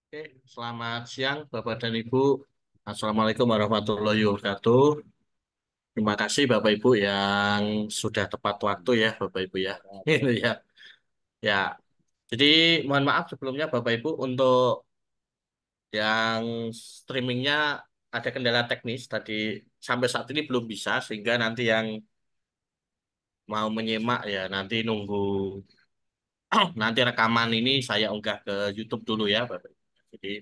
Oke, selamat siang Bapak dan Ibu. Assalamualaikum warahmatullahi wabarakatuh. Terima kasih Bapak Ibu yang sudah tepat waktu ya Bapak Ibu ya. Ini ya. Ya. Jadi mohon maaf sebelumnya Bapak Ibu untuk yang streamingnya ada kendala teknis tadi sampai saat ini belum bisa sehingga nanti yang mau menyimak ya nanti nunggu nanti rekaman ini saya unggah ke YouTube dulu ya Bapak Ibu. Jadi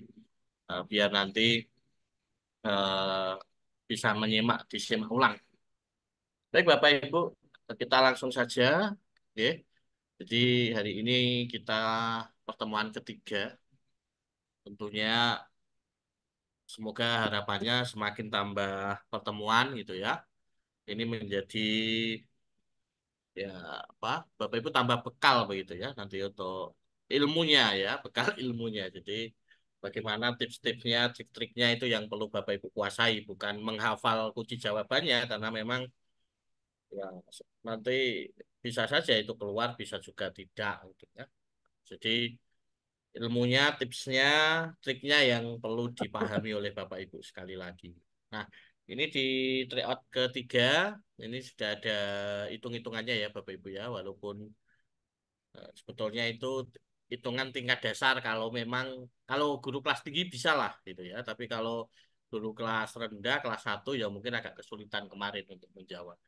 biar nanti eh, bisa menyimak, disimak ulang. Baik Bapak Ibu, kita langsung saja. Oke. Jadi hari ini kita pertemuan ketiga. Tentunya semoga harapannya semakin tambah pertemuan gitu ya. Ini menjadi ya apa? Bapak Ibu tambah bekal begitu ya nanti untuk ilmunya ya, bekal ilmunya. Jadi bagaimana tips-tipsnya, trik-triknya itu yang perlu Bapak Ibu kuasai, bukan menghafal kunci jawabannya karena memang ya, nanti bisa saja itu keluar, bisa juga tidak, gitu ya. Jadi ilmunya, tipsnya, triknya yang perlu dipahami oleh Bapak Ibu sekali lagi. Nah, ini di tryout ketiga, ini sudah ada hitung-hitungannya ya Bapak Ibu ya, walaupun sebetulnya itu hitungan tingkat dasar kalau memang kalau guru kelas tinggi bisa lah gitu ya, tapi kalau guru kelas rendah, kelas satu ya mungkin agak kesulitan kemarin untuk menjawab.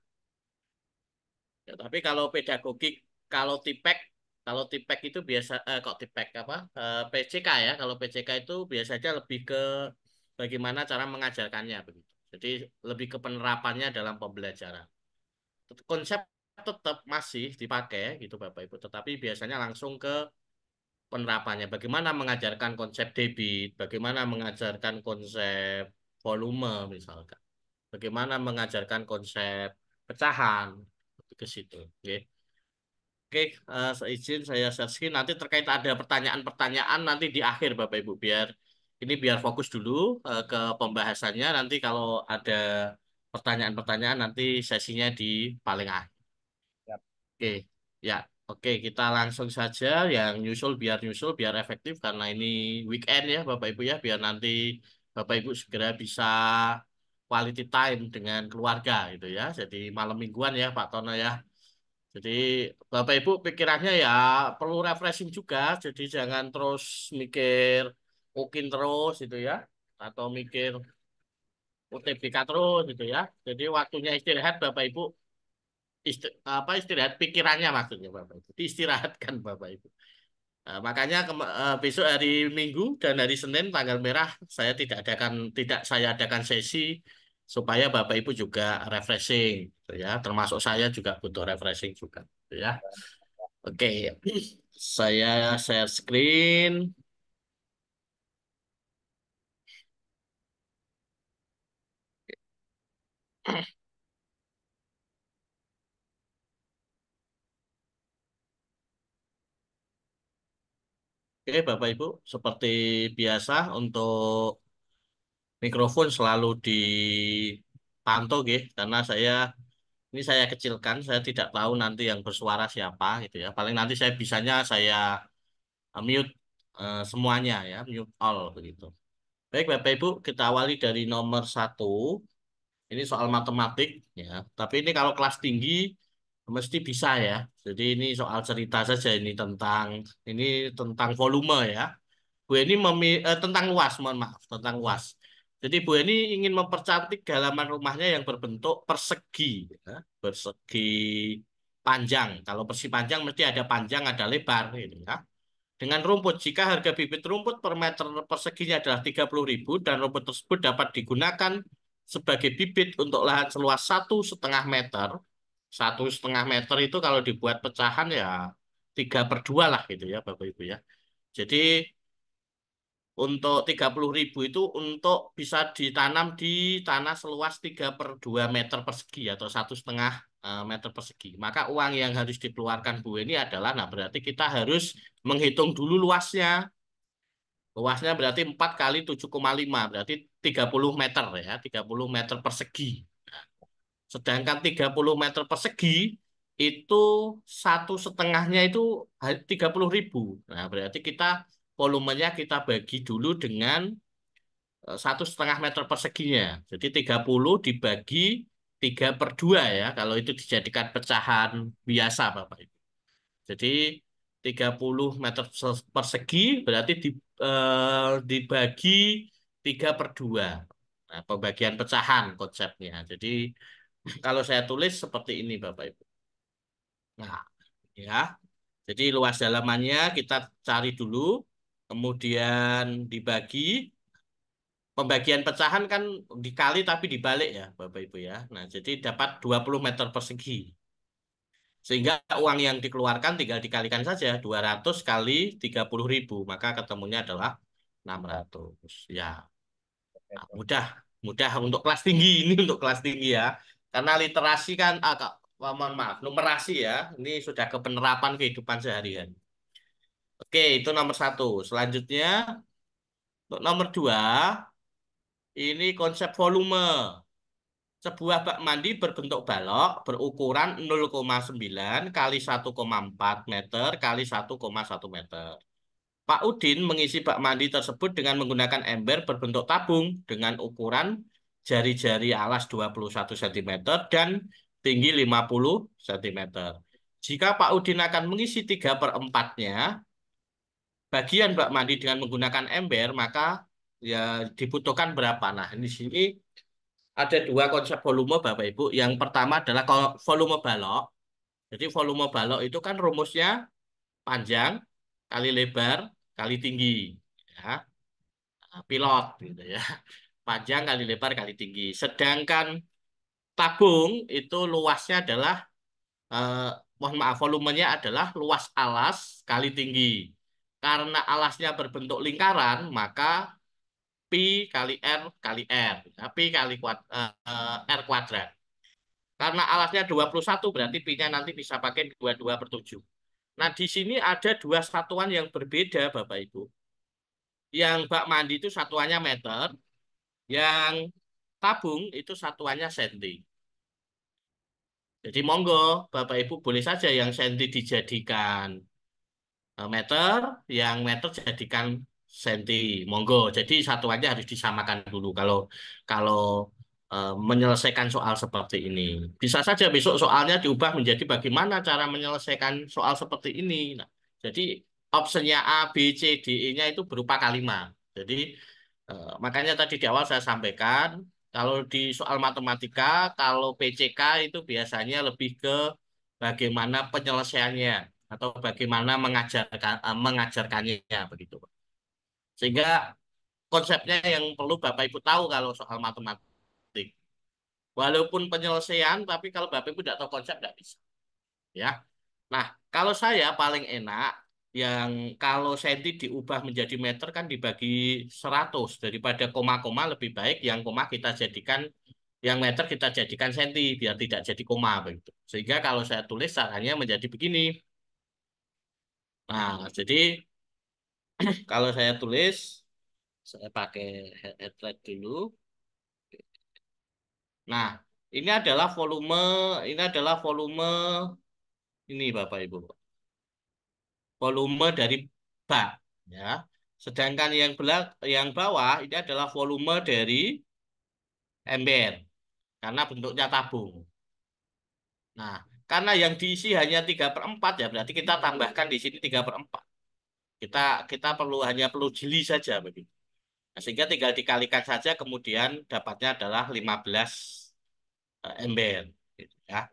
Ya, tapi kalau pedagogik, kalau tipek, kalau tipek itu biasa, kok tipek apa? PCK ya. Kalau PCK itu biasanya lebih ke bagaimana cara mengajarkannya begitu. Jadi lebih ke penerapannya dalam pembelajaran. Konsep tetap masih dipakai gitu Bapak Ibu, tetapi biasanya langsung ke penerapannya. Bagaimana mengajarkan konsep debit, bagaimana mengajarkan konsep volume misalkan. Bagaimana mengajarkan konsep pecahan ke situ. Oke. Oke, seizin saya share screen. Nanti terkait ada pertanyaan-pertanyaan nanti di akhir Bapak Ibu biar fokus dulu ke pembahasannya. Nanti kalau ada pertanyaan-pertanyaan nanti sesinya di paling akhir. Siap. Oke, ya, oke kita langsung saja yang nyusul biar efektif karena ini weekend ya Bapak Ibu ya biar nanti Bapak Ibu segera bisa quality time dengan keluarga gitu ya. Jadi malam mingguan ya Pak Tono ya. Jadi Bapak Ibu pikirannya ya perlu refreshing juga. Jadi jangan terus mikir mungkin terus gitu ya. Atau mikir UTBK terus gitu ya. Jadi waktunya istirahat Bapak Ibu istirahat pikirannya maksudnya Bapak Ibu. Diistirahatkan Bapak Ibu. Nah, makanya besok hari Minggu dan hari Senin tanggal merah tidak saya adakan sesi supaya Bapak Ibu juga refreshing gitu ya. Termasuk saya juga butuh refreshing juga gitu ya. Oke, saya share screen. Oke, Bapak Ibu, seperti biasa untuk mikrofon selalu dipantau, karena saya kecilkan, saya tidak tahu nanti yang bersuara siapa, gitu ya. Paling nanti saya bisanya saya mute semuanya ya, mute all begitu. Baik, Bapak Ibu, kita awali dari nomor satu. Ini soal matematik ya. Tapi ini kalau kelas tinggi mesti bisa ya. Jadi ini soal cerita saja ini tentang volume ya. Bu Eni tentang luas, mohon maaf, tentang luas. Jadi Bu Eni ingin mempercantik halaman rumahnya yang berbentuk persegi, ya. Persegi panjang. Kalau persegi panjang mesti ada panjang, ada lebar, gitu ya. Dengan rumput, jika harga bibit rumput per meter perseginya adalah 30.000 dan rumput tersebut dapat digunakan sebagai bibit untuk lahan seluas 1,5 meter. 1,5 meter itu kalau dibuat pecahan ya 3/2 lah gitu ya Bapak Ibu ya. Jadi untuk 30.000 itu untuk bisa ditanam di tanah seluas 3/2 meter persegi atau 1,5 meter persegi. Maka uang yang harus dikeluarkan Bu ini adalah, nah berarti kita harus menghitung dulu luasnya. Luasnya berarti 4 kali 7,5 berarti 30 meter ya, 30 meter persegi. Sedangkan 30 meter persegi itu 1,5-nya itu 30.000. Nah berarti kita volumenya kita bagi dulu dengan 1,5 meter perseginya. Jadi 30 dibagi 3/2 ya. Kalau itu dijadikan pecahan biasa, Bapak Ibu. Jadi 30 meter persegi berarti dibagi 3/2. Nah, pembagian pecahan konsepnya. Jadi kalau saya tulis seperti ini, Bapak Ibu. Nah, ya. Jadi luas dalamannya kita cari dulu, kemudian dibagi. Pembagian pecahan kan dikali tapi dibalik ya, Bapak Ibu ya. Nah, jadi dapat 20 meter persegi. Sehingga uang yang dikeluarkan tinggal dikalikan saja 200 kali 30.000, maka ketemunya adalah 600. Ya, nah, mudah, mudah untuk kelas tinggi ini untuk kelas tinggi ya. Karena literasi kan mohon maaf, numerasi ya. Ini sudah ke penerapan kehidupan sehari-hari. Oke, itu nomor satu. Selanjutnya, untuk nomor dua, ini konsep volume. Sebuah bak mandi berbentuk balok berukuran 0,9 kali 1,4 meter kali 1,1 meter. Pak Udin mengisi bak mandi tersebut dengan menggunakan ember berbentuk tabung dengan ukuran jari-jari alas 21 cm dan tinggi 50 cm. Jika Pak Udin akan mengisi 3/4-nya bagian bak mandi dengan menggunakan ember, maka ya dibutuhkan berapa? Nah, di sini ada dua konsep volume, Bapak Ibu. Yang pertama adalah volume balok. Jadi volume balok itu kan rumusnya panjang kali lebar kali tinggi. Ya, pilot gitu ya. Panjang kali lebar kali tinggi. Sedangkan tabung itu luasnya adalah eh, mohon maaf, volumenya adalah luas alas kali tinggi. Karena alasnya berbentuk lingkaran, maka pi kali r kali r. Ya, pi kali r kuadrat. Karena alasnya 21 berarti pi-nya nanti bisa pakai 22/7. Nah, di sini ada dua satuan yang berbeda, Bapak Ibu. Yang bak mandi itu satuannya meter, yang tabung itu satuannya senti. Jadi monggo, Bapak Ibu boleh saja yang senti dijadikan meter, yang meter jadikan senti. Monggo. Jadi satuannya harus disamakan dulu kalau kalau menyelesaikan soal seperti ini. Bisa saja besok soalnya diubah menjadi bagaimana cara menyelesaikan soal seperti ini. Nah, jadi opsinya A, B, C, D, E-nya itu berupa kalimat. Jadi makanya tadi di awal saya sampaikan kalau di soal matematika, kalau PCK itu biasanya lebih ke bagaimana penyelesaiannya atau bagaimana mengajarkannya begitu. Sehingga konsepnya yang perlu Bapak Ibu tahu kalau soal matematik. Walaupun penyelesaian, tapi kalau Bapak Ibu tidak tahu konsep tidak bisa. Ya. Nah, kalau saya paling enak yang kalau senti diubah menjadi meter kan dibagi 100 daripada koma-koma lebih baik yang koma kita jadikan yang meter kita jadikan senti biar tidak jadi koma begitu. Sehingga kalau saya tulis caranya menjadi begini. Nah, jadi kalau saya tulis, saya pakai headlight dulu. Nah, ini adalah volume, ini adalah volume ini Bapak Ibu, volume dari bak, ya. Sedangkan yang bawah ini adalah volume dari ember, karena bentuknya tabung. Nah, karena yang diisi hanya 3/4 ya, berarti kita tambahkan di sini 3/4. Kita kita hanya perlu jeli saja begitu. Nah, sehingga tinggal dikalikan saja kemudian dapatnya adalah 15 ember gitu ya.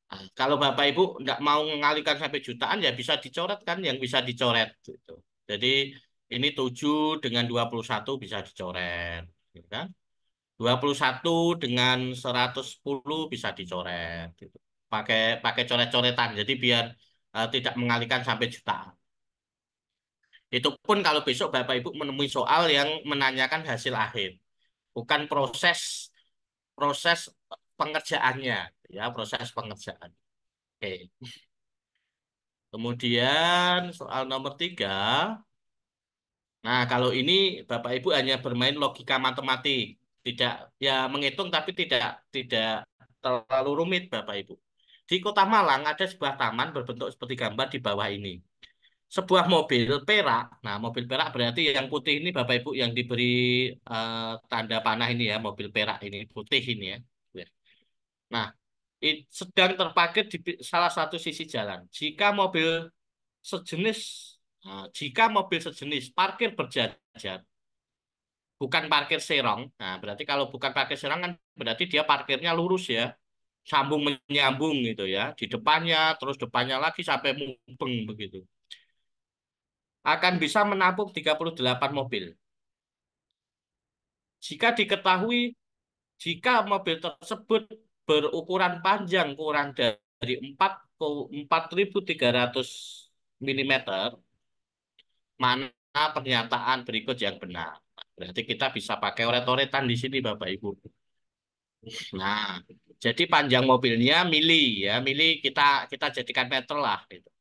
Nah, kalau Bapak Ibu nggak mau mengalihkan sampai jutaan ya bisa dicoret kan yang bisa dicoret gitu. Jadi ini 7 dengan 21 bisa dicoret gitu kan. 21 dengan 110 bisa dicoret gitu. Pakai pakai coret-coretan jadi biar tidak mengalihkan sampai jutaan. Itu pun kalau besok Bapak Ibu menemui soal yang menanyakan hasil akhir, bukan proses proses pengerjaannya ya, proses pengerjaan. Oke. Kemudian soal nomor 3. Nah, kalau ini Bapak Ibu hanya bermain logika matematik, tidak ya menghitung tapi tidak terlalu rumit Bapak Ibu. Di Kota Malang ada sebuah taman berbentuk seperti gambar di bawah ini. sebuah mobil perak. Nah, mobil perak berarti yang putih ini Bapak Ibu yang diberi tanda panah ini ya, mobil perak ini putih ini ya. Ya. Nah, sedang terparkir di salah satu sisi jalan. Sejenis, jika mobil sejenis parkir berjajar, bukan parkir serong. Nah, berarti kalau bukan parkir serong kan berarti dia parkirnya lurus ya, sambung menyambung gitu ya, di depannya terus depannya lagi sampai mubeng begitu. Akan bisa menampung 38 mobil. Jika diketahui jika mobil tersebut berukuran panjang kurang dari 4.300 milimeter, mana pernyataan berikut yang benar? Berarti kita bisa pakai oret-oretan di sini, Bapak Ibu. Nah, jadi panjang mobilnya mili ya, mili kita kita jadikan meter lah gitu.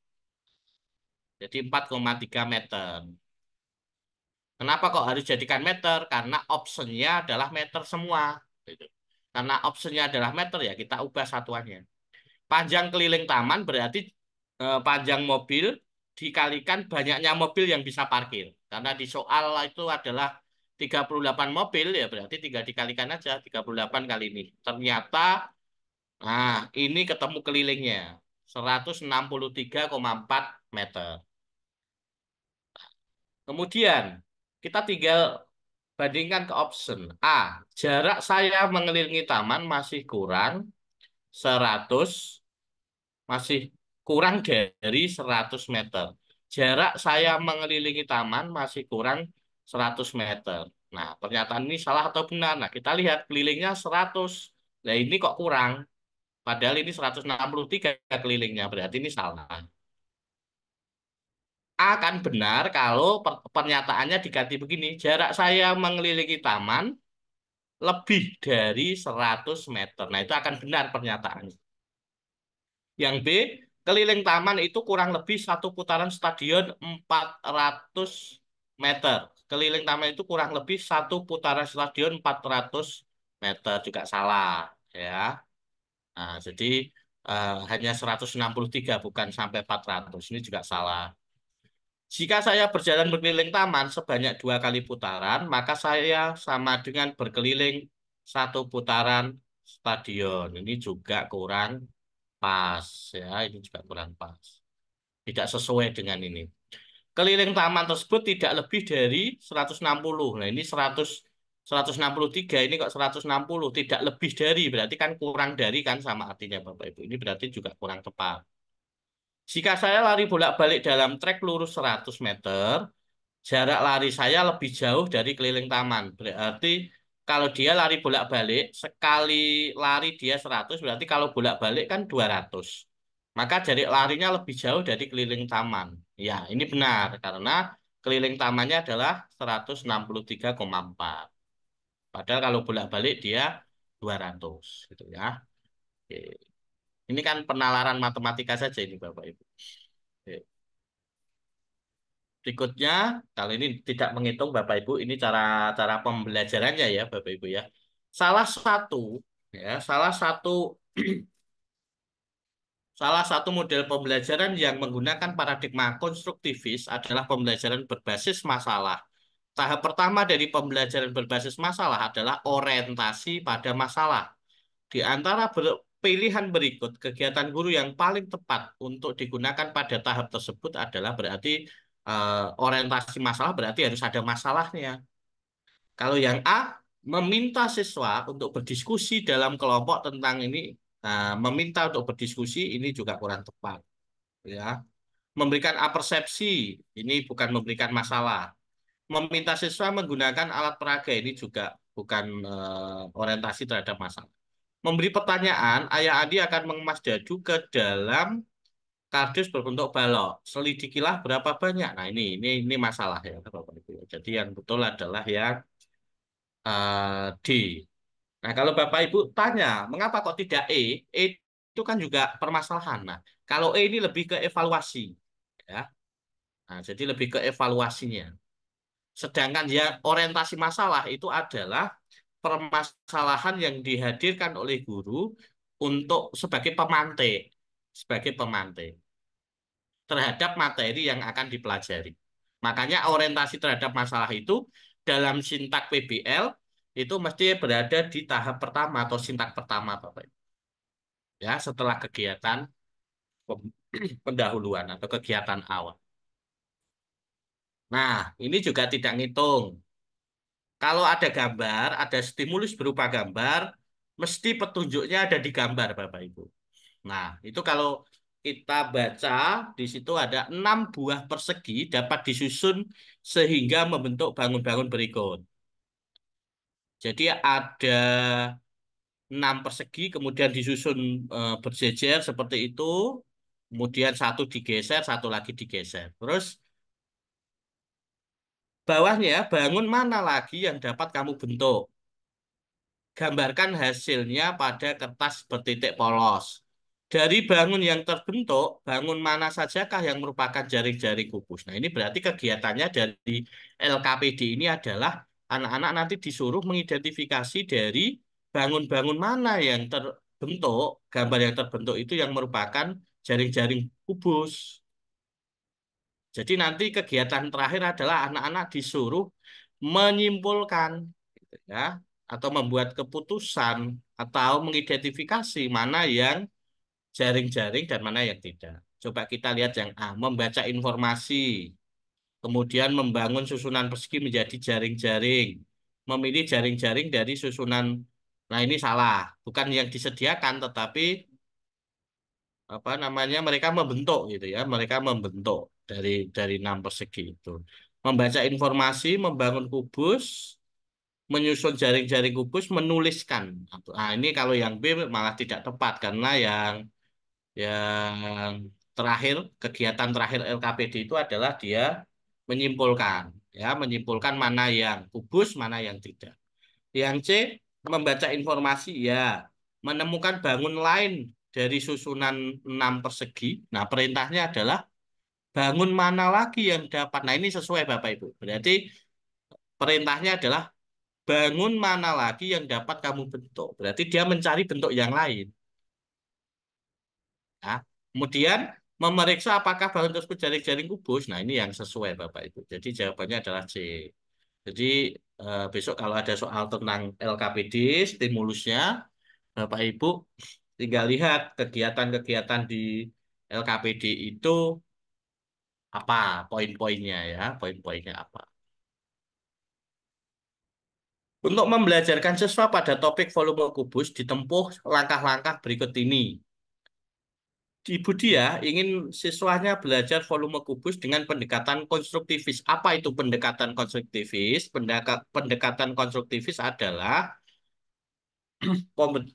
Jadi 4,3 meter. Kenapa kok harus jadikan meter? Karena optionnya adalah meter semua. Gitu. Karena optionnya adalah meter ya kita ubah satuannya. Panjang keliling taman berarti panjang mobil dikalikan banyaknya mobil yang bisa parkir. Karena di soal itu adalah 38 mobil ya berarti tinggal dikalikan aja 38 kali ini. Ternyata nah ini ketemu kelilingnya 163,4 meter. Kemudian kita tinggal bandingkan ke option A. Jarak saya mengelilingi taman seratus masih kurang dari 100 meter. Jarak saya mengelilingi taman masih kurang 100 meter. Nah, pernyataan ini salah atau benar? Nah, kita lihat kelilingnya 100. Nah, ini kok kurang? Padahal ini 163 kelilingnya, berarti ini salah. Akan benar kalau pernyataannya diganti begini. Jarak saya mengelilingi taman lebih dari 100 meter. Nah, itu akan benar pernyataannya. Yang B, keliling taman itu kurang lebih satu putaran stadion 400 meter. Keliling taman itu kurang lebih satu putaran stadion 400 meter juga salah ya. Nah, jadi hanya 163 bukan sampai 400. Ini juga salah. Jika saya berjalan berkeliling taman sebanyak 2 kali putaran, maka saya sama dengan berkeliling satu putaran stadion. Ini juga kurang pas ya, ini juga kurang pas. Tidak sesuai dengan ini. Keliling taman tersebut tidak lebih dari 160. Nah, ini 163, ini kok 160, tidak lebih dari, berarti kan kurang dari kan sama artinya Bapak Ibu. Ini berarti juga kurang tepat. Jika saya lari bolak-balik dalam trek lurus 100 meter, jarak lari saya lebih jauh dari keliling taman. Berarti kalau dia lari bolak-balik, sekali lari dia 100, berarti kalau bolak-balik kan 200. Maka jarak larinya lebih jauh dari keliling taman. Ya, ini benar karena keliling tamannya adalah 163,4. Padahal kalau bolak-balik dia 200 gitu ya. Oke. Ini kan penalaran matematika saja ini Bapak Ibu. Oke. Berikutnya, kalau ini tidak menghitung Bapak Ibu, ini cara cara pembelajarannya ya Bapak Ibu ya. Salah satu salah satu salah satu model pembelajaran yang menggunakan paradigma konstruktivis adalah pembelajaran berbasis masalah. Tahap pertama dari pembelajaran berbasis masalah adalah orientasi pada masalah. Di antara pilihan berikut, kegiatan guru yang paling tepat untuk digunakan pada tahap tersebut adalah berarti orientasi masalah berarti harus ada masalahnya. Kalau yang A, meminta siswa untuk berdiskusi dalam kelompok tentang ini, meminta untuk berdiskusi ini juga kurang tepat. Ya, memberikan apersepsi ini bukan memberikan masalah. Meminta siswa menggunakan alat peraga ini juga bukan orientasi terhadap masalah. Memberi pertanyaan, Ayah Adi akan mengemas dadu ke dalam kardus berbentuk balok. Selidikilah berapa banyak. Nah, ini masalah ya, Bapak Ibu. Jadi yang betul adalah yang D. Nah, kalau Bapak Ibu tanya, mengapa kok tidak E? E itu kan juga permasalahan. Nah, kalau E ini lebih ke evaluasi, ya. Nah, jadi lebih ke evaluasinya. Sedangkan yang orientasi masalah itu adalah permasalahan yang dihadirkan oleh guru untuk sebagai pemantik, sebagai pemantik. terhadap materi yang akan dipelajari. Makanya orientasi terhadap masalah itu dalam sintak PBL itu mesti berada di tahap pertama atau sintak pertama, Bapak Ibu. Ya, setelah kegiatan pendahuluan atau kegiatan awal. Nah, ini juga tidak ngitung. Kalau ada gambar, ada stimulus berupa gambar, mesti petunjuknya ada di gambar, Bapak Ibu. Nah, itu kalau kita baca, di situ ada 6 buah persegi dapat disusun sehingga membentuk bangun-bangun berikut. Jadi ada 6 persegi, kemudian disusun berjejer seperti itu, kemudian satu digeser, satu lagi digeser. Terus bawahnya, bangun mana lagi yang dapat kamu bentuk? Gambarkan hasilnya pada kertas bertitik polos. Dari bangun yang terbentuk, bangun mana sajakah yang merupakan jaring-jaring kubus? Nah, ini berarti kegiatannya dari LKPD ini adalah anak-anak nanti disuruh mengidentifikasi dari bangun-bangun mana yang terbentuk, gambar yang terbentuk itu yang merupakan jaring-jaring kubus. Jadi nanti kegiatan terakhir adalah anak-anak disuruh menyimpulkan, gitu ya, atau membuat keputusan atau mengidentifikasi mana yang jaring-jaring dan mana yang tidak. Coba kita lihat yang A, membaca informasi, kemudian membangun susunan persegi menjadi jaring-jaring, memilih jaring-jaring dari susunan. Nah, ini salah, bukan yang disediakan, tetapi apa namanya mereka membentuk gitu ya, mereka membentuk dari 6 persegi itu. Membaca informasi, membangun kubus, menyusun jaring-jaring kubus, menuliskan. Nah, ini kalau yang B malah tidak tepat karena yang terakhir, kegiatan terakhir LKPD itu adalah dia menyimpulkan, ya, menyimpulkan mana yang kubus, mana yang tidak. Yang C, membaca informasi, ya, menemukan bangun lain dari susunan 6 persegi. Nah, perintahnya adalah bangun mana lagi yang dapat. Nah, ini sesuai Bapak Ibu. Berarti perintahnya adalah bangun mana lagi yang dapat kamu bentuk. Berarti dia mencari bentuk yang lain. Ya. Kemudian memeriksa apakah bangun tersebut jaring-jaring kubus. Nah, ini yang sesuai Bapak Ibu. Jadi jawabannya adalah C. Jadi besok kalau ada soal tentang LKPD, stimulusnya, Bapak Ibu tinggal lihat kegiatan-kegiatan di LKPD itu apa poin-poinnya ya, poin-poinnya apa. Untuk membelajarkan siswa pada topik volume kubus ditempuh langkah-langkah berikut ini. Ibu dia ingin siswanya belajar volume kubus dengan pendekatan konstruktivis. Apa itu pendekatan konstruktivis? Pendekatan konstruktivis adalah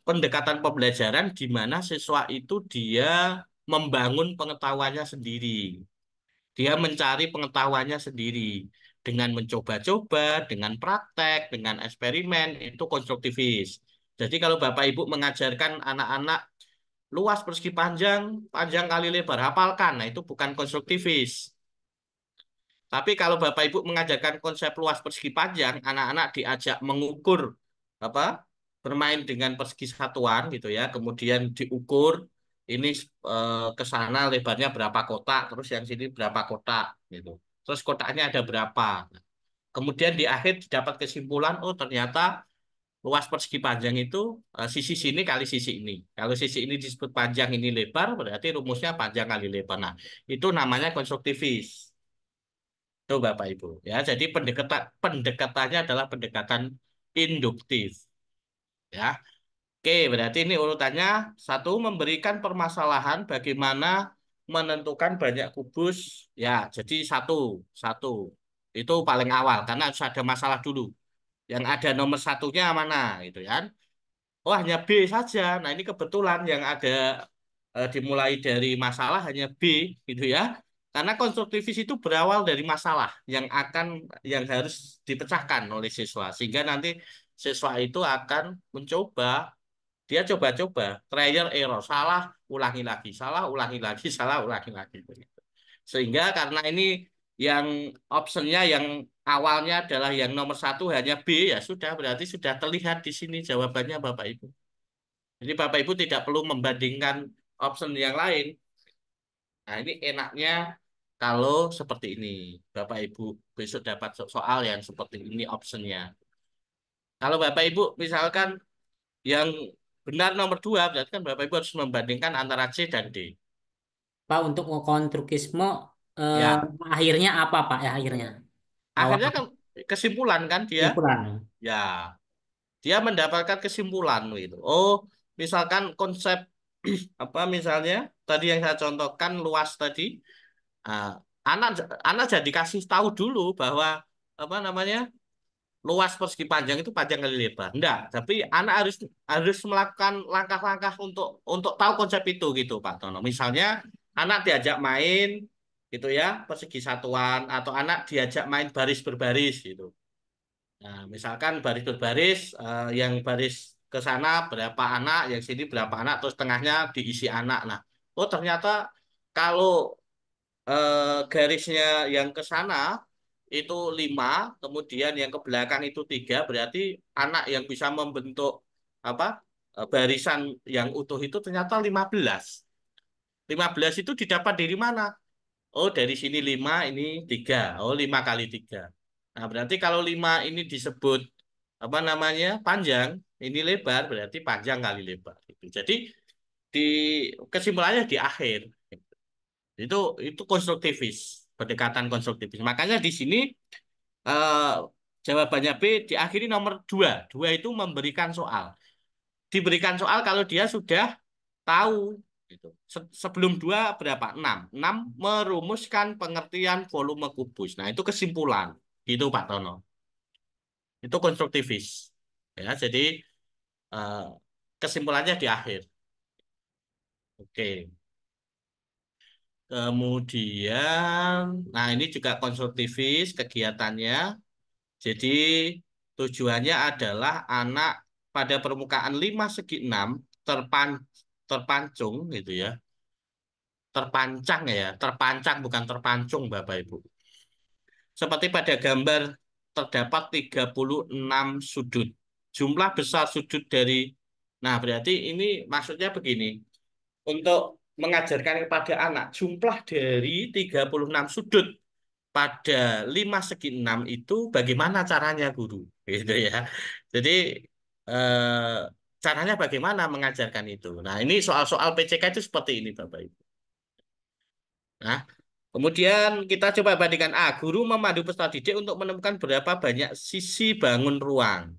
pendekatan pembelajaran di mana siswa itu dia membangun pengetahuannya sendiri. Dia mencari pengetahuannya sendiri dengan mencoba-coba, dengan praktek, dengan eksperimen, itu konstruktivis. Jadi kalau Bapak Ibu mengajarkan anak-anak luas persegi panjang, panjang kali lebar, hafalkan. Nah, itu bukan konstruktivis. Tapi kalau Bapak Ibu mengajarkan konsep luas persegi panjang, anak-anak diajak mengukur apa? Bermain dengan persegi satuan gitu ya. Kemudian diukur ini ke sana lebarnya berapa kotak, terus yang sini berapa kotak gitu. Terus kotaknya ada berapa. Kemudian di akhir didapat kesimpulan, oh ternyata luas persegi panjang itu sisi sini kali sisi ini. Kalau sisi ini disebut panjang, ini lebar, berarti rumusnya panjang kali lebar. Nah, itu namanya konstruktivis. Itu Bapak Ibu. Ya, jadi pendekatannya adalah pendekatan induktif. Ya, oke, berarti ini urutannya satu memberikan permasalahan bagaimana menentukan banyak kubus. Ya, jadi satu itu paling awal karena harus ada masalah dulu. Yang ada nomor satunya mana, gitu kan? Oh, hanya B saja. Nah, ini kebetulan yang ada dimulai dari masalah hanya B, gitu ya. Karena konstruktivis itu berawal dari masalah yang harus dipecahkan oleh siswa, sehingga nanti siswa itu akan mencoba, dia coba-coba, trial error, salah, ulangi lagi, salah, ulangi lagi. Begitu. Sehingga karena ini yang optionnya yang awalnya adalah yang nomor satu hanya B, ya sudah, berarti sudah terlihat di sini jawabannya Bapak Ibu. Jadi Bapak Ibu tidak perlu membandingkan option yang lain. Nah, ini enaknya kalau seperti ini. Bapak Ibu besok dapat soal yang seperti ini optionnya. Kalau Bapak Ibu misalkan yang benar nomor dua, berarti kan Bapak Ibu harus membandingkan antara C dan D. Pak, untuk konstrukisme eh, Ya, akhirnya apa Pak ya akhirnya? Awal akhirnya kan kesimpulan kan dia, kesimpulan. ya dia mendapatkan kesimpulan gitu. Oh, misalkan konsep apa misalnya tadi yang saya contohkan luas tadi, ah, anak anak jadi kasih tahu dulu bahwa apa namanya luas persegi panjang itu panjang kali lebar. Enggak, tapi anak harus harus melakukan langkah-langkah untuk tahu konsep itu gitu Pak Tono. Misalnya anak diajak main gitu ya, persegi satuan atau anak diajak main baris berbaris gitu. Nah, misalkan baris berbaris yang baris ke sana berapa anak, yang sini berapa anak, terus tengahnya diisi anak. Nah, oh ternyata kalau garisnya yang ke sana itu 5, kemudian yang ke belakang itu 3, berarti anak yang bisa membentuk apa barisan yang utuh itu ternyata 15. 15 itu didapat dari mana? Oh, dari sini 5, ini 3. Oh, 5 kali 3. Nah, berarti kalau 5 ini disebut apa namanya panjang, ini lebar, berarti panjang kali lebar. Gitu. Jadi di kesimpulannya di akhir. Itu konstruktivis, pendekatan konstruktivis. Makanya di sini eh, jawabannya B diakhiri nomor 2. 2 itu memberikan soal. Diberikan soal kalau dia sudah tahu gitu. Sebelum 2 berapa? 6. 6 merumuskan pengertian volume kubus. Nah, itu kesimpulan. Gitu Pak Tono. Itu konstruktivis. Ya, jadi eh, kesimpulannya di akhir. Oke. Kemudian, nah ini juga konstruktivis kegiatannya. Jadi tujuannya adalah anak pada permukaan 5 segi 6 terpan, terpancung gitu ya. Terpancang ya, terpancang bukan terpancung Bapak Ibu. Seperti pada gambar terdapat 36 sudut. Jumlah besar sudut dari Nah, berarti ini maksudnya begini. Untuk mengajarkan kepada anak jumlah dari 36 sudut pada 5 segi 6 itu bagaimana caranya guru gitu ya. Jadi eh, caranya bagaimana mengajarkan itu. Nah, ini soal-soal PCK itu seperti ini Bapak Ibu. Nah, kemudian kita coba bandingkan guru memandu peserta didik untuk menemukan berapa banyak sisi bangun ruang.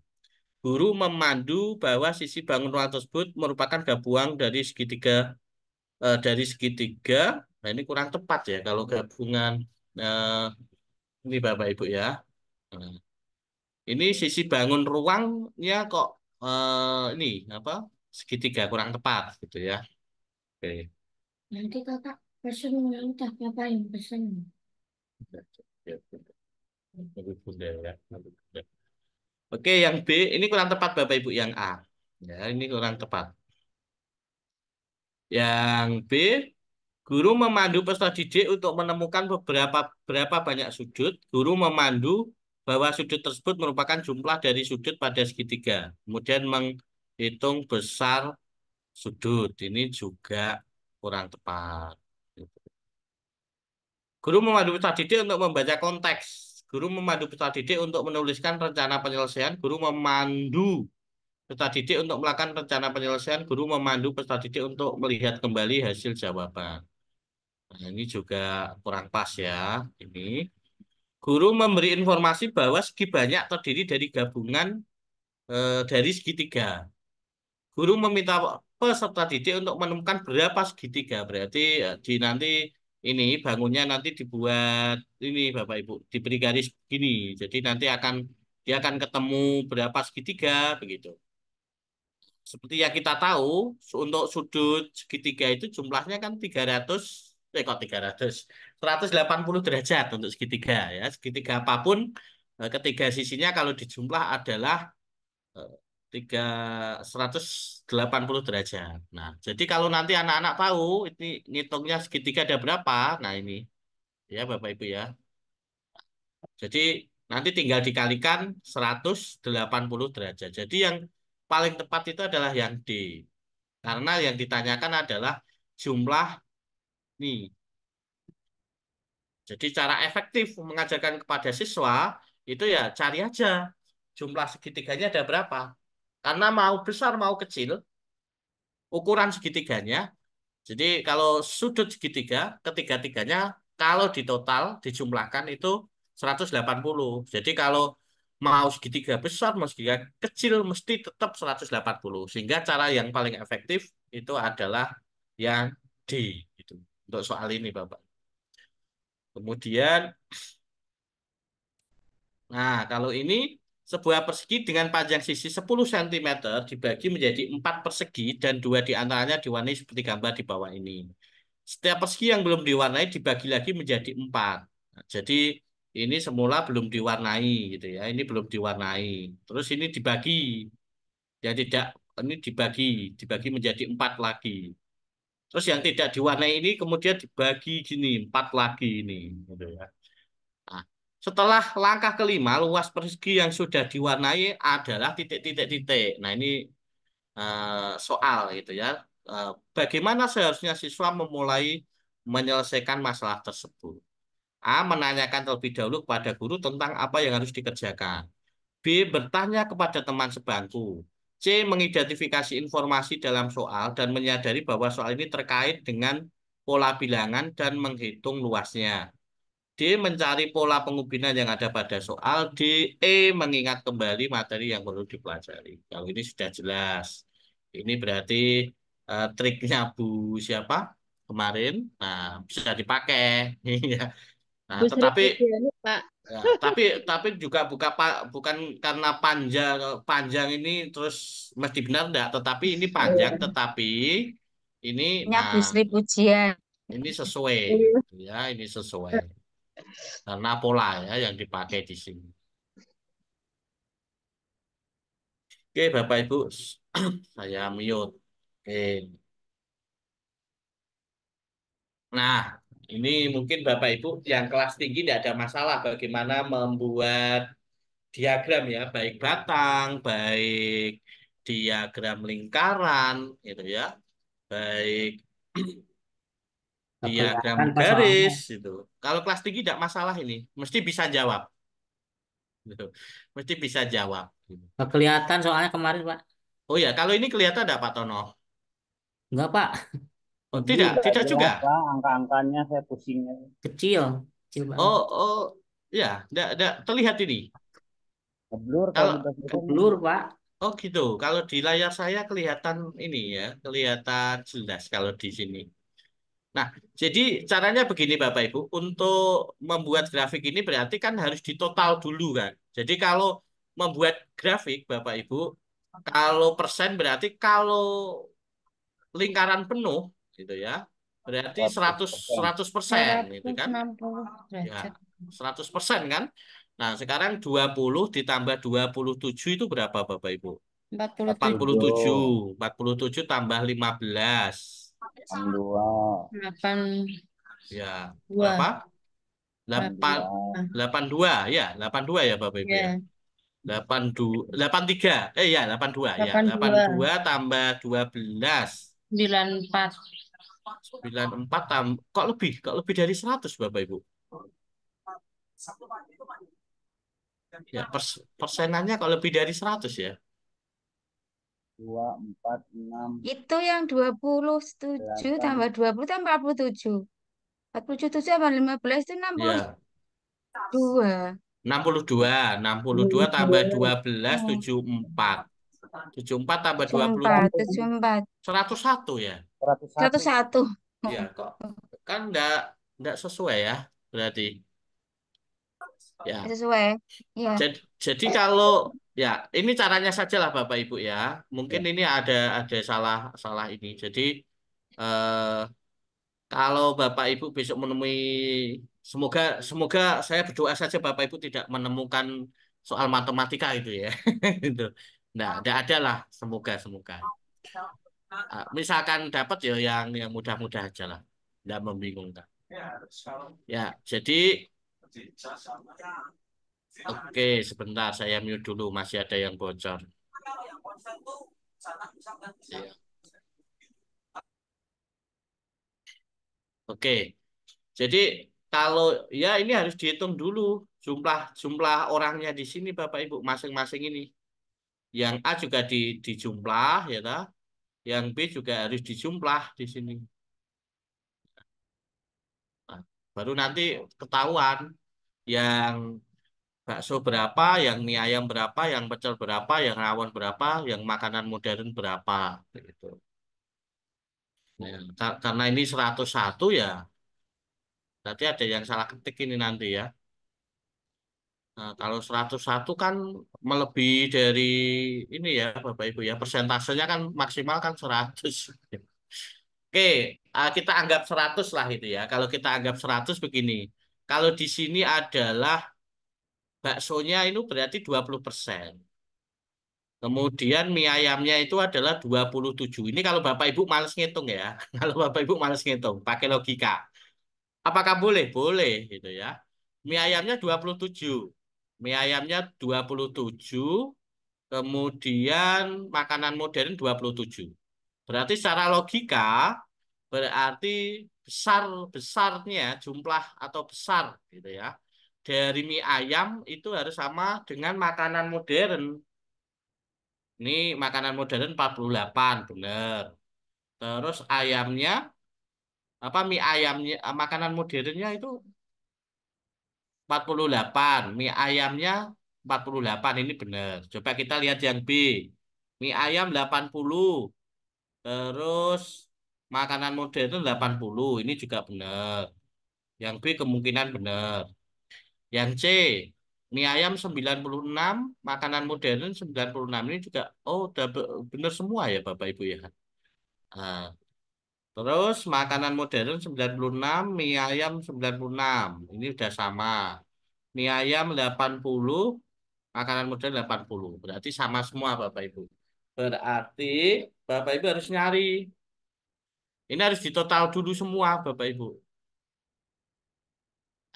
Guru memandu bahwa sisi bangun ruang tersebut merupakan gabungan dari segitiga. Nah, ini kurang tepat ya kalau gabungan eh, ini Bapak Ibu ya. Nah, ini sisi bangun ruangnya kok ini apa segitiga kurang tepat gitu ya. Oke. Nanti kakak pesen yang udah bapak yang pesen. Bunda ya. Oke, yang B ini kurang tepat Bapak Ibu yang A. Ya, ini kurang tepat. Yang B, guru memandu peserta didik untuk menemukan berapa banyak sudut. Guru memandu bahwa sudut tersebut merupakan jumlah dari sudut pada segitiga. Kemudian menghitung besar sudut. Ini juga kurang tepat. Guru memandu peserta didik untuk membaca konteks. Guru memandu peserta didik untuk menuliskan rencana penyelesaian. Guru memandu peserta didik untuk melakukan rencana penyelesaian. Guru memandu peserta didik untuk melihat kembali hasil jawaban. Nah, ini juga kurang pas ya. Ini guru memberi informasi bahwa segi banyak terdiri dari gabungan dari segitiga. Guru meminta peserta didik untuk menemukan berapa segitiga. Berarti di nanti ini bangunnya nanti dibuat ini Bapak Ibu diberi garis begini. Jadi nanti dia akan ketemu berapa segitiga begitu. Seperti yang kita tahu untuk sudut segitiga itu jumlahnya kan 300 kok 300 180 derajat untuk segitiga ya. Segitiga apapun ketiga sisinya kalau dijumlah adalah eh, tiga 180 derajat. Nah, jadi kalau nanti anak-anak tahu ini ngitungnya segitiga ada berapa, nah ini ya Bapak Ibu ya. Jadi nanti tinggal dikalikan 180 derajat. Jadi yang paling tepat itu adalah yang D. Karena yang ditanyakan adalah jumlah nih. Jadi cara efektif mengajarkan kepada siswa itu ya cari aja jumlah segitiganya ada berapa. Karena mau besar mau kecil, ukuran segitiganya. Jadi kalau sudut segitiga, ketiga-tiganya kalau di total dijumlahkan itu 180. Jadi kalau mau segitiga besar, mau segitiga kecil mesti tetap 180. Sehingga cara yang paling efektif itu adalah yang D itu untuk soal ini, Bapak. Kemudian, nah kalau ini sebuah persegi dengan panjang sisi 10 cm dibagi menjadi 4 persegi dan dua di antaranya diwarnai seperti gambar di bawah ini. Setiap persegi yang belum diwarnai dibagi lagi menjadi 4. Nah, jadi ini semula belum diwarnai gitu ya. Ini belum diwarnai. Terus ini dibagi. Yang tidak ini dibagi menjadi 4 lagi. Terus yang tidak diwarnai ini kemudian dibagi gini 4 lagi ini gitu ya. Nah, setelah langkah kelima, luas persegi yang sudah diwarnai adalah titik-titik-titik. Nah, ini soal gitu ya. Bagaimana seharusnya siswa memulai menyelesaikan masalah tersebut? A. Menanyakan terlebih dahulu kepada guru tentang apa yang harus dikerjakan. B. Bertanya kepada teman sebangku. C. Mengidentifikasi informasi dalam soal dan menyadari bahwa soal ini terkait dengan pola bilangan dan menghitung luasnya. D. Mencari pola pengubinan yang ada pada soal. D. Mengingat kembali materi yang perlu dipelajari. Kalau ini sudah jelas. Ini berarti triknya Bu siapa kemarin. Nah, bisa dipakai. Iya. Nah, Bu Sri tetapi Mulyani, Pak. ya, tapi juga bukan karena panjang panjang ini terus mesti benar enggak, tetapi ini panjang Iya. tetapi ini Nya Bu Sri Pujian. ini sesuai Iya. ya, ini sesuai. Karena pola ya yang dipakai di sini. Oke, Bapak Ibu, saya mute. Oke. Nah, ini mungkin Bapak Ibu yang kelas tinggi tidak ada masalah bagaimana membuat diagram ya, baik batang, baik diagram lingkaran, gitu ya, baik Nggak diagram kelihatan Pak soalnya. garis, itu. Kalau kelas tinggi tidak masalah ini, mesti bisa jawab, gitu. Mesti bisa jawab. Gitu. Nggak kelihatan soalnya kemarin Pak. Oh ya, kalau ini kelihatan tidak Pak Tono? Enggak Pak. Oh, Ini tidak, nggak tidak juga. jelas Pak, angka-angkanya saya pusingnya. Kecil. Kecil banget. Oh, ya, tidak terlihat ini. Ngeblur kalau Kalau di bahasa Blur Pak. oh gitu, kalau di layar saya kelihatan ini ya, kelihatan jelas kalau di sini. Nah, jadi caranya begini Bapak Ibu, untuk membuat grafik ini berarti kan harus ditotal dulu kan. Jadi kalau membuat grafik Bapak Ibu, kalau persen berarti kalau lingkaran penuh gitu ya, berarti 100 100%. 100% gitu kan. 160 Ya, derajat. 100% kan. Nah, sekarang 20 ditambah 27 itu berapa Bapak Ibu? 47. 47. 7, 47 tambah 15. 62, 82. Ya, berapa? 8 62, 82 ya, 82 ya Bapak Ibu ya. Ya, 82 83. Ya, 82 ya. 82 82. tambah 12. 94. 94 kok lebih dari 100 Bapak Ibu. Ya, persenannya kok lebih dari 100 ya. 2, 4, 6, Itu yang 27 8, tambah 20 tambah 47. 47 tambah 15 itu Ya, 62. 62. 62 tambah 12 Oh, 74. 74 tambah 74, 27 74. 101 ya. 101. 101. Ya, Oh, kok kan enggak sesuai ya berarti. Ya. sesuai. Ya. Jadi kalau ya ini caranya saja lah Bapak Ibu ya. Mungkin Ya. ini ada salah salah ini. Jadi eh, kalau Bapak Ibu besok menemui semoga semoga saya berdoa saja Bapak Ibu tidak menemukan soal matematika itu ya. Itu. Enggak ada lah semoga semoga. Misalkan dapat ya yang mudah-mudah aja lah. Enggak membingungkan. Ya, jadi oke, sebentar saya mute dulu, masih ada yang bocor. Iya. Oke, jadi kalau ya ini harus dihitung dulu jumlah jumlah orangnya di sini Bapak Ibu masing-masing ini. Yang A juga dijumlah ya toh. Yang B juga harus dijumlah di sini. Nah, baru nanti ketahuan yang bakso berapa, yang mie ayam berapa, yang pecel berapa, yang rawon berapa, yang makanan modern berapa gitu. Nah, karena ini 101 ya, berarti ada yang salah ketik ini nanti ya. Nah, kalau 101 kan melebihi dari ini ya Bapak Ibu ya, persentasenya kan maksimal kan 100. Oke, kita anggap 100 lah itu ya. Kalau kita anggap 100 begini. Kalau di sini adalah baksonya itu berarti 20%. Kemudian mie ayamnya itu adalah 27. Ini kalau Bapak Ibu males ngitung ya. Kalau Bapak Ibu males ngitung, pakai logika. Apakah boleh? Boleh gitu ya. Mie ayamnya 27. Mie ayamnya 27. Kemudian makanan modern 27. Berarti secara logika berarti besarnya jumlah atau besar gitu ya. Dari mie ayam itu harus sama dengan makanan modern. Ini makanan modern 48 benar. Terus ayamnya apa mie ayamnya makanan modernnya itu 48, mie ayamnya 48 ini benar. Coba kita lihat yang B. Mie ayam 80, terus makanan modern 80, ini juga benar. Yang B kemungkinan benar. Yang C, mie ayam 96, makanan modern 96 ini juga udah benar semua ya Bapak Ibu ya. Nah, terus makanan modern 96, mie ayam 96. Ini udah sama. Mie ayam 80, makanan modern 80. Berarti sama semua Bapak Ibu. Berarti Bapak Ibu harus nyari. Ini harus ditotal dulu semua Bapak Ibu.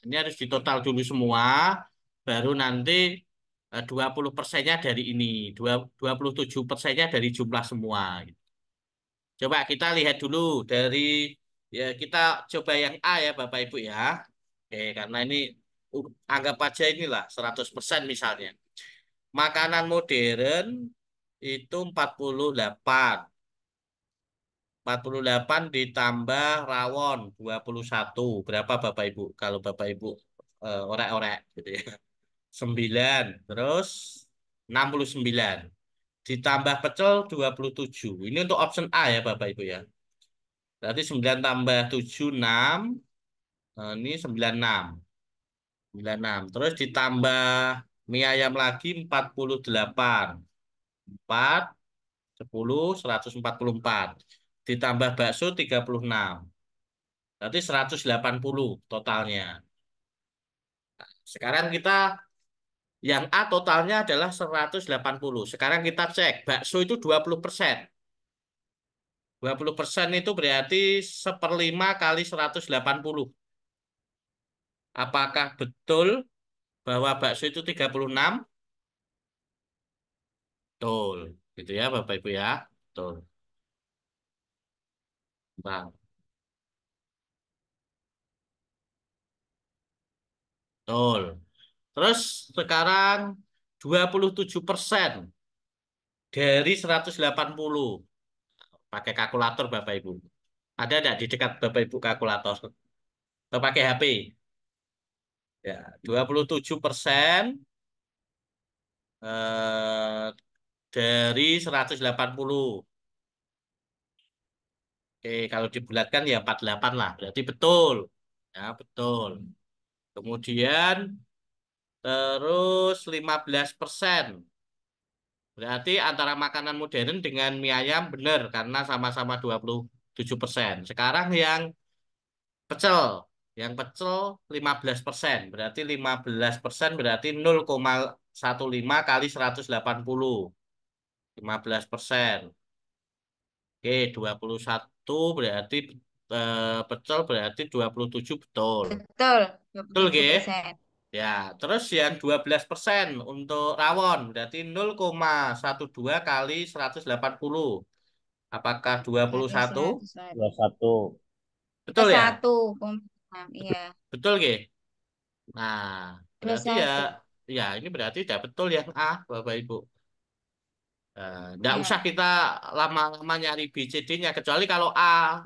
Ini harus ditotal dulu semua. Baru nanti 20%-nya dari ini. 27%-nya dari jumlah semua. Coba kita lihat dulu dari ya kita coba yang A ya Bapak Ibu ya. Oke, karena ini anggap aja inilah 100% misalnya. Makanan modern itu 48. 48 ditambah rawon 21. Berapa Bapak Ibu? Kalau Bapak Ibu orek-orek gitu ya. 9. Terus 69. Ditambah pecel 27. Ini untuk option A ya Bapak Ibu ya. Berarti 9 tambah 7, 6. Ini 96. 96. Terus ditambah mie ayam lagi 48. 4, 10, 144. Ditambah bakso 36. Berarti 180 totalnya. Sekarang kita yang A totalnya adalah 180. Sekarang kita cek bakso itu 20%. 20% itu berarti 1/5 kali 180. Apakah betul bahwa bakso itu 36? Betul. Gitu ya Bapak Ibu ya. Betul. Bang. Betul. Terus sekarang 27% dari 180. Pakai kalkulator Bapak Ibu. Ada enggak di dekat Bapak Ibu kalkulator? Atau pakai HP? Ya, 27% eh, dari 180. Oke, kalau dibulatkan ya 48 lah. Berarti betul. Ya, betul. Kemudian terus 15%. Berarti antara makanan modern dengan mie ayam benar karena sama-sama 27%. Sekarang yang pecel. Yang pecel 15%. Berarti 15% berarti 0,15 kali 180. 15%. Oke, 21 berarti pecel berarti 27 betul. Betul, Betul, Ge? 27%. Ya, terus yang 12% untuk rawon berarti 0,12 kali 180. Apakah Kali 21? 100. 21. Betul ya? 1. Iya. Betul nggih? Nah, Plus berarti ya, 1. ya ini berarti tidak betul yang A, Bapak Ibu. Nggak usah Ya. kita lama-lama nyari B, C, D-nya, kecuali kalau A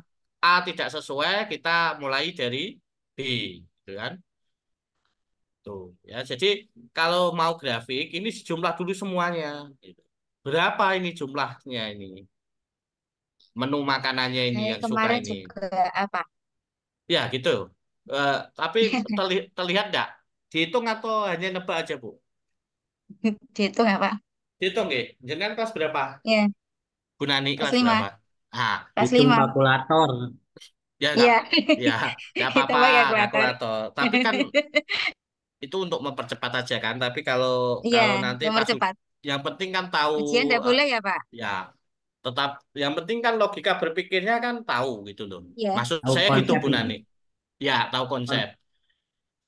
tidak sesuai, kita mulai dari B, gitu kan? Tuh, ya. Jadi kalau mau grafik, ini jumlah dulu semuanya. Gitu. Berapa ini jumlahnya ini? Menu makanannya ini Saya yang suka kemarin ini. juga apa? Ya, gitu. Tapi terlihat nggak? Dihitung atau hanya nebak aja, Bu? Dihitung ya, Pak? Dihitung, nggih. Jenengan kelas berapa? Iya, Bu Nani kelas kelas 5. berapa? Ah, Kelas Hitung 5. kalkulator. ya nggak, Iya. ya nggak Kita apa-apa pakai kalkulator. kalkulator. Tapi kan itu untuk mempercepat aja kan. Tapi kalau Iya, kalau nanti nomor pas cepat. yang penting kan tahu, Ujian tidak eh, boleh ya, Pak? ya tetap yang penting kan logika berpikirnya kan tahu gitu loh. Iya. Maksud Tahu saya gitu konsep Bu itu. Nani. Ya tahu konsep.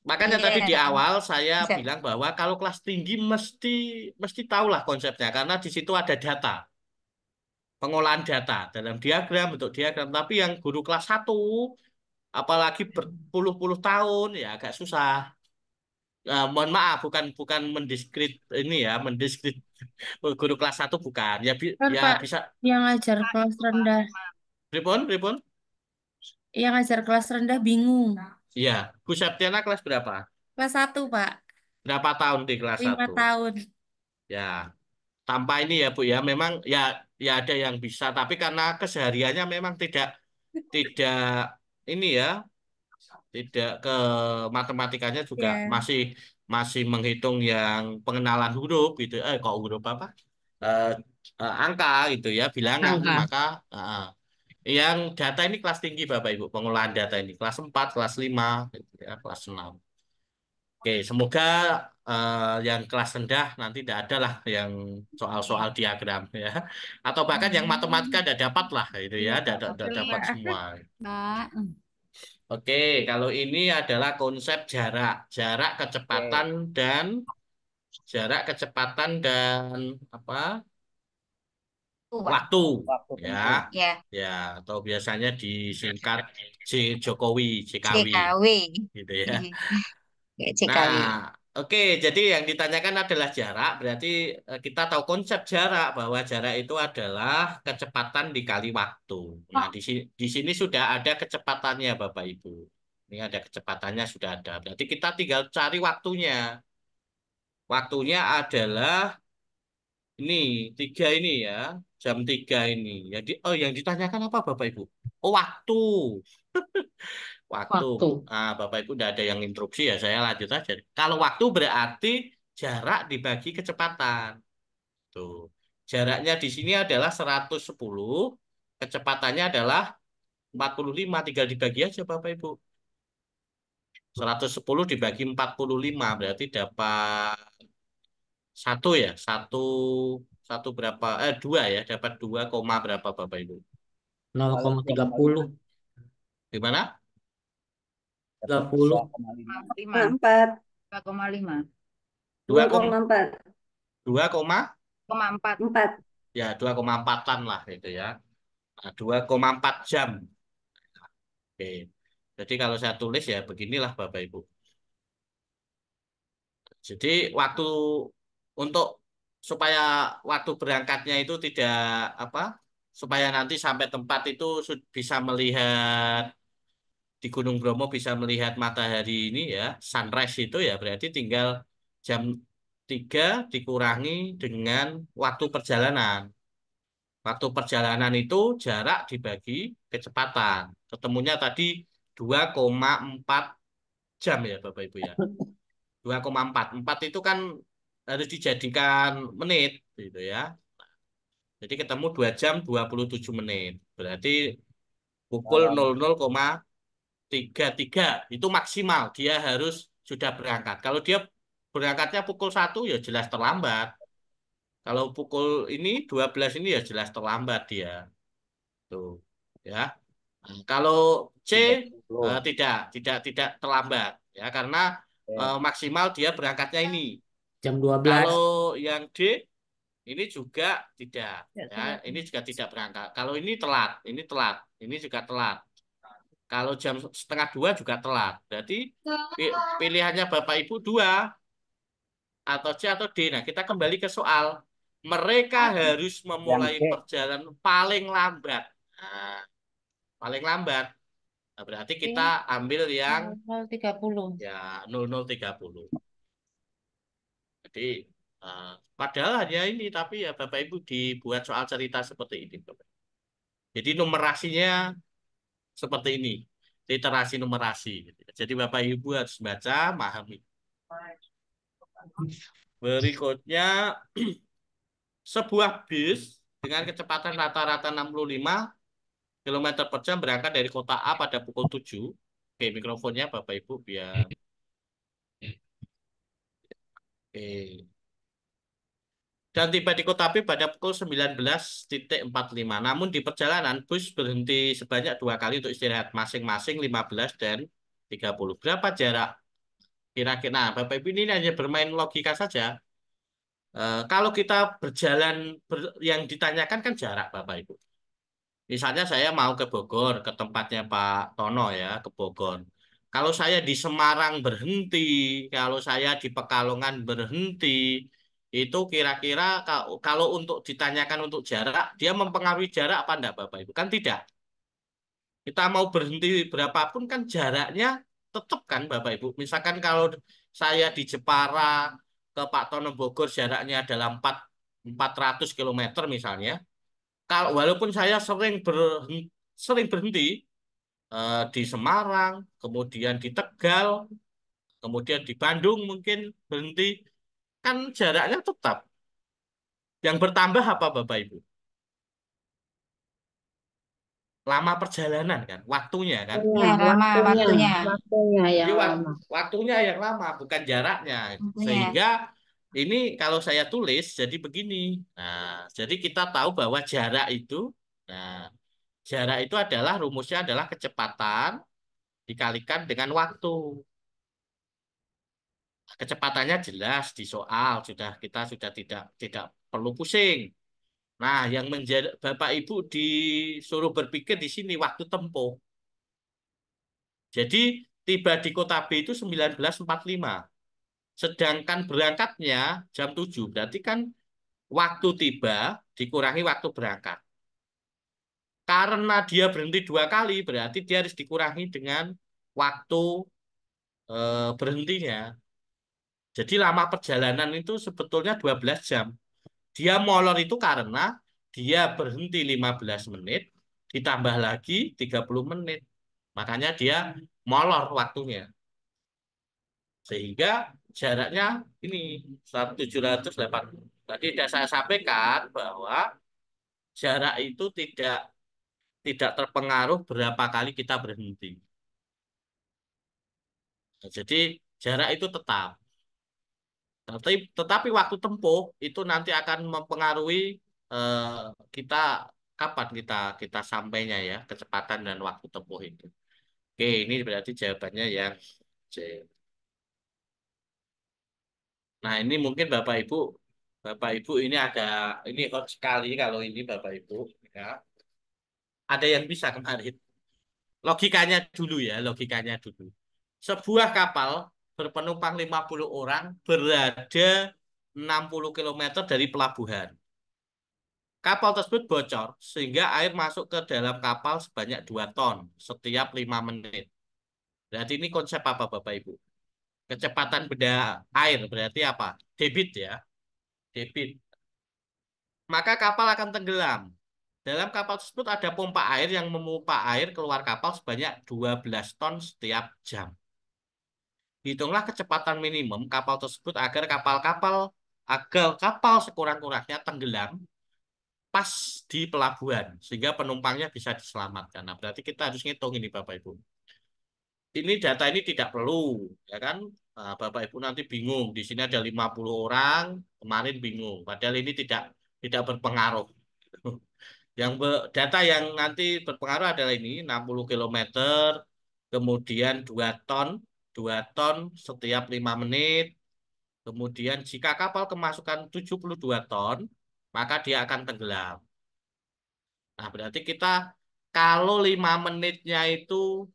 Makanya tadi di Iya. awal saya Bisa. bilang bahwa kalau kelas tinggi mesti mesti tahulah konsepnya karena di situ ada data, pengolahan data dalam diagram, bentuk diagram. Tapi yang guru kelas satu apalagi berpuluh-puluh tahun ya agak susah. Mohon maaf bukan bukan mendiskrit ini ya, mendiskrit guru kelas satu bukan. Kan Ya Pak, bisa yang ngajar kelas rendah, pripun pripun. yang ngajar kelas rendah bingung. Iya, Bu Septiana kelas berapa? Kelas 1 Pak, Berapa tahun di kelas 5 satu? tahun. Ya, tanpa ini ya Bu ya memang ya ada yang bisa tapi karena kesehariannya memang tidak tidak ini ya tidak ke matematikanya juga Ya. masih masih menghitung yang pengenalan huruf gitu kok huruf apa eh, angka gitu ya bilangan Angka. maka yang data ini kelas tinggi Bapak Ibu pengolahan data ini kelas 4 kelas 5 gitu ya, kelas 6. Oke, semoga yang kelas rendah nanti tidak ada lah yang soal-soal diagram ya. Atau bahkan yang matematika tidak dapat lah itu ya, Iya Pak, tidak betul dapat Pak. semua. Pak. Oke, kalau ini adalah konsep jarak, Oke. jarak kecepatan apa? Tuh, Pak. Waktu Waktu ya. tempuh. Ya. Ya, atau biasanya disingkat Jokowi, JKW CKW. gitu ya. Ya, Nah, CKW. oke, jadi yang ditanyakan adalah jarak, berarti kita tahu konsep jarak bahwa jarak itu adalah kecepatan dikali waktu. Nah, di sini sudah ada kecepatannya, Bapak Ibu. Ini ada kecepatannya sudah ada. Berarti kita tinggal cari waktunya. Waktunya adalah ini 3 ini ya, jam 3 ini. Jadi, yang ditanyakan apa, Bapak Ibu? Oh, waktu. Waktu. Waktu. Bapak Ibu udah ada yang interupsi ya, saya lanjut aja. Kalau waktu berarti jarak dibagi kecepatan. Tuh. Jaraknya di sini adalah 110, kecepatannya adalah 45, tinggal dibagi aja Bapak Ibu. 110 dibagi 45 berarti dapat satu ya, satu satu berapa? Dua ya, dapat 2 koma berapa Bapak Ibu? Kalau 0,30. 2,5 Gimana? dapat 30. 2,5. 5. 4, 2,5. 2 koma 2,4, 2 koma 4. 4. ya 2,4-an lah itu ya. Nah, 2,4 jam. Oke. Jadi kalau saya tulis ya beginilah Bapak Ibu. Jadi waktu untuk supaya waktu berangkatnya itu tidak apa, supaya nanti sampai tempat itu bisa melihat di Gunung Bromo bisa melihat matahari ini ya, sunrise itu ya berarti tinggal jam 3 dikurangi dengan waktu perjalanan. Waktu perjalanan itu jarak dibagi kecepatan. Ketemunya tadi 2,4 jam ya Bapak Ibu ya. 2,4. 4 itu kan harus dijadikan menit gitu ya. Jadi ketemu 2 jam 27 menit. Berarti pukul Dalam 00,33 itu maksimal dia harus sudah berangkat. Kalau dia berangkatnya pukul 1 ya jelas terlambat. Kalau pukul ini 12 ini ya jelas terlambat dia. Tuh, ya. Nah, kalau C 30. tidak terlambat ya karena Oke. maksimal dia berangkatnya ini. Jam 12. Kalau yang D ini juga tidak Ya, ya, telat. ini juga tidak berangkat. Kalau ini telat, ini telat, ini juga telat. Kalau jam setengah 2 juga telat. Berarti pilihannya Bapak Ibu 2 atau C atau D. Nah, kita kembali ke soal. Mereka harus Yang memulai C. perjalanan paling lambat. Nah, paling lambat. Nah, berarti kita ambil yang 0,30. ya 00.30. Jadi padahal hanya ini, tapi ya Bapak Ibu dibuat soal cerita seperti ini, Bapak. Jadi numerasinya seperti ini, literasi numerasi. Jadi Bapak Ibu harus baca, memahami. Berikutnya, sebuah bis dengan kecepatan rata-rata 65 km per jam berangkat dari kota A pada pukul 7. Oke, mikrofonnya Bapak Ibu biar. Oke. Dan tiba di kota B pada pukul 19.45. Namun di perjalanan bus berhenti sebanyak 2 kali untuk istirahat, masing-masing 15 dan 30. Berapa jarak? Kira-kira, nah, Bapak Ibu ini hanya bermain logika saja. Kalau kita berjalan, yang ditanyakan kan jarak Bapak Ibu. Misalnya saya mau ke Bogor, ke tempatnya Pak Tono ya, ke Bogor. Kalau saya di Semarang berhenti, kalau saya di Pekalongan berhenti, itu kira-kira kalau untuk ditanyakan untuk jarak, dia mempengaruhi jarak apa enggak Bapak Ibu? Kan tidak. Kita mau berhenti berapapun kan jaraknya tetap kan Bapak Ibu. Misalkan kalau saya di Jepara ke Pak Tono Bogor jaraknya adalah 400 kilometer misalnya. Kalau walaupun saya sering berhenti di Semarang, kemudian di Tegal, kemudian di Bandung mungkin berhenti, kan jaraknya tetap. Yang bertambah apa Bapak Ibu? Lama perjalanan kan, waktunya kan. Ya, lama waktunya. Waktunya Jadi yang lama. waktunya yang lama, bukan jaraknya. Waktunya. Sehingga ini kalau saya tulis jadi begini. Nah, jadi kita tahu bahwa nah, jarak itu adalah rumusnya adalah kecepatan dikalikan dengan waktu. Kecepatannya jelas di soal, kita sudah tidak perlu pusing. Nah, yang menjadi Bapak Ibu disuruh berpikir di sini waktu tempuh. Jadi tiba di kota B itu 19.45. Sedangkan berangkatnya jam 7. Berarti kan waktu tiba dikurangi waktu berangkat. Karena dia berhenti 2 kali, berarti dia harus dikurangi dengan waktu berhentinya. Jadi lama perjalanan itu sebetulnya 12 jam. Dia molor itu karena dia berhenti 15 menit, ditambah lagi 30 menit. Makanya dia molor waktunya. Sehingga jaraknya ini 1780. Tadi sudah saya sampaikan bahwa jarak itu tidak terpengaruh berapa kali kita berhenti. Nah, jadi jarak itu tetap. Tetapi waktu tempuh itu nanti akan mempengaruhi eh, kita kapan kita sampainya ya, kecepatan dan waktu tempuh itu. Oke, ini berarti jawabannya yang C. Nah, ini mungkin Bapak Ibu ini hot sekali kalau ini Bapak Ibu ya. Ada yang bisa kemarin. Logikanya dulu. Sebuah kapal berpenumpang 50 orang berada 60 kilometer dari pelabuhan. Kapal tersebut bocor sehingga air masuk ke dalam kapal sebanyak 2 ton setiap 5 menit. Berarti ini konsep apa Bapak Ibu? Kecepatan benda air berarti apa? Debit ya, debit. Maka kapal akan tenggelam. Dalam kapal tersebut ada pompa air yang memompa air keluar kapal sebanyak 12 ton setiap jam. Hitunglah kecepatan minimum kapal tersebut agar kapal sekurang-kurangnya tenggelam pas di pelabuhan sehingga penumpangnya bisa diselamatkan. Nah, berarti kita harus ngitung ini Bapak Ibu. Ini data ini tidak perlu, ya kan? Nah, Bapak Ibu nanti bingung. Di sini ada 50 orang, kemarin bingung. Padahal ini tidak berpengaruh. Data yang nanti berpengaruh adalah ini 60 kilometer, kemudian 2 ton setiap 5 menit. Kemudian jika kapal kemasukan 72 ton, maka dia akan tenggelam. Nah, berarti kita kalau 5 menitnya itu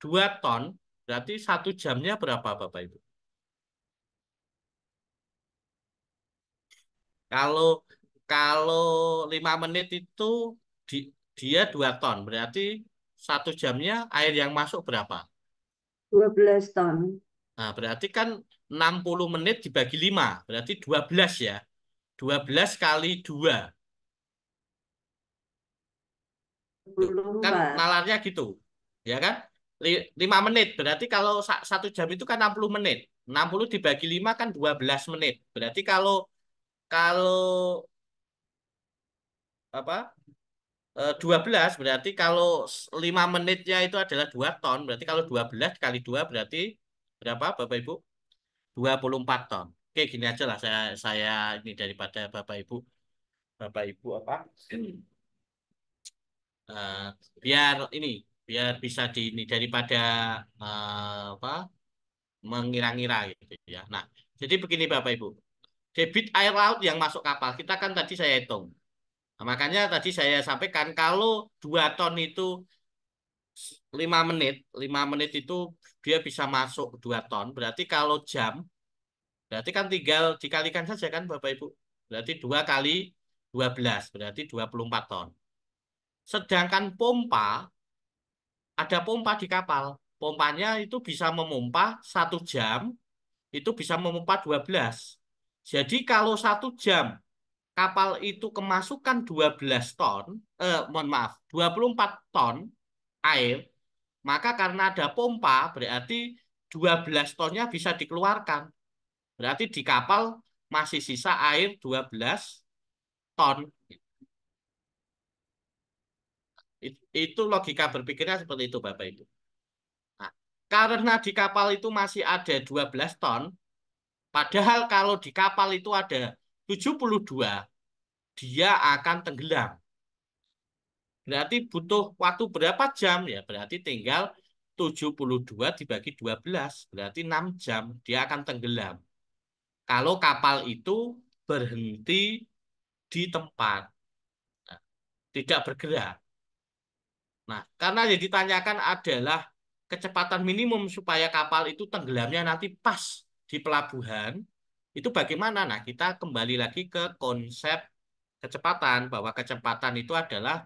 2 ton, berarti 1 jamnya berapa Bapak Ibu? Kalau kalau 5 menit itu di- dia 2 ton, berarti 1 jamnya air yang masuk berapa? 12 ton. Nah, berarti kan 60 menit dibagi 5, berarti 12 ya. 12 kali 2. Tuh, kan 24. nalarnya gitu. Ya kan? 5 menit, berarti kalau 1 jam itu kan 60 menit. 60 dibagi 5 kan 12 menit. Berarti kalau kalau apa? 12 berarti kalau 5 menitnya itu adalah 2 ton, berarti kalau 12 kali 2 berarti berapa Bapak Ibu? 24 ton. Oke, gini aja lah saya ini daripada Bapak Ibu apa? Eh, biar ini biar bisa di ini daripada apa? Mengira-ngira gitu ya. Nah, jadi begini Bapak Ibu. Debit air laut yang masuk kapal kita kan tadi saya hitung. Nah, makanya tadi saya sampaikan kalau 2 ton itu 5 menit itu dia bisa masuk 2 ton. Berarti kalau jam, berarti kan tinggal dikalikan saja kan Bapak Ibu. Berarti 2 kali 12 berarti 24 ton. Sedangkan pompa, ada pompa di kapal. Pompanya itu bisa memompa 1 jam, itu bisa memompa 12. Jadi kalau 1 jam kapal itu kemasukan 12 ton, mohon maaf, 24 ton air, maka karena ada pompa, berarti 12 tonnya bisa dikeluarkan. Berarti di kapal masih sisa air 12 ton. Itu logika berpikirnya seperti itu, Bapak Ibu. Nah, karena di kapal itu masih ada 12 ton, padahal kalau di kapal itu ada 72, dia akan tenggelam. Berarti butuh waktu berapa jam? Ya, berarti tinggal 72 dibagi 12, berarti 6 jam dia akan tenggelam. Kalau kapal itu berhenti di tempat, nah, tidak bergerak. Nah, karena yang ditanyakan adalah kecepatan minimum supaya kapal itu tenggelamnya nanti pas di pelabuhan, itu bagaimana? Nah, kita kembali lagi ke konsep kecepatan, bahwa kecepatan itu adalah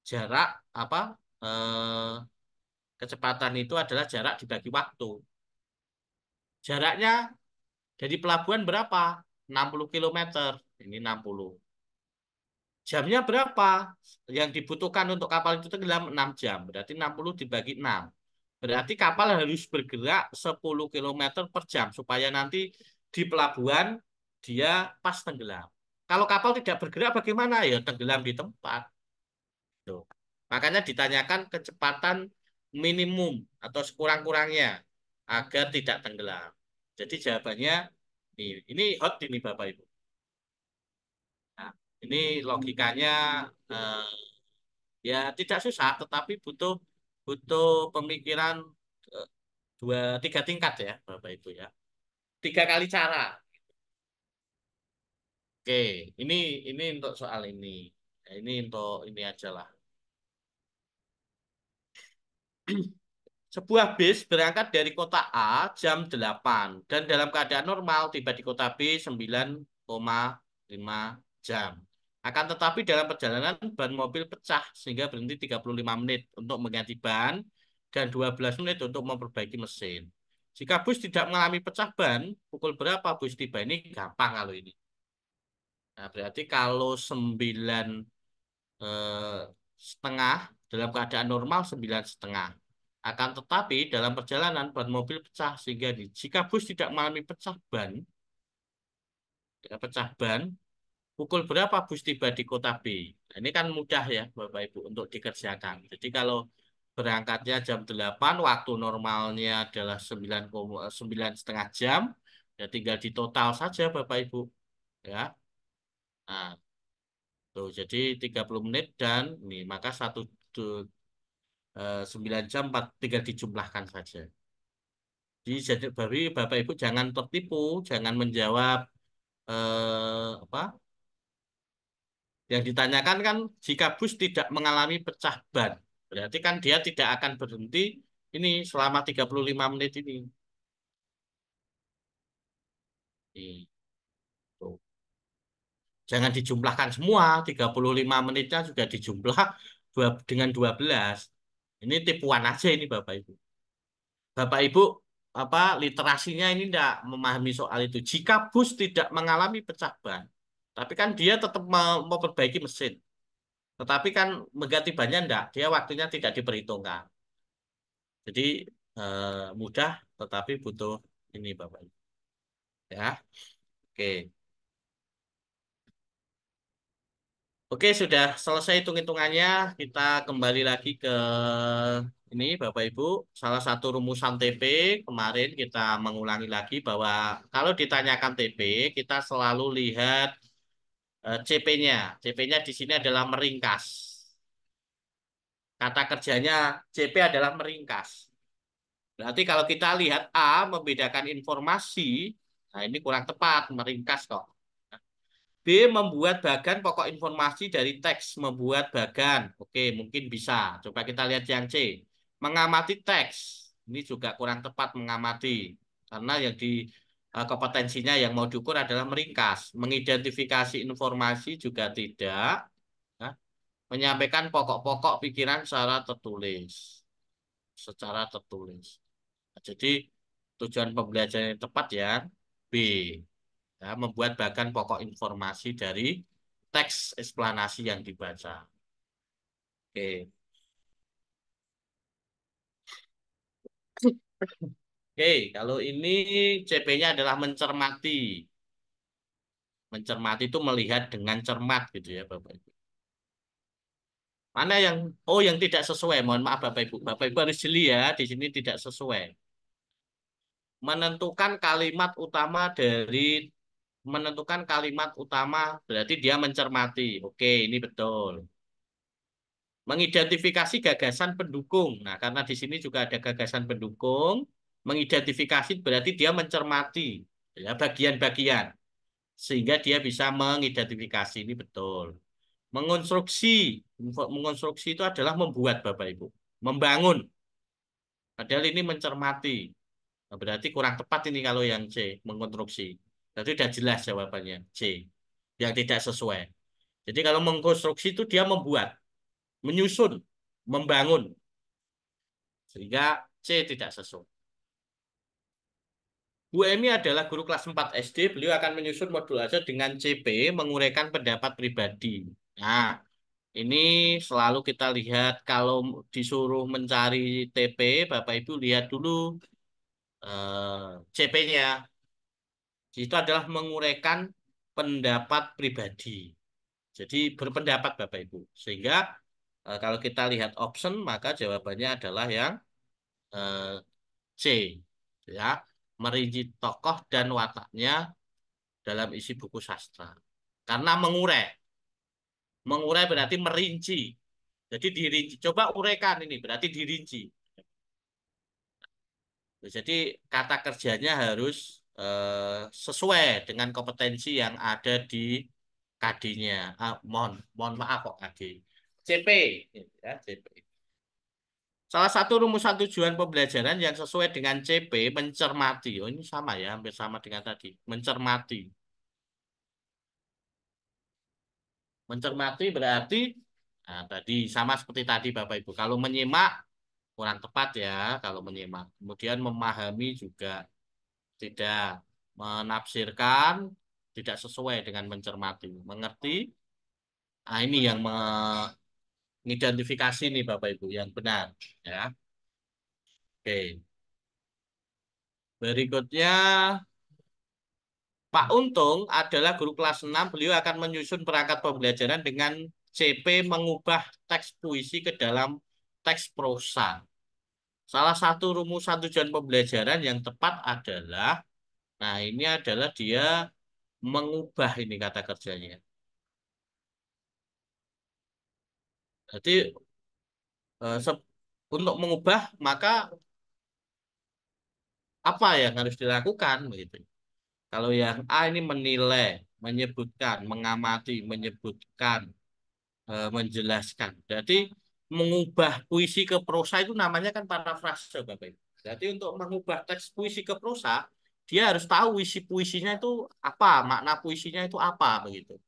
jarak apa? Eh, kecepatan itu adalah jarak dibagi waktu. Jaraknya dari pelabuhan berapa? 60 km. Ini 60. Jamnya berapa? Yang dibutuhkan untuk kapal itu tenggelam 6 jam. Berarti 60 dibagi 6. Berarti kapal harus bergerak 10 km per jam supaya nanti di pelabuhan dia pas tenggelam. Kalau kapal tidak bergerak bagaimana? Ya tenggelam di tempat. Tuh. Makanya ditanyakan kecepatan minimum atau sekurang-kurangnya agar tidak tenggelam. Jadi jawabannya ini hot ini Bapak Ibu. Nah, ini logikanya eh, ya tidak susah, tetapi butuh butuh pemikiran eh, 3 tingkat ya Bapak Ibu ya. 3 kali cara. Oke, ini ini untuk soal ini. Ya, ini untuk ini aja lah. Sebuah bis berangkat dari kota A jam 8 dan dalam keadaan normal tiba di kota B 9,5 jam. Akan tetapi dalam perjalanan ban mobil pecah sehingga berhenti 35 menit untuk mengganti ban dan 12 menit untuk memperbaiki mesin. Jika bus tidak mengalami pecah ban, pukul berapa bus tiba? Ini gampang kalau ini. Nah, berarti kalau 9,5 dalam keadaan normal 9,5. Akan tetapi dalam perjalanan ban mobil pecah sehingga jika bus tidak mengalami pecah ban, pukul berapa bus tiba di kota B? Nah, ini kan mudah ya Bapak Ibu untuk dikerjakan. Jadi kalau berangkatnya jam 8, waktu normalnya adalah 9,9 setengah jam, ya tinggal di total saja Bapak Ibu. Ya, nah, tuh, jadi 30 menit dan ini maka 9 jam 4 tinggal dijumlahkan saja. Jadi Bapak Ibu jangan tertipu, jangan menjawab apa yang ditanyakan kan jika bus tidak mengalami pecah ban, berarti kan dia tidak akan berhenti ini selama 35 menit ini. Nih, tuh. Jangan dijumlahkan semua, 35 menitnya juga dijumlah dengan 12. Ini tipuan aja ini Bapak Ibu. Bapak Ibu apa literasinya ini tidak memahami soal itu. Jika bus tidak mengalami pecah ban, tapi kan dia tetap memperbaiki mesin. Tetapi kan mengganti bannya enggak, dia waktunya tidak diperhitungkan. Jadi mudah tetapi butuh ini Bapak Ibu. Ya. Oke. Oke, sudah selesai hitung-hitungannya. Kita kembali lagi ke ini, Bapak Ibu. Salah satu rumusan TP kemarin kita mengulangi lagi bahwa kalau ditanyakan TP, kita selalu lihat CP-nya. CP-nya di sini adalah meringkas. Kata kerjanya CP adalah meringkas. Berarti kalau kita lihat A membedakan informasi, nah ini kurang tepat, meringkas kok. B. Membuat bagan pokok informasi dari teks. Membuat bagan. Oke, mungkin bisa. Coba kita lihat yang C. Mengamati teks. Ini juga kurang tepat mengamati. Karena yang di kompetensinya yang mau diukur adalah meringkas. Mengidentifikasi informasi juga tidak. Ya. Menyampaikan pokok-pokok pikiran secara tertulis. Secara tertulis. Nah, jadi tujuan pembelajaran yang tepat ya. B. Ya, membuat bagan pokok informasi dari teks eksplanasi yang dibaca. Oke. Oke, kalau ini CP-nya adalah mencermati. Mencermati itu melihat dengan cermat gitu ya, Bapak Ibu. Mana yang tidak sesuai? Mohon maaf Bapak Ibu. Bapak Ibu harus jeli ya, di sini tidak sesuai. Menentukan kalimat utama dari menentukan kalimat utama berarti dia mencermati. Oke, ini betul. Mengidentifikasi gagasan pendukung. Nah, karena di sini juga ada gagasan pendukung, mengidentifikasi berarti dia mencermati ya bagian-bagian sehingga dia bisa mengidentifikasi ini betul. Mengonstruksi, mengonstruksi itu adalah membuat Bapak Ibu, membangun. Padahal ini mencermati. Nah, berarti kurang tepat ini kalau yang C, mengonstruksi. Berarti sudah jelas jawabannya C, yang tidak sesuai. Jadi kalau mengkonstruksi itu dia membuat, menyusun, membangun. Sehingga C tidak sesuai. Bu Emi adalah guru kelas 4 SD. Beliau akan menyusun modul aja dengan CP, menguraikan pendapat pribadi. Nah, ini selalu kita lihat kalau disuruh mencari TP, Bapak Ibu lihat dulu CP-nya. Itu adalah menguraikan pendapat pribadi. Jadi berpendapat Bapak Ibu. Sehingga kalau kita lihat option, maka jawabannya adalah yang eh, C, ya, merinci tokoh dan wataknya dalam isi buku sastra. Karena mengurai berarti merinci. Jadi dirinci. Coba uraikan ini berarti dirinci. Jadi kata kerjanya harus sesuai dengan kompetensi yang ada di KD-nya. Mohon maaf kok KD. CP, ya CP. Salah satu rumusan tujuan pembelajaran yang sesuai dengan CP mencermati. Oh ini sama ya, hampir sama dengan tadi. Mencermati. Mencermati berarti nah, tadi sama seperti tadi Bapak Ibu. Kalau menyimak kurang tepat ya kalau menyimak. Kemudian memahami juga tidak menafsirkan, tidak sesuai dengan mencermati. Mengerti? Nah ini yang mengidentifikasi nih Bapak Ibu yang benar ya. Oke. Berikutnya Pak Untung adalah guru kelas 6. Beliau akan menyusun perangkat pembelajaran dengan CP mengubah teks puisi ke dalam teks prosa. Salah satu rumusan tujuan pembelajaran yang tepat adalah, nah ini adalah dia mengubah ini kata kerjanya. Jadi untuk mengubah maka apa yang harus dilakukan begitu. Kalau yang A ini menilai, menyebutkan, mengamati, menyebutkan, menjelaskan. Jadi mengubah puisi ke prosa itu namanya kan parafrase, Bapak Ibu. Jadi untuk mengubah teks puisi ke prosa, dia harus tahu isi puisinya itu apa, makna puisinya itu apa begitu.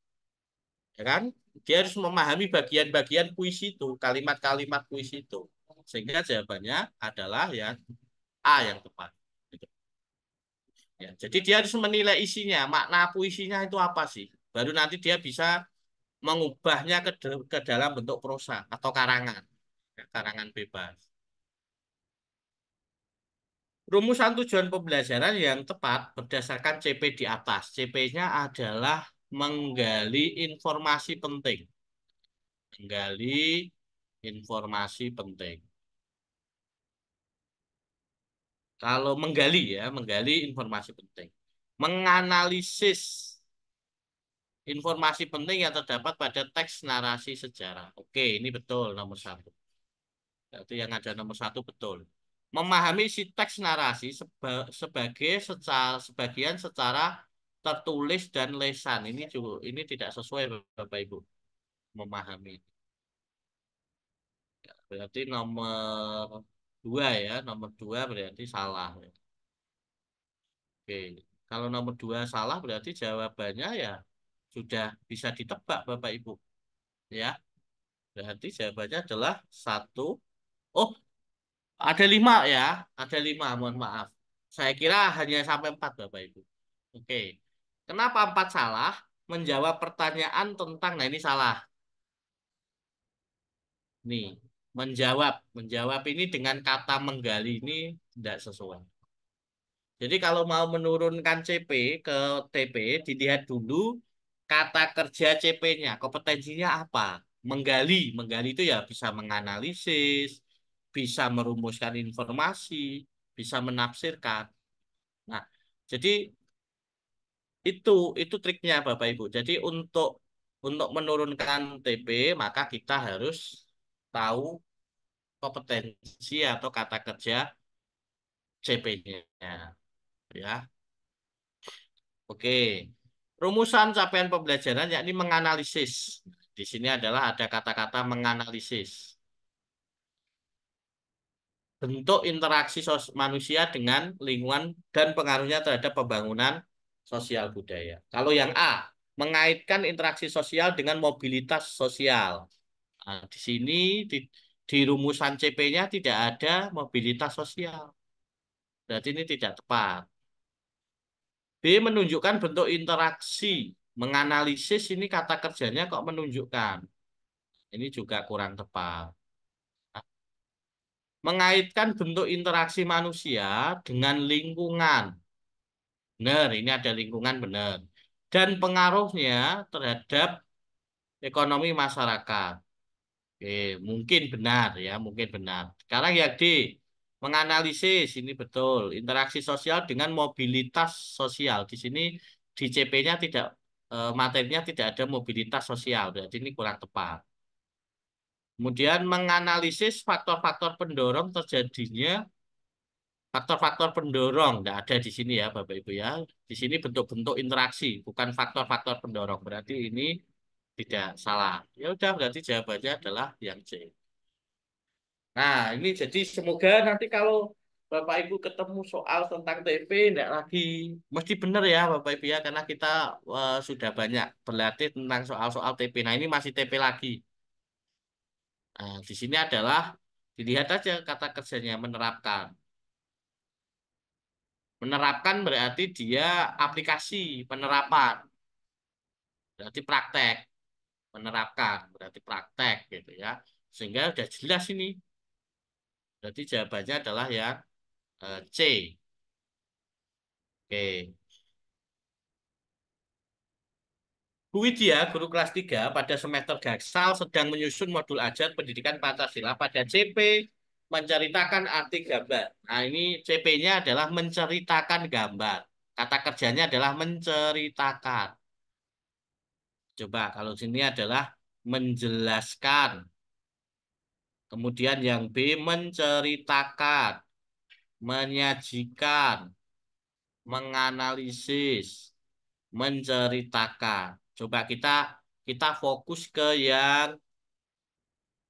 Ya kan? Dia harus memahami bagian-bagian puisi itu, kalimat-kalimat puisi itu. Sehingga jawabannya adalah yang A yang tepat. Gitu. Ya, jadi dia harus menilai isinya, makna puisinya itu apa sih. Baru nanti dia bisa mengubahnya ke dalam bentuk prosa atau karangan. Ya, karangan bebas. Rumusan tujuan pembelajaran yang tepat berdasarkan CP di atas. CP-nya adalah menggali informasi penting. Menggali informasi penting. Kalau menggali ya, menggali informasi penting. Menganalisis informasi penting yang terdapat pada teks narasi sejarah. Oke, ini betul nomor satu. Berarti yang ada nomor satu betul. Memahami si teks narasi sebagai sebagian secara tertulis dan lesan. Ini juga ini tidak sesuai Bapak Ibu. Memahami. Ya, berarti nomor dua ya, nomor dua berarti salah. Oke, kalau nomor dua salah berarti jawabannya ya sudah bisa ditebak Bapak Ibu. Ya, berarti jawabannya adalah satu. Oh, ada lima ya, ada lima. Mohon maaf. Saya kira hanya sampai empat Bapak Ibu. Oke, kenapa empat salah? Menjawab pertanyaan tentang, nah ini salah. Nih, menjawab ini dengan kata menggali ini tidak sesuai. Jadi kalau mau menurunkan CP ke TP, dilihat dulu kata kerja CP-nya, kompetensinya apa? Menggali itu ya bisa menganalisis, bisa merumuskan informasi, bisa menafsirkan. Nah, jadi itu itu triknya Bapak Ibu. Jadi untuk menurunkan TP, maka kita harus tahu kompetensi atau kata kerja CP-nya, ya. Oke. Rumusan capaian pembelajaran yakni menganalisis. Di sini adalah ada kata-kata menganalisis. Bentuk interaksi manusia dengan lingkungan dan pengaruhnya terhadap pembangunan sosial budaya. Kalau yang A, mengaitkan interaksi sosial dengan mobilitas sosial. Nah, di sini di rumusan CP-nya tidak ada mobilitas sosial. Berarti ini tidak tepat. B, menunjukkan bentuk interaksi. Menganalisis ini kata kerjanya kok menunjukkan. Ini juga kurang tepat. Mengaitkan bentuk interaksi manusia dengan lingkungan. Benar, ini ada lingkungan benar. Dan pengaruhnya terhadap ekonomi masyarakat. Oke, mungkin benar ya, mungkin benar. Sekarang yang D, menganalisis ini betul. Interaksi sosial dengan mobilitas sosial. Di sini di CP-nya tidak materinya tidak ada mobilitas sosial, berarti ini kurang tepat. Kemudian menganalisis faktor-faktor pendorong terjadinya faktor-faktor pendorong. Tidak ada di sini ya Bapak Ibu ya. Di sini bentuk-bentuk interaksi, bukan faktor-faktor pendorong. Berarti ini tidak salah. Ya udah berarti jawabannya adalah yang C. Nah, ini jadi semoga nanti kalau Bapak Ibu ketemu soal tentang TP tidak lagi mesti benar ya Bapak Ibu ya karena kita sudah banyak berlatih tentang soal-soal TP. Nah, ini masih TP lagi. Nah, di sini adalah dilihat aja kata kerjanya menerapkan. Menerapkan berarti dia aplikasi penerapan. Berarti praktek. Menerapkan berarti praktek gitu ya. Sehingga udah jelas ini. Berarti jawabannya adalah yang C. Oke. Bu Widya, guru kelas 3 pada semester Gaksal sedang menyusun modul ajar pendidikan Pancasila pada CP menceritakan arti gambar. Nah, ini CP-nya adalah menceritakan gambar. Kata kerjanya adalah menceritakan. Coba kalau sini adalah menjelaskan. Kemudian yang B menceritakan, menyajikan, menganalisis, menceritakan. Coba kita fokus ke yang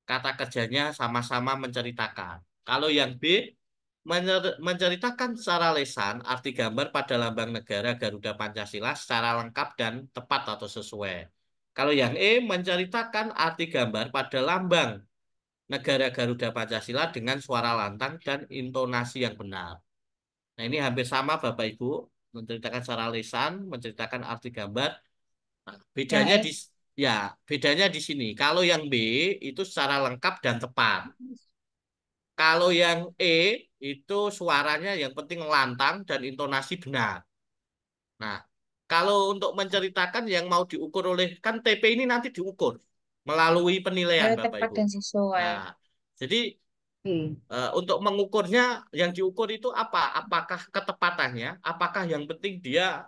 kata kerjanya sama-sama menceritakan. Kalau yang B, menceritakan secara lisan arti gambar pada lambang negara Garuda Pancasila secara lengkap dan tepat atau sesuai. Kalau yang E, menceritakan arti gambar pada lambang negara Garuda Pancasila dengan suara lantang dan intonasi yang benar. Nah, ini hampir sama Bapak Ibu, menceritakan secara lisan, menceritakan arti gambar. Nah, Yang bedanya E. di ya, bedanya di sini. Kalau yang B itu secara lengkap dan tepat. Kalau yang E itu suaranya yang penting lantang dan intonasi benar. Nah, kalau untuk menceritakan yang mau diukur oleh kan TP ini nanti diukur melalui penilaian Bapak Tepat Ibu. dan sesuai. Nah, jadi Hmm. untuk mengukurnya yang diukur itu apa? Apakah ketepatannya? Apakah yang penting dia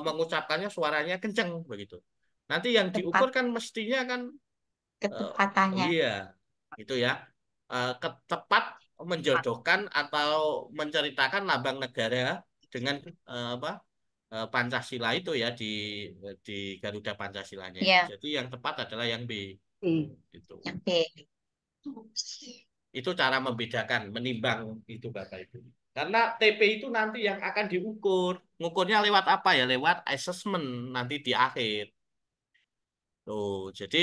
mengucapkannya suaranya kenceng begitu. Nanti yang Tepat diukur kan mestinya kan eh, ketepatannya. iya itu ya tepat menjodohkan atau menceritakan lambang negara dengan apa Pancasila itu ya di Garuda Pancasilanya itu. Ya, Jadi yang tepat adalah yang B itu. yang B. Itu cara membedakan, menimbang itu Bapak Ibu. Karena TP itu nanti yang akan diukur. Ngukurnya lewat apa ya? Lewat assessment nanti di akhir. Tuh, jadi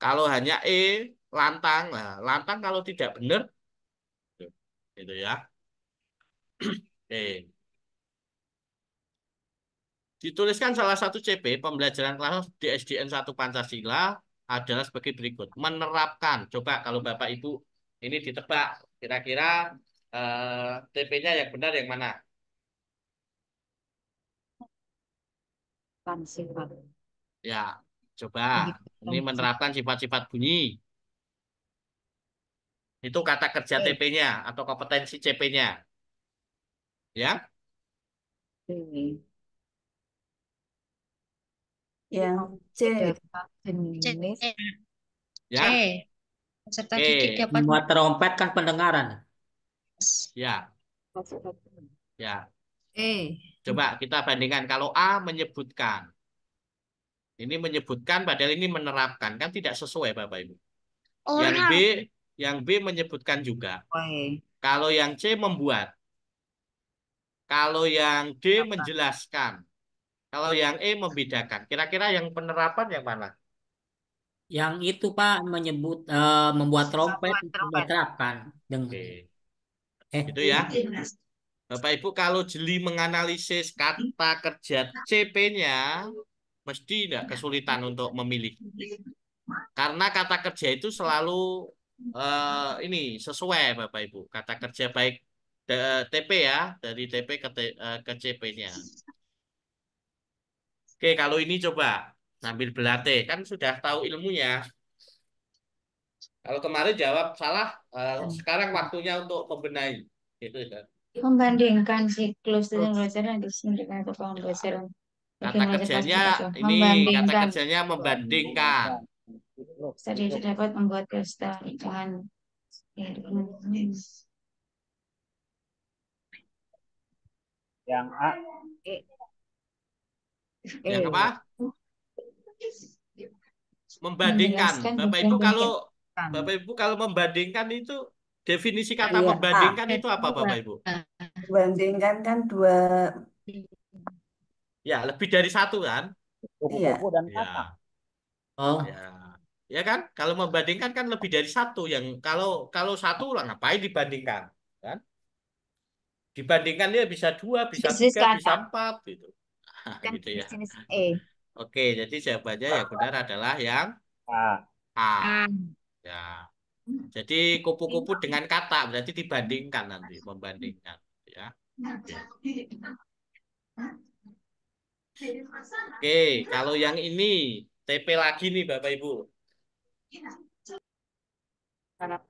kalau hanya E lantang, nah, lantang kalau tidak benar, tuh, itu ya. Oke. Dituliskan salah satu CP pembelajaran kelas di SDN 1 Pancasila adalah sebagai berikut. Menerapkan. Coba kalau Bapak Ibu ini ditebak, kira-kira TP-nya yang benar yang mana? Pancasila. Ya, coba. Ini Begitu. menerapkan sifat-sifat bunyi. Itu kata kerja E. TP-nya atau kompetensi CP-nya. Ya, E. Yang C. Jenis. ya, Peserta didik oke, dapat Membuat trompet kan pendengaran. ya, ya. E. Coba kita bandingkan. Kalau A menyebutkan, ini menyebutkan padahal ini menerapkan kan tidak sesuai Bapak Ibu. Yang B, orang. yang B menyebutkan juga. E. Kalau yang C membuat. Kalau yang D menjelaskan. Kalau yang E membedakan. Kira-kira yang penerapan yang mana? Yang itu Pak menyebut membuat trompet itu diterapkan dengan Oke, eh itu ya. Bapak Ibu kalau jeli menganalisis kata kerja CP-nya, mesti tidak kesulitan untuk memilih. Karena kata kerja itu selalu ini sesuai Bapak Ibu. Kata kerja baik TP ya, dari TP ke CP-nya. Oke, kalau ini coba sambil berlatih, kan sudah tahu ilmunya. Kalau kemarin jawab salah, sekarang waktunya untuk membenahi. Gitu ya. Membandingkan siklus dan pembelajaran di sini dengan Ya. pembelajaran. Oke, Kata belajar kelas kerjanya berkaca. ini, kata Membandingkan. kerjanya membandingkan. Tadi dapat membuat kesetaraan. Yang A. E. Yang apa? Membandingkan. Menjelaskan dan membandingkan. Bapak Ibu kalau membandingkan itu definisi kata Iya, membandingkan itu apa Bapak Ibu? bandingkan kan dua, Ya, lebih dari satu kan? iya, Kupu-kupu dan Ya, katak. ya. oh Ya kan? Kalau membandingkan kan lebih dari satu yang kalau kalau satu lah ngapain dibandingkan? Kan? Dibandingkan dia bisa dua, bisa Jenis tiga, bisa kata. empat gitu. Nah, Kan gitu ya. jenis E. Oke, jadi jawabannya yang benar adalah yang A. A. Ya. Jadi kupu-kupu dengan kata berarti dibandingkan nanti, membandingkan ya. Oke, kalau yang ini TP lagi nih Bapak Ibu.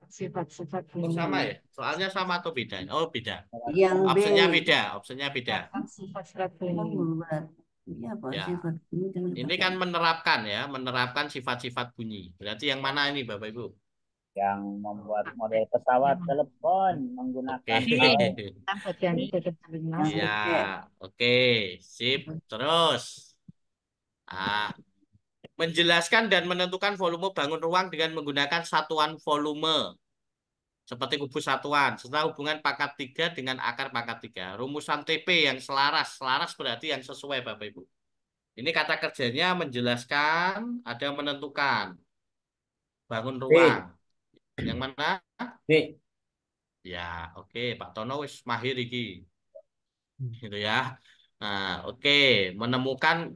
Sifat-sifat Oh, sama bunyi. ya? Soalnya sama atau beda? Oh, beda. yang B Opsinya beda, opsinya beda. Sifat-sifat kan bunyi. membuat, ini apa Ya. sifat ini dengan Ini kan menerapkan ya, menerapkan sifat-sifat bunyi. Berarti yang mana ini Bapak Ibu? Yang membuat model pesawat telepon Oke. menggunakan kaleng. Sampai dan yang Ya, C. oke. Sip. Terus. Ah, menjelaskan dan menentukan volume bangun ruang dengan menggunakan satuan volume seperti kubus satuan serta hubungan pangkat 3 dengan akar pangkat 3. Rumusan TP yang selaras. Selaras berarti yang sesuai Bapak Ibu. Ini kata kerjanya menjelaskan, ada menentukan. Bangun ruang. B. Yang mana? B. Ya, oke, Pak Tono wis mahir iki. Gitu ya. Nah, oke, menemukan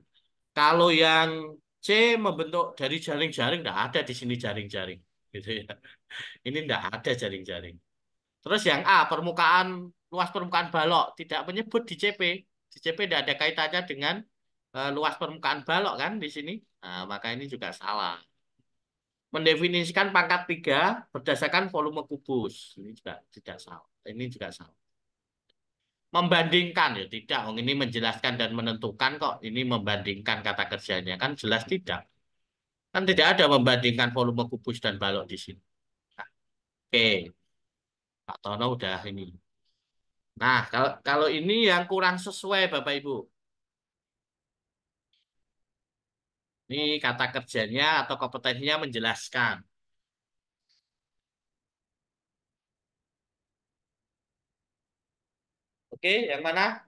kalau yang C membentuk dari jaring-jaring, enggak ada di sini jaring-jaring. Gitu ya. Ini enggak ada jaring-jaring. Terus yang A, luas permukaan balok tidak menyebut di CP. Di CP tidak ada kaitannya dengan luas permukaan balok kan di sini. Nah, maka ini juga salah. Mendefinisikan pangkat 3 berdasarkan volume kubus. Ini juga tidak salah. Ini juga salah. Membandingkan ya tidak. Oh, ini menjelaskan dan menentukan kok. Ini membandingkan kata kerjanya kan jelas tidak. Kan tidak ada membandingkan volume kubus dan balok di sini. Nah, oke, Pak Tono udah ini. Nah, kalau ini yang kurang sesuai Bapak Ibu. Ini kata kerjanya atau kompetensinya menjelaskan. Oke, yang mana?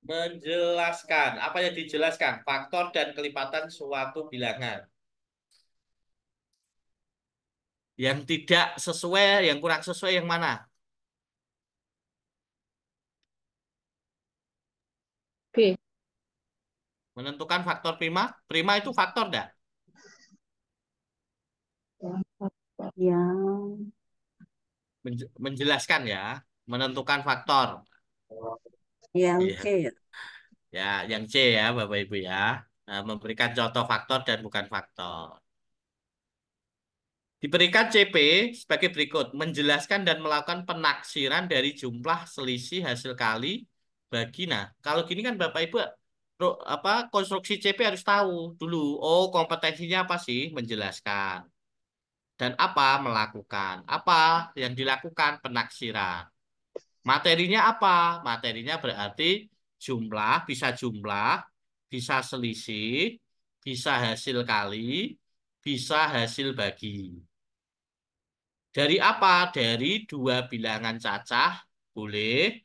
Menjelaskan. Apa yang dijelaskan? Faktor dan kelipatan suatu bilangan. Yang tidak sesuai, yang kurang sesuai yang mana? B. Menentukan faktor prima. Prima itu faktor enggak? Yang Menjelaskan ya. Menentukan faktor. yang Iya. C ya. Ya, yang C ya Bapak Ibu ya. Nah, memberikan contoh faktor dan bukan faktor. Diberikan CP sebagai berikut. Menjelaskan dan melakukan penaksiran dari jumlah selisih hasil kali bagi. Nah, kalau gini kan Bapak Ibu apa konstruksi CP harus tahu dulu. Oh, kompetensinya apa sih? Menjelaskan. Dan apa? Melakukan. Apa yang dilakukan? Penaksiran. Materinya apa? Materinya berarti jumlah, bisa selisih, bisa hasil kali, bisa hasil bagi. Dari apa? Dari dua bilangan cacah, boleh.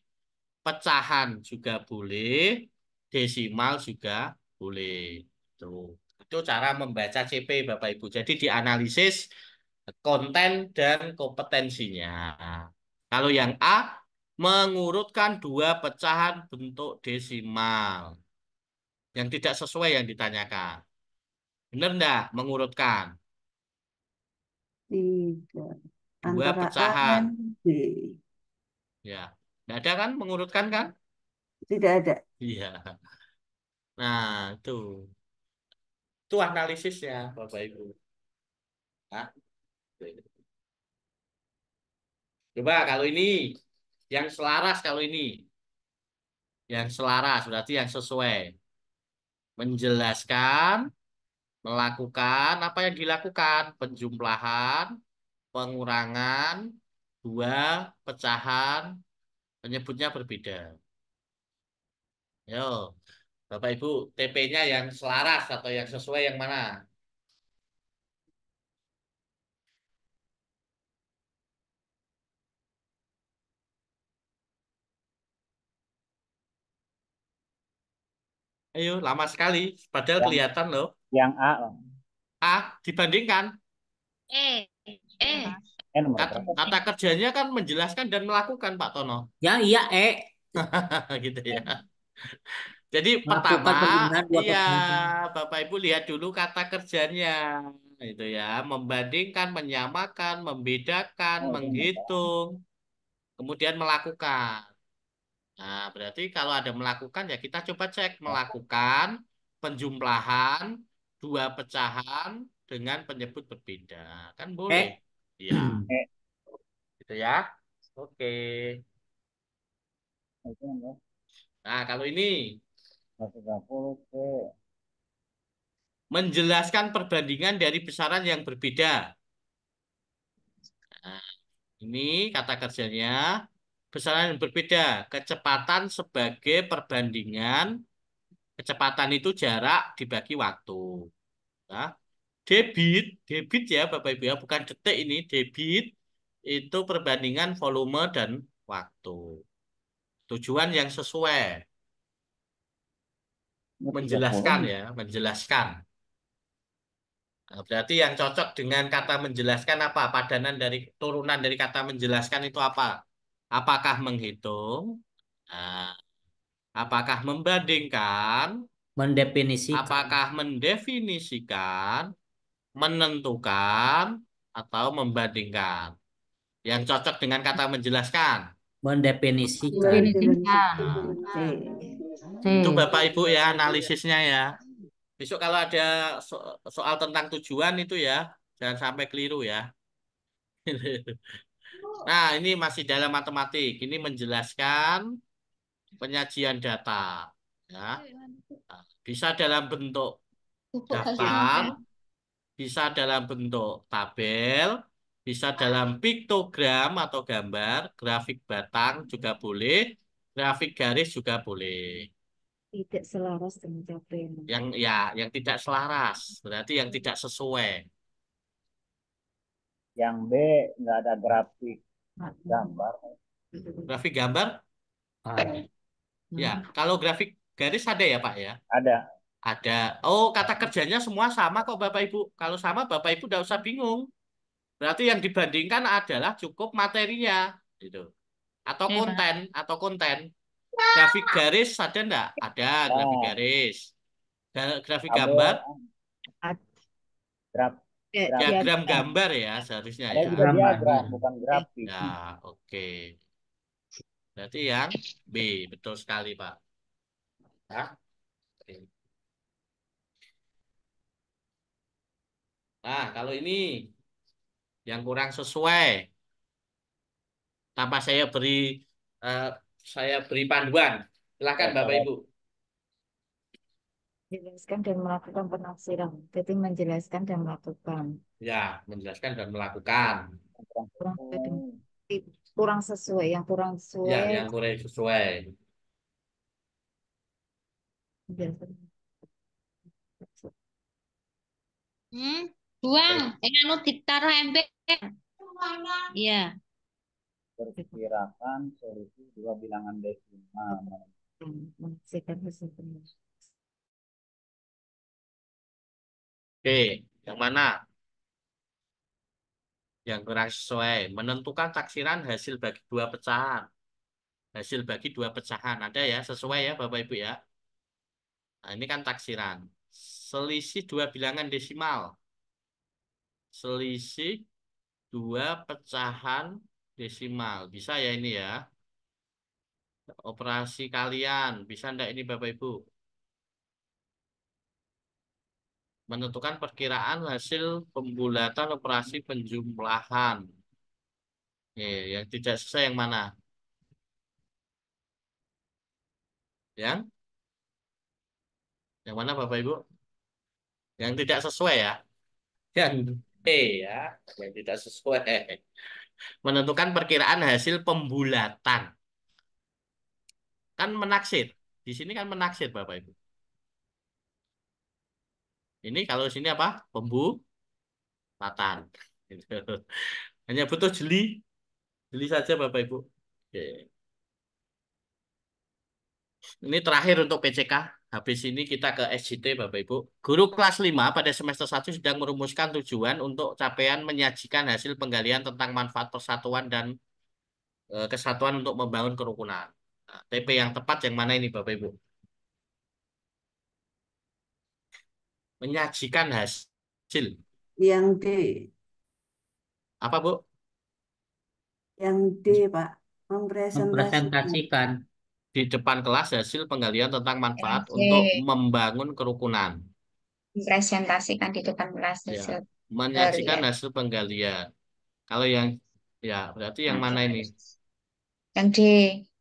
Pecahan juga boleh. Desimal juga boleh. Tuh. Itu cara membaca CP, Bapak Ibu. Jadi dianalisis konten dan kompetensinya. Kalau yang A, mengurutkan dua pecahan bentuk desimal. Yang tidak sesuai yang ditanyakan. Benar enggak mengurutkan? Tidak. Dua Antara A pecahan. dan B. Ya. Enggak ada kan mengurutkan kan? Tidak ada. Iya. Nah, itu. Itu analisisnya, Bapak Ibu. Nah, coba kalau ini. Yang selaras kalau ini. Yang selaras berarti yang sesuai. Menjelaskan, melakukan, apa yang dilakukan? Penjumlahan, pengurangan, dua pecahan, penyebutnya berbeda. Yo, Bapak Ibu, TP-nya yang selaras atau yang sesuai yang mana? Ayo, lama sekali. Padahal Yang kelihatan loh. yang A. Dibandingkan. Nomor Kata, berapa? kata kerjanya kan menjelaskan dan melakukan, Pak Tono. Ya, iya, E. Gitu ya. Jadi pertama, Melakukan penggunaan dua iya pecahan. Bapak Ibu lihat dulu kata kerjanya. Itu ya, membandingkan, menyamakan, membedakan, Oh, itu enggak salah. menghitung, kemudian melakukan. Nah, berarti kalau ada melakukan ya kita coba cek melakukan penjumlahan dua pecahan dengan penyebut berbeda. Kan boleh. E. Iya, gitu ya. Oke. Itu enggak. Nah, kalau ini 130 C. menjelaskan perbandingan dari besaran yang berbeda. Nah, ini kata kerjanya besaran yang berbeda, kecepatan sebagai perbandingan Kecepatan itu jarak dibagi waktu. Nah, debit ya Bapak Ibu ya, bukan detik ini, debit itu perbandingan volume dan waktu. Tujuan yang sesuai, Ini 30 menjelaskan nih. ya, menjelaskan. Nah, berarti yang cocok dengan kata menjelaskan apa? Padanan dari turunan dari kata menjelaskan itu apa? Apakah menghitung? Nah, apakah membandingkan? Mendefinisikan. Apakah mendefinisikan? Menentukan? Atau membandingkan? Yang cocok dengan kata menjelaskan. Mendefinisikan. Definisikan. C. C. Itu Bapak Ibu ya analisisnya ya. Besok kalau ada soal tentang tujuan itu ya, jangan sampai keliru ya. Nah, ini masih dalam matematik. Ini menjelaskan penyajian data. Ya. Nah, bisa dalam bentuk Pupuk daftar, hasilnya. bisa dalam bentuk tabel, bisa dalam piktogram atau gambar, grafik batang juga boleh, grafik garis juga boleh. Tidak selaras dengan capaian. Yang tidak selaras, berarti yang tidak sesuai. Yang B nggak ada grafik gambar. Grafik gambar, Ah, ya. Kalau grafik garis ada ya Pak ya? Ada. Ada. Oh, kata kerjanya semua sama kok Bapak Ibu. Kalau sama Bapak Ibu tidak usah bingung. Berarti yang dibandingkan adalah cukup materinya, gitu. Iya, Pak. Atau konten. Grafik garis ada enggak? Ada grafik Nah, garis. Grafik gambar, tabel graf grafik diagram gambar ya seharusnya ada ya. juga diagram, gambar. bukan grafik. Ya, oke. Berarti yang B, betul sekali Pak. Ya, oke. Nah, kalau ini yang kurang sesuai, tanpa eh, saya beri panduan. Silakan Bapak Ibu. Menjelaskan dan melakukan penafsiran. Jadi menjelaskan dan melakukan. Ya, menjelaskan dan melakukan. Kurang sesuai dengan kurang sesuai. Yang kurang Ya, sesuai yang kurang sesuai. menjelaskan. Buang. Anu ditaruh MP. Iya. Perkirakan solusi dua bilangan desimal. Menafsirkan hasil penelitian. Oke, yang mana? Yang kurang sesuai. Menentukan taksiran hasil bagi dua pecahan. Hasil bagi dua pecahan. Ada ya, sesuai ya Bapak Ibu ya. Nah, ini kan taksiran. Selisih dua bilangan desimal. Selisih dua pecahan desimal. Bisa ya ini ya. Operasi kalian. Bisa enggak ini Bapak Ibu? Menentukan perkiraan hasil pembulatan operasi penjumlahan. Yang tidak sesuai yang mana? Yang yang mana Bapak Ibu? Yang tidak sesuai ya? Yang E ya, yang tidak sesuai. Menentukan perkiraan hasil pembulatan. Kan menaksir. Di sini kan menaksir Bapak Ibu. Ini kalau sini apa? Pembulatan. Hanya butuh jeli. Jeli saja Bapak Ibu. Oke. Ini terakhir untuk PCK. Habis ini kita ke SJT Bapak Ibu. Guru kelas 5 pada semester 1 sedang merumuskan tujuan untuk capaian menyajikan hasil penggalian tentang manfaat persatuan dan kesatuan untuk membangun kerukunan. Nah, TP yang tepat yang mana ini Bapak Ibu? Menyajikan hasil. Yang D. Apa Bu? Yang D, Pak. Mempresentasikan. Mempresentasikan. Di depan kelas hasil penggalian tentang manfaat Oke. untuk membangun kerukunan. Presentasikan di depan kelas Ya, hasil menyajikan kalian. hasil penggalian. Kalau yang ya berarti yang mana ini? Yang D.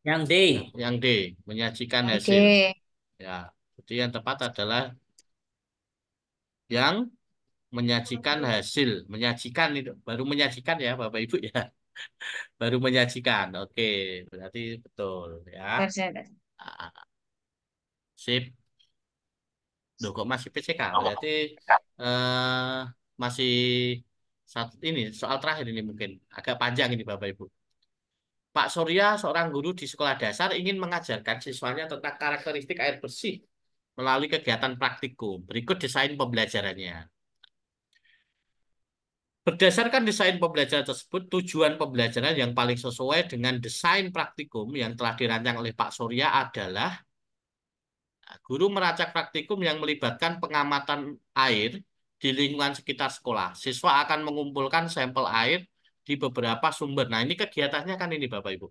Yang D. Yang D, menyajikan Yang D. hasil. Ya, jadi yang tepat adalah yang menyajikan hasil. Menyajikan itu baru menyajikan ya Bapak Ibu ya. Baru menyajikan. Oke, berarti betul ya. Presentasi. Ah, sip. Loh, kok masih PCK? Berarti eh, masih ini soal terakhir ini mungkin agak panjang ini Bapak Ibu. Pak Surya, seorang guru di sekolah dasar, ingin mengajarkan siswanya tentang karakteristik air bersih melalui kegiatan praktikum. Berikut desain pembelajarannya. Berdasarkan desain pembelajaran tersebut, tujuan pembelajaran yang paling sesuai dengan desain praktikum yang telah dirancang oleh Pak Surya adalah guru meracak praktikum yang melibatkan pengamatan air di lingkungan sekitar sekolah. Siswa akan mengumpulkan sampel air di beberapa sumber. Nah, ini kegiatannya kan ini Bapak Ibu.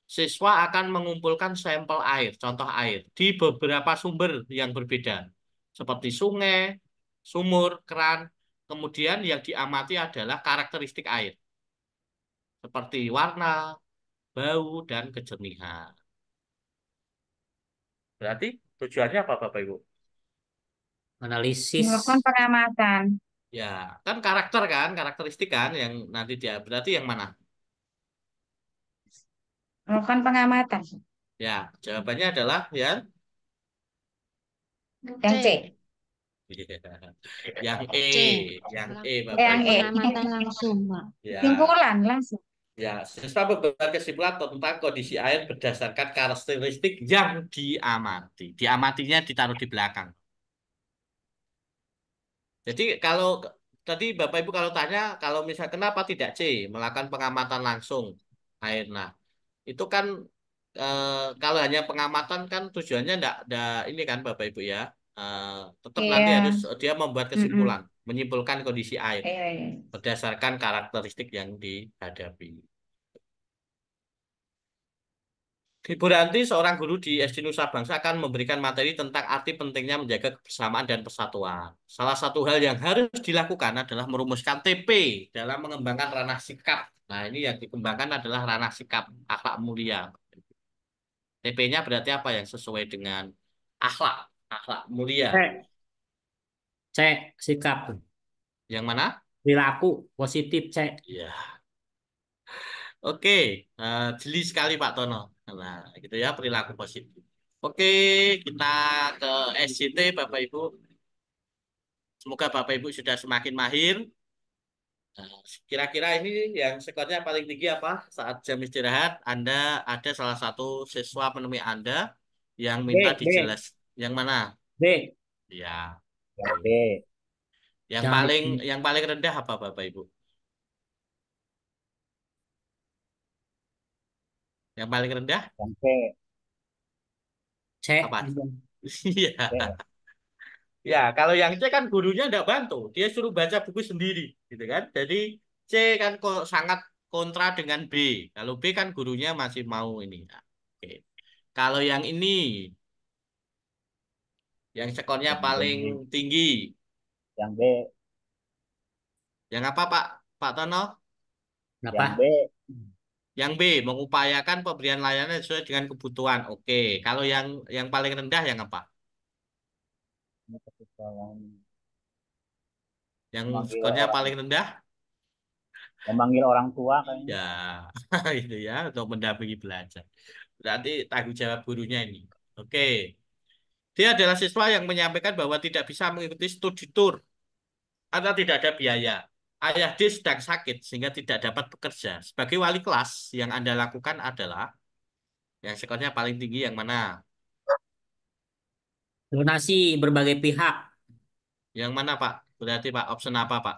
Siswa akan mengumpulkan sampel air, contoh air, di beberapa sumber yang berbeda, seperti sungai, sumur, keran. Kemudian yang diamati adalah karakteristik air, seperti warna, bau, dan kejernihan. Berarti tujuannya apa Bapak Ibu? Analisis. Melakukan pengamatan. Ya, kan karakter kan, karakteristik kan yang nanti dia berarti yang mana? Melakukan pengamatan. Ya, jawabannya adalah yang Yang C. yang E, C. yang E Bapak Yang Melakukan E. Ibu. pengamatan langsung, Pak. Ya, Simpulan langsung. ya, siswa membuat kesimpulan tentang kondisi air berdasarkan karakteristik yang diamati. Diamatinya ditaruh di belakang. Jadi kalau tadi Bapak Ibu kalau tanya, kalau misal kenapa tidak C, melakukan pengamatan langsung air. Nah, itu kan kalau hanya pengamatan kan tujuannya enggak ini kan Bapak Ibu ya. Eh, Tetap nanti harus Iya. dia membuat Mm-mm. kesimpulan, menyimpulkan kondisi air Iya, iya. berdasarkan karakteristik yang dihadapi. Ibu Ranti, seorang guru di SD Nusa Bangsa akan memberikan materi tentang arti pentingnya menjaga kebersamaan dan persatuan. Salah satu hal yang harus dilakukan adalah merumuskan TP dalam mengembangkan ranah sikap. Nah, ini yang dikembangkan adalah ranah sikap akhlak mulia. TP-nya berarti apa yang sesuai dengan akhlak, akhlak mulia. C. C. Sikap. Yang mana? Perilaku positif C. Ya, oke. Jeli sekali Pak Tono. Nah, gitu ya perilaku positif. Oke, kita ke SCT Bapak Ibu. Semoga Bapak Ibu sudah semakin mahir. Nah, kira-kira ini yang skornya paling tinggi apa? Saat jam istirahat, Anda ada salah satu siswa menemui Anda yang minta B. B. dijelas. Yang mana? B. Ya. Yang B. Yang Jangan paling di yang paling rendah apa Bapak Ibu? Yang paling rendah Yang C. C. apa? Iya. C. Ya, kalau yang C kan gurunya tidak bantu, dia suruh baca buku sendiri, gitu kan? Jadi C kan kok sangat kontra dengan B. Kalau B kan gurunya masih mau ini. Nah, oke. Kalau yang ini, yang skornya Yang B. paling tinggi, Yang B. yang apa Pak? Pak Tono? Yang B. Kenapa? Yang B, mengupayakan pemberian layanan sesuai dengan kebutuhan. Oke. Kalau yang paling rendah yang apa? Ini ketika Yang memanggil skornya orang paling rendah? memanggil orang tua kayaknya. Ya, itu ya untuk mendampingi belajar. Berarti tanggung jawab gurunya ini. Oke. Dia adalah siswa yang menyampaikan bahwa tidak bisa mengikuti studi tour karena tidak ada biaya. Ayah D sedang sakit sehingga tidak dapat bekerja. Sebagai wali kelas, yang Anda lakukan adalah yang skornya paling tinggi yang mana? Donasi berbagai pihak. Yang mana Pak? Berarti Pak, option apa Pak?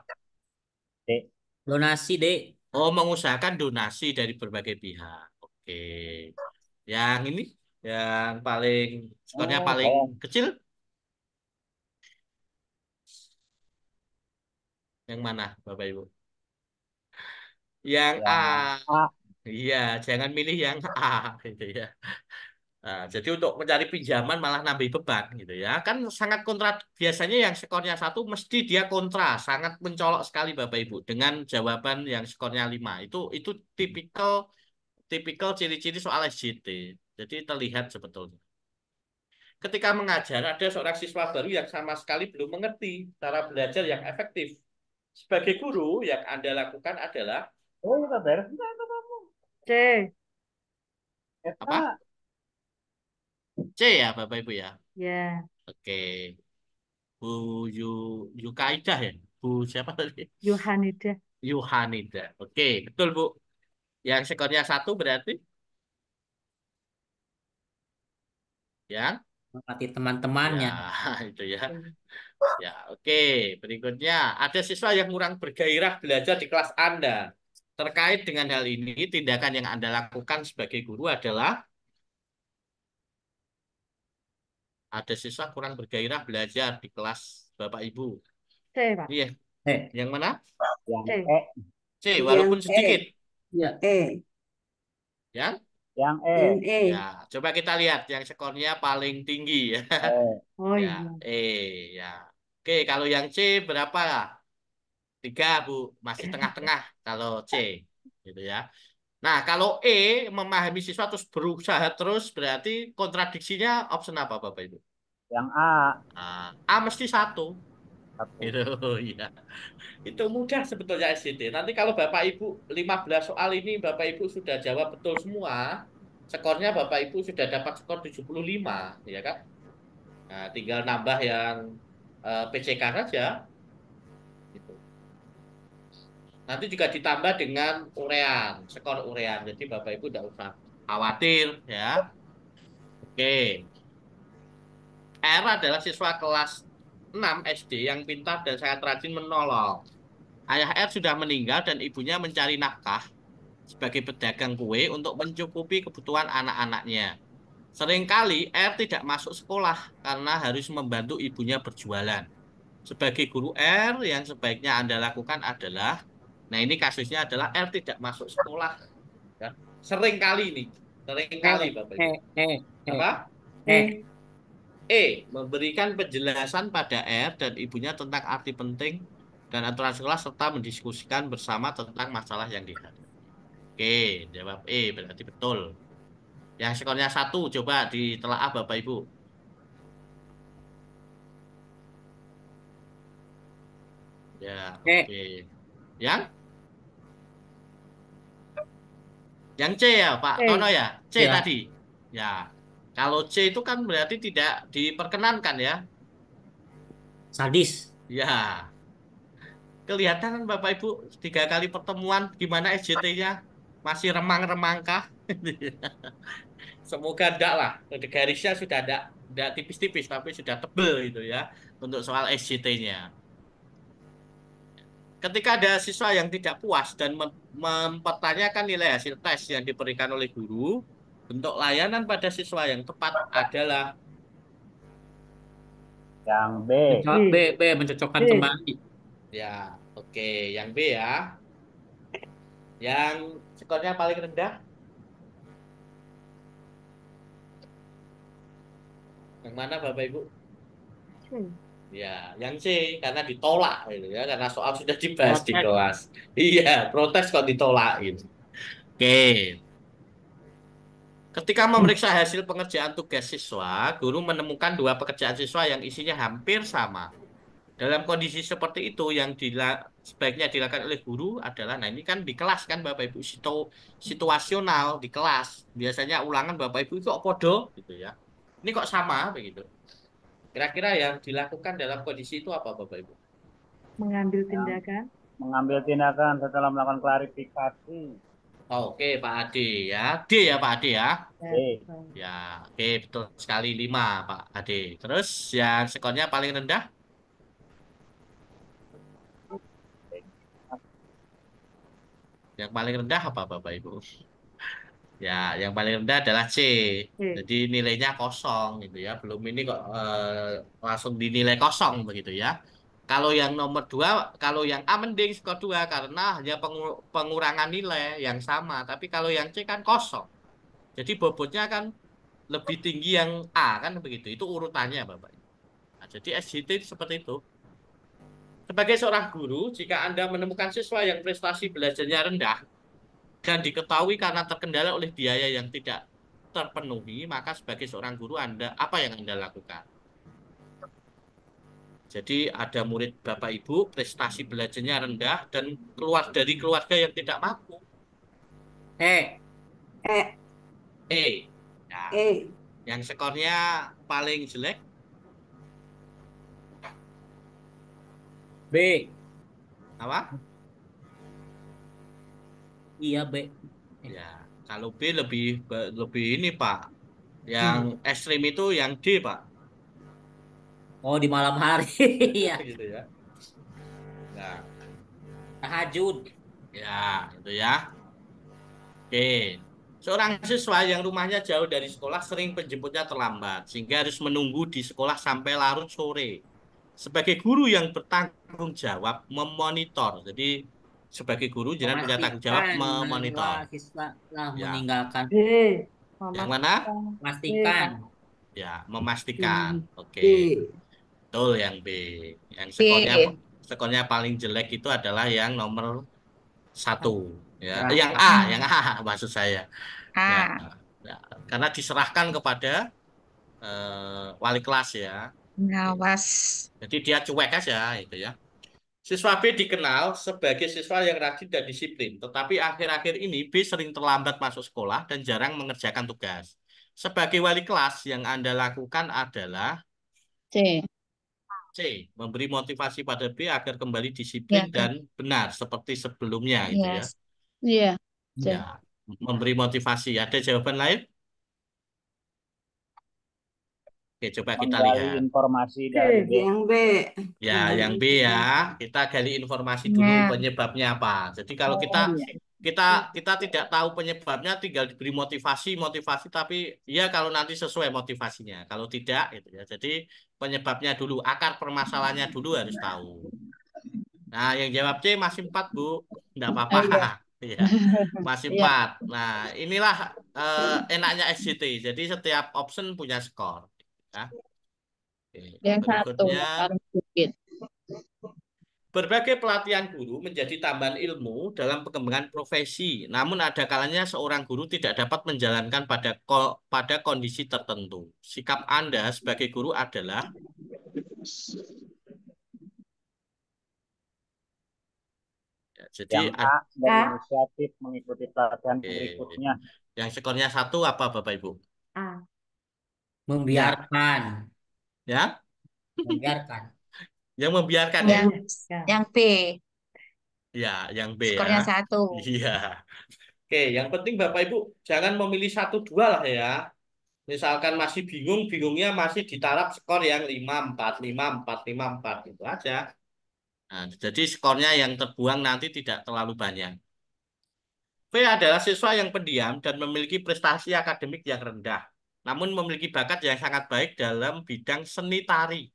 C. Donasi D. Oh, mengusahakan donasi dari berbagai pihak. Oke. Yang ini, yang paling skornya Oh, paling saya kecil, yang mana Bapak Ibu? Yang A. yang A. Iya, jangan milih yang A gitu ya. Nah, jadi untuk mencari pinjaman malah nambah beban gitu ya. Kan sangat kontra biasanya yang skornya satu mesti dia kontra, sangat mencolok sekali Bapak Ibu dengan jawaban yang skornya 5. Itu tipikal tipikal ciri-ciri soal SJT. Jadi terlihat sebetulnya. Ketika mengajar ada seorang siswa baru yang sama sekali belum mengerti cara belajar yang efektif. Sebagai guru yang Anda lakukan adalah Oh, kita beres. Enggak, kamu. C. apa? Eta. C ya Bapak Ibu ya. Ya. Oke. Bu Yu Yukaidah ya? Bu siapa tadi? Yohanida. Yuhanida. Oke, betul Bu. Yang skornya 1 berarti yang Melatih ya teman-temannya. itu ya. Ya, oke. Berikutnya ada siswa yang kurang bergairah belajar di kelas Anda. Terkait dengan hal ini, tindakan yang Anda lakukan sebagai guru adalah ada siswa kurang bergairah belajar di kelas Bapak Ibu. C, Pak. Iya, Eh, yang mana? Yang C. E. C, Yang walaupun E. sedikit. ya. E. Yang Yang E. Yang E. ya, coba kita lihat yang skornya paling tinggi ya. E. Oh Ya, iya. E ya. Oke, kalau yang C berapa? 3 Bu, masih tengah-tengah kalau C, gitu ya. Nah, kalau E memahami siswa terus berusaha terus berarti kontradiksinya option apa Bapak Ibu? Yang A. Nah, A mesti 1. 1. Gitu, iya. Itu mudah sebetulnya SCT. Nanti kalau Bapak Ibu 15 soal ini Bapak Ibu sudah jawab betul semua, skornya Bapak Ibu sudah dapat skor 75, ya kan? Nah, tinggal nambah yang PCK saja gitu. Nanti juga ditambah dengan urean, skor urean. Jadi Bapak Ibu tidak usah khawatir ya. Oke. R adalah siswa kelas 6 SD yang pintar dan sangat rajin menolong. Ayah R sudah meninggal dan ibunya mencari nafkah sebagai pedagang kue untuk mencukupi kebutuhan anak-anaknya. Seringkali R tidak masuk sekolah karena harus membantu ibunya berjualan. Sebagai guru R, yang sebaiknya Anda lakukan adalah, nah ini kasusnya adalah R tidak masuk sekolah. Ya. Seringkali ini, Eh, seringkali Bapak Ibu. eh, eh, eh, Apa? eh. E. Memberikan penjelasan pada R dan ibunya tentang arti penting dan aturan sekolah serta mendiskusikan bersama tentang masalah yang dihadapi. Oke, jawab berarti betul. Yang skornya 1 coba ditelaah Bapak Ibu. Ya, Eh, oke. Yang yang C ya Pak Tono C. ya? C ya. tadi. Ya. Kalau C itu kan berarti tidak diperkenankan ya. Sadis. Ya. Kelihatan kan Bapak Ibu 3 kali pertemuan gimana SJT-nya? Masih remang-remang kah? Semoga enggak lah. Garisnya sudah enggak tipis-tipis tapi sudah tebel gitu ya untuk soal SJT-nya. Ketika ada siswa yang tidak puas dan mempertanyakan nilai hasil tes yang diberikan oleh guru, bentuk layanan pada siswa yang tepat adalah Yang B. B, B. B, mencocokkan B. kembali. ya, oke, yang B ya. Yang skornya paling rendah, yang mana Bapak Ibu? C. Ya, yang C karena ditolak gitu ya, karena soal sudah dibahas di Protes. kelas. Iya, protes kok ditolak gitu. Oke. Ketika memeriksa hasil pengerjaan tugas siswa, guru menemukan 2 pekerjaan siswa yang isinya hampir sama. Dalam kondisi seperti itu, yang sebaiknya dilakukan oleh guru adalah, nah ini kan di kelas kan Bapak Ibu, situasional di kelas. Biasanya ulangan Bapak Ibu itu kok podo gitu ya. Ini kok sama begitu. Kira-kira yang dilakukan dalam kondisi itu apa Bapak Ibu? Mengambil Yang tindakan. mengambil tindakan setelah melakukan klarifikasi. Oke Pak Ade ya. D ya Pak Ade ya. Ya, D. Ya, oke betul sekali 5 Pak Ade. Terus yang skornya paling rendah? Yang paling rendah apa Bapak Ibu? Ya, yang paling rendah adalah C. C. Jadi nilainya kosong gitu ya. Belum ini kok langsung dinilai kosong begitu ya. Kalau yang nomor 2, kalau yang A mending skor 2 karena hanya pengurangan nilai yang sama. Tapi kalau yang C kan kosong. Jadi bobotnya kan lebih tinggi yang A kan begitu. Itu urutannya Bapak. Nah, jadi SJT itu seperti itu. Sebagai seorang guru, jika Anda menemukan siswa yang prestasi belajarnya rendah, dan diketahui karena terkendala oleh biaya yang tidak terpenuhi, maka sebagai seorang guru Anda apa yang Anda lakukan? Jadi ada murid Bapak Ibu prestasi belajarnya rendah dan keluar dari keluarga yang tidak mampu. Eh, E. E. Nah, E. yang skornya paling jelek B. Apa? Iya, B. Ya, kalau B lebih lebih ini Pak. Yang Hmm. ekstrim itu yang D Pak. Oh, di malam hari. Iya. Gitu ya. Nah, Tahajud. ya itu ya. Oke. Seorang siswa yang rumahnya jauh dari sekolah sering penjemputnya terlambat sehingga harus menunggu di sekolah sampai larut sore. Sebagai guru yang bertanggung jawab memonitor. Jadi sebagai guru jangan punya tanggung jawab Memastikan bahwa memonitor. siswa telah Ya. meninggalkan. B. Yang mana? Memastikan. B, Pastikan. Pak. Ya, memastikan. Oke. B. Betul yang B. Yang B. skornya paling jelek itu adalah yang nomor satu. Ya, yang A, yang A. A maksud saya. Ya, A. ya. Karena diserahkan kepada wali kelas ya. Pengawas. Jadi dia cuek aja itu ya. Siswa B dikenal sebagai siswa yang rajin dan disiplin, tetapi akhir-akhir ini B sering terlambat masuk sekolah dan jarang mengerjakan tugas. Sebagai wali kelas, yang Anda lakukan adalah C. C. Memberi motivasi pada B agar kembali disiplin Ya, dan C. benar seperti sebelumnya gitu ya. Yes. Iya. C. Ya, memberi motivasi. Ada jawaban lain? Oke, coba kita Menggali lihat. informasi C. dari B. Yang B. Ya, yang B ya, kita gali informasi dulu Ya. penyebabnya apa. Jadi kalau kita Oh, iya. kita kita tidak tahu penyebabnya, tinggal diberi motivasi, tapi ya kalau nanti sesuai motivasinya. Kalau tidak, itu ya. Jadi penyebabnya dulu, akar permasalahannya dulu harus tahu. Nah, yang jawab C masih 4 Bu. Enggak apa-apa. Oh iya. Ya, masih Iya. 4. Nah, inilah enaknya SJT. Jadi setiap option punya skor. Ya. Oke, Yang satu berikutnya. yang paling sedikit. Berbagai pelatihan guru menjadi tambahan ilmu dalam pengembangan profesi. Namun ada kalanya seorang guru tidak dapat menjalankan pada kondisi tertentu. Sikap Anda sebagai guru adalah, ya, jadi Yang A A. berinisiatif mengikuti pelatihan oke. berikutnya. Yang skornya 1 apa Bapak Ibu? A. Ya, Membiarkan. ya, Membiarkan. yang membiarkan ya. Yang Ya. yang B. Ya, yang B ya. Skornya 1. Iya. Oke, yang penting Bapak Ibu jangan memilih 1 2 lah ya. Misalkan masih bingung, bingungnya masih di taraf skor yang 5 4 5 4 5 4 itu aja. Nah, jadi skornya yang terbuang nanti tidak terlalu banyak. V adalah siswa yang pendiam dan memiliki prestasi akademik yang rendah, namun memiliki bakat yang sangat baik dalam bidang seni tari.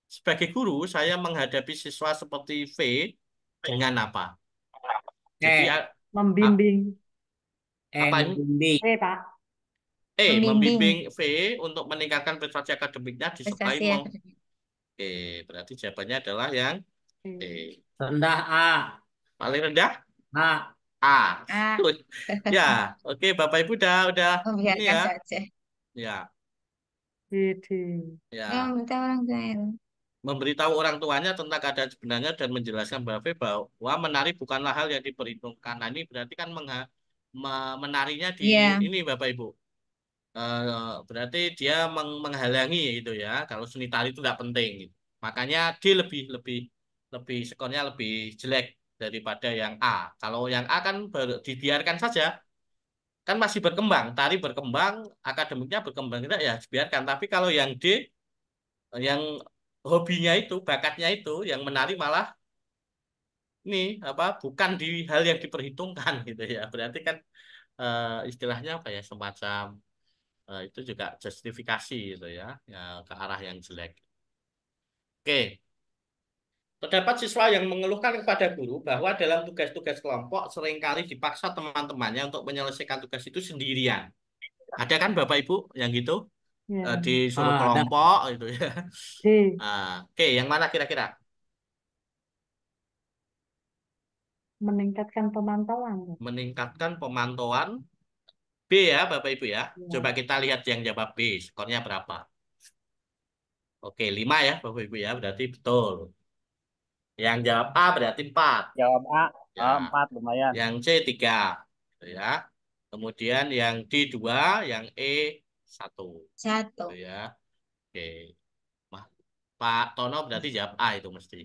Sebagai guru, saya menghadapi siswa seperti V dengan apa? Jadi E. Membimbing. apa ini? Membimbing. C, Pak. Membimbing. Membimbing V untuk meningkatkan prestasi akademiknya disertai Prestasi akademik. Oke, berarti jawabannya adalah yang C. E. Rendah A. Paling rendah A. A. A. Ya, oke Bapak Ibu udah ini Membiarkan ya. saja. Ya, D. D. ya. Minta orang tua itu. Memberitahu orang tuanya tentang keadaan sebenarnya dan menjelaskan bahwa menari bukanlah hal yang diperhitungkan. Nah, ini berarti kan menarinya di Iya. ini Bapak Ibu. Berarti dia menghalangi itu ya. Kalau seni tari itu tidak penting. Gitu. Makanya dia lebih lebih lebih skornya lebih jelek daripada yang A. Kalau yang A kan dibiarkan saja, kan masih berkembang, tari berkembang, akademiknya berkembang tidak ya dibiarkan. Tapi kalau yang D, yang hobinya itu, bakatnya itu, yang menari malah ini apa? Bukan di hal yang diperhitungkan gitu ya. Berarti kan istilahnya apa ya? Semacam itu juga justifikasi gitu ya ke arah yang jelek. Oke. Terdapat siswa yang mengeluhkan kepada guru bahwa dalam tugas-tugas kelompok seringkali dipaksa teman-temannya untuk menyelesaikan tugas itu sendirian. Ada kan Bapak Ibu yang gitu? Ya. Disuruh Ada. kelompok gitu ya. D. Oke, yang mana kira-kira? Meningkatkan pemantauan. Meningkatkan pemantauan B ya, Bapak Ibu ya. Coba Ya. kita lihat yang jawab B, skornya berapa? Oke, 5 ya, Bapak Ibu ya, berarti betul. Yang jawab A berarti 4. Jawab A. Ya. 4 lumayan. Yang C 3. Gitu ya. Kemudian yang D 2, yang E 1. 1. Gitu ya. Oke. Pak Tono berarti jawab A itu mesti.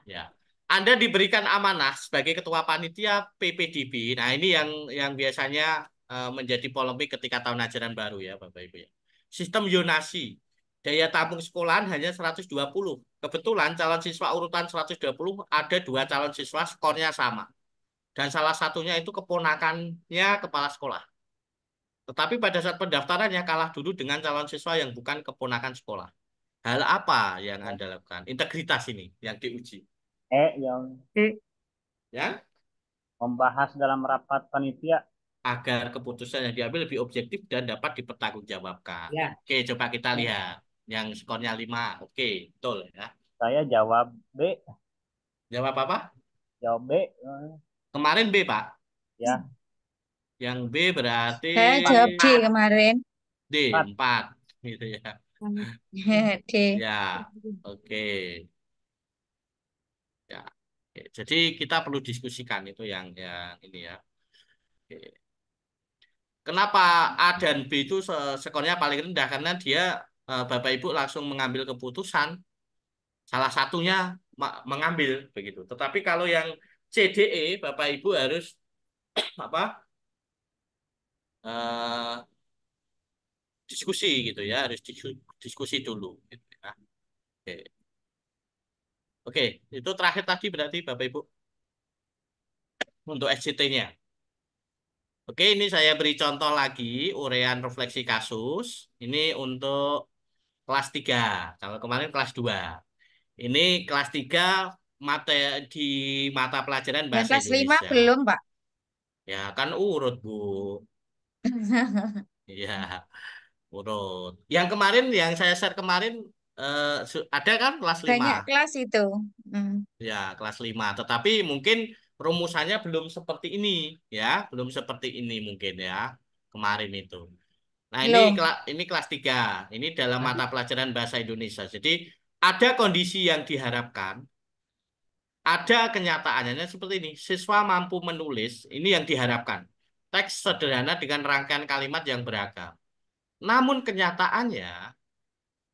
Ya. Anda diberikan amanah sebagai ketua panitia PPDB. Nah, ini yang biasanya menjadi polemik ketika tahun ajaran baru ya, Bapak Ibu ya. Sistem zonasi. Daya tampung sekolahan hanya 120. Kebetulan calon siswa urutan 120 ada dua calon siswa skornya sama. Dan salah satunya itu keponakannya kepala sekolah. Tetapi pada saat pendaftarannya kalah dulu dengan calon siswa yang bukan keponakan sekolah. Hal apa yang Anda lakukan? Integritas ini yang diuji. Yang E, Ya, membahas dalam rapat panitia. agar keputusan yang diambil lebih objektif dan dapat dipertanggungjawabkan. Ya, Oke, coba kita lihat. Yang skornya 5. Oke, betul ya. Saya jawab B. Jawab apa? Jawab B. Kemarin B, Pak. Ya, Yang B berarti Saya jawab D kemarin. D, 4. 4. Gitu ya. D. Ya, oke. Ya. Oke. Jadi kita perlu diskusikan itu yang ini ya. Oke. Kenapa A dan B itu skornya paling rendah? Karena dia Bapak Ibu langsung mengambil keputusan salah satunya mengambil begitu. Tetapi kalau yang C, D, E, Bapak Ibu harus apa? eh, Diskusi gitu ya, harus diskusi dulu. Gitu ya. Oke. Oke, itu terakhir tadi berarti Bapak Ibu untuk SCT-nya. Oke, ini saya beri contoh lagi uraian refleksi kasus. Ini untuk kelas 3. Kalau kemarin kelas 2. Ini kelas 3 mata di mata pelajaran Yang Bahasa kelas 5 Indonesia. belum, Pak. Ya, kan urut, Bu. Iya, urut. Yang kemarin yang saya share kemarin ada kan kelas 5. Banyak kelas itu. Hmm. Ya, kelas 5. Tetapi mungkin rumusannya belum seperti ini, ya, belum seperti ini mungkin ya. Kemarin itu. Nah, Belum. ini kelas 3. Ini dalam mata pelajaran Bahasa Indonesia. Jadi, ada kondisi yang diharapkan, ada kenyataannya seperti ini. Siswa mampu menulis, ini yang diharapkan. Teks sederhana dengan rangkaian kalimat yang beragam. Namun kenyataannya,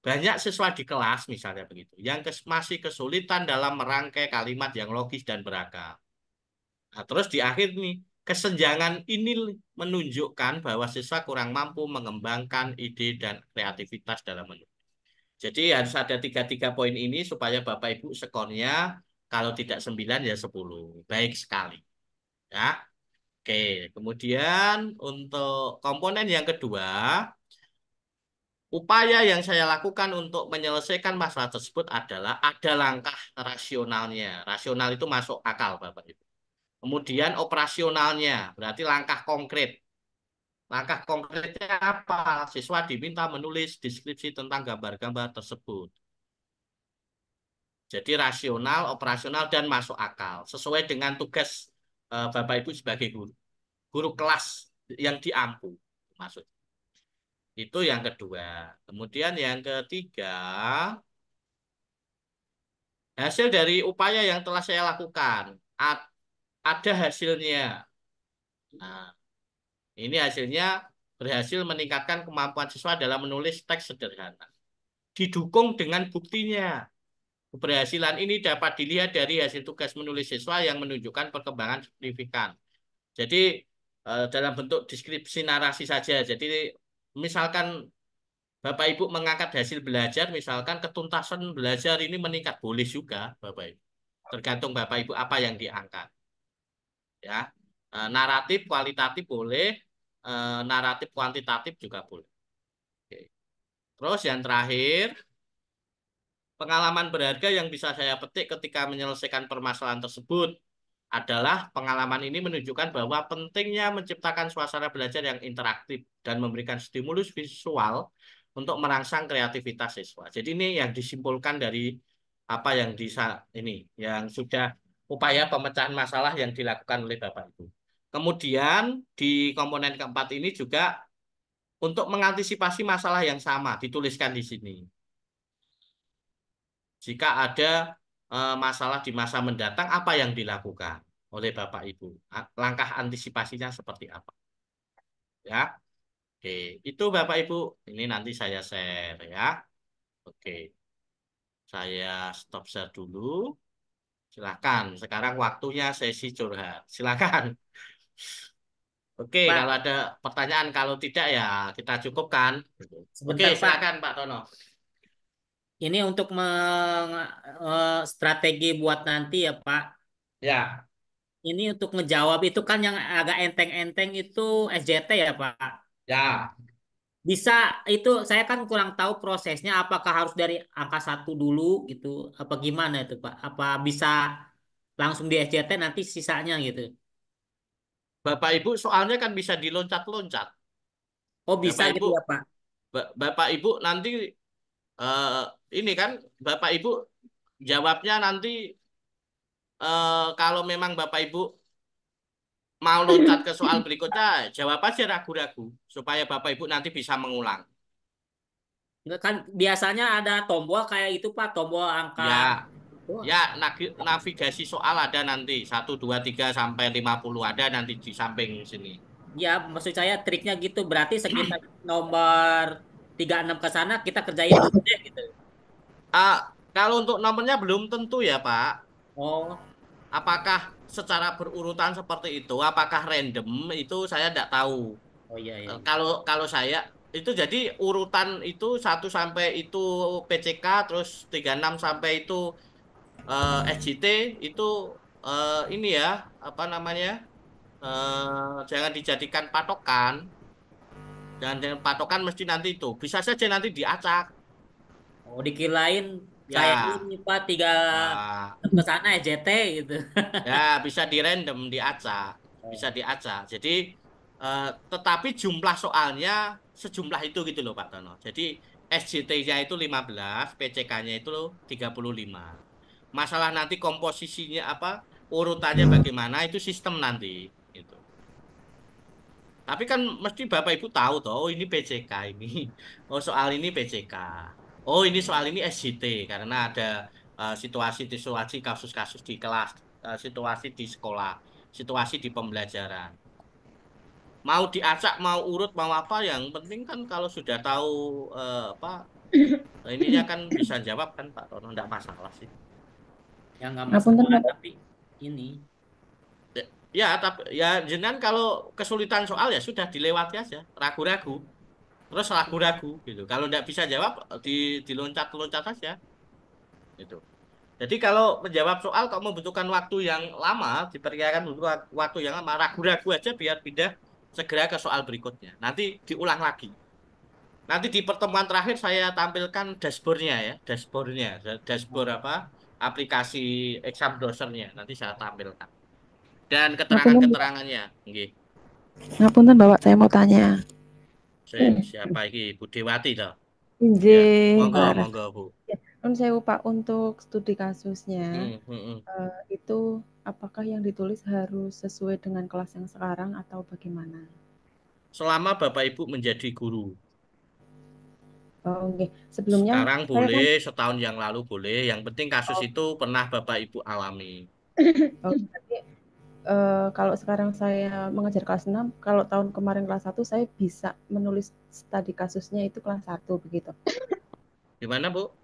banyak siswa di kelas misalnya begitu, yang masih kesulitan dalam merangkai kalimat yang logis dan beragam. Nah, terus di akhir nih, kesenjangan ini menunjukkan bahwa siswa kurang mampu mengembangkan ide dan kreativitas dalam menulis. Jadi harus ada tiga poin ini supaya Bapak Ibu skornya kalau tidak 9 ya 10. Baik sekali. Ya. Oke, kemudian untuk komponen yang kedua, upaya yang saya lakukan untuk menyelesaikan masalah tersebut adalah ada langkah rasionalnya. Rasional itu masuk akal, Bapak Ibu. Kemudian operasionalnya, berarti langkah konkret. Langkah konkretnya apa? Siswa diminta menulis deskripsi tentang gambar-gambar tersebut. Jadi rasional, operasional, dan masuk akal. Sesuai dengan tugas Bapak Ibu sebagai guru. Guru kelas yang diampu. Maksud. Itu yang kedua. Kemudian yang ketiga, hasil dari upaya yang telah saya lakukan. Ada hasilnya. Nah, ini hasilnya berhasil meningkatkan kemampuan siswa dalam menulis teks sederhana. Didukung dengan buktinya. Keberhasilan ini dapat dilihat dari hasil tugas menulis siswa yang menunjukkan perkembangan signifikan. Jadi dalam bentuk deskripsi narasi saja. Jadi misalkan Bapak Ibu mengangkat hasil belajar, misalkan ketuntasan belajar ini meningkat, boleh juga Bapak Ibu. Tergantung Bapak Ibu apa yang diangkat. Ya, naratif kualitatif boleh, naratif kuantitatif juga boleh. Oke. Terus yang terakhir, pengalaman berharga yang bisa saya petik ketika menyelesaikan permasalahan tersebut adalah pengalaman ini menunjukkan bahwa pentingnya menciptakan suasana belajar yang interaktif dan memberikan stimulus visual untuk merangsang kreativitas siswa. Jadi ini yang disimpulkan dari apa yang ini yang sudah upaya pemecahan masalah yang dilakukan oleh Bapak Ibu. Kemudian di komponen keempat ini juga untuk mengantisipasi masalah yang sama dituliskan di sini. Jika ada masalah di masa mendatang, apa yang dilakukan oleh Bapak Ibu? Langkah antisipasinya seperti apa? Ya, oke. Itu Bapak Ibu, ini nanti saya share ya. Oke. Saya stop share dulu. Silakan. Sekarang waktunya sesi curhat. Silakan. Oke, kalau Pak, ada pertanyaan, kalau tidak ya kita cukupkan. Oke, sebentar Pak. silakan Pak Tono. Ini untuk strategi buat nanti ya Pak. Ya, Ini untuk ngejawab itu kan yang agak enteng-enteng itu SJT ya Pak. ya. Bisa itu saya kan kurang tahu prosesnya apakah harus dari angka satu dulu gitu apa gimana itu Pak? Apa bisa langsung di SJT nanti sisanya gitu? Bapak Ibu soalnya kan bisa diloncat-loncat. Oh bisa Bapak Ibu, gitu ya Pak? Bapak Ibu nanti eh, ini kan Bapak Ibu jawabnya nanti kalau memang Bapak Ibu mau loncat ke soal berikutnya, jawab aja ragu-ragu supaya Bapak Ibu nanti bisa mengulang. Nggak kan biasanya ada tombol kayak itu Pak, tombol angka Ya, itu. ya navigasi soal ada nanti 1, 2, 3 sampai 50 ada nanti di samping sini. Ya maksud saya triknya gitu berarti sekitar nomor 36 ke sana kita kerjain dulu deh gitu. Ah, kalau untuk nomornya belum tentu ya Pak. Oh, Apakah secara berurutan seperti itu? Apakah random? Itu saya tidak tahu. oh iya iya. Kalau saya itu jadi urutan itu 1 sampai itu PCK, terus 36 sampai itu SJT itu ini ya apa namanya? Jangan dijadikan patokan. Jangan dengan patokan mesti nanti itu. Bisa saja nanti diacak. Oh dikirain kayak Ya. ini Pak tiga Ah, ke sana JT gitu. ya, bisa di random, diacak, bisa Oh, diacak. Jadi, tetapi jumlah soalnya sejumlah itu gitu loh Pak Tono. Jadi SJT-nya itu 15, PCK-nya itu 35. Masalah nanti komposisinya apa, urutannya bagaimana itu sistem nanti. Gitu. Tapi kan mesti Bapak Ibu tahu toh, oh ini PCK ini. Oh soal ini PCK. Oh ini soal ini SJT karena ada situasi-situasi kasus-kasus di kelas, situasi di sekolah, situasi di pembelajaran. Mau diacak, mau urut, mau apa yang penting kan kalau sudah tahu apa ininya kan bisa jawab kan Pak Tono, enggak masalah sih. ya nggak Ngapunten masalah Bapak. tapi ini. Ya, tapi ya jenengan kalau kesulitan soal ya sudah dilewati aja, ragu-ragu. Terus ragu-ragu gitu. Kalau nggak bisa jawab diloncat-loncat aja gitu. Jadi kalau menjawab soal kok membutuhkan waktu yang lama, diperkirakan butuh waktu yang lama, ragu-ragu aja biar pindah segera ke soal berikutnya. Nanti diulang lagi. Nanti di pertemuan terakhir saya tampilkan dashboardnya ya, dashboardnya, dashboard apa? Aplikasi exam dosernya. Nanti saya tampilkan. Dan Ngapunten, keterangan-keterangannya. Nggih. ngapunten Bapak, saya mau tanya. Siapa ini? Bu Dewati toh? Ya, Injih, monggo, Laras. monggo Bu. Ya, Nun sewu Pak, untuk studi kasusnya, Hmm, hmm, hmm. itu apakah yang ditulis harus sesuai dengan kelas yang sekarang atau bagaimana? Selama Bapak Ibu menjadi guru. Oh, oke. Sebelumnya Sekarang saya kan, boleh, setahun yang lalu boleh. Yang penting kasus oh, itu pernah Bapak Ibu alami. berarti kalau sekarang saya mengajar kelas 6, kalau tahun kemarin kelas 1 saya bisa menulis studi kasusnya itu kelas 1 begitu. Gimana, Bu?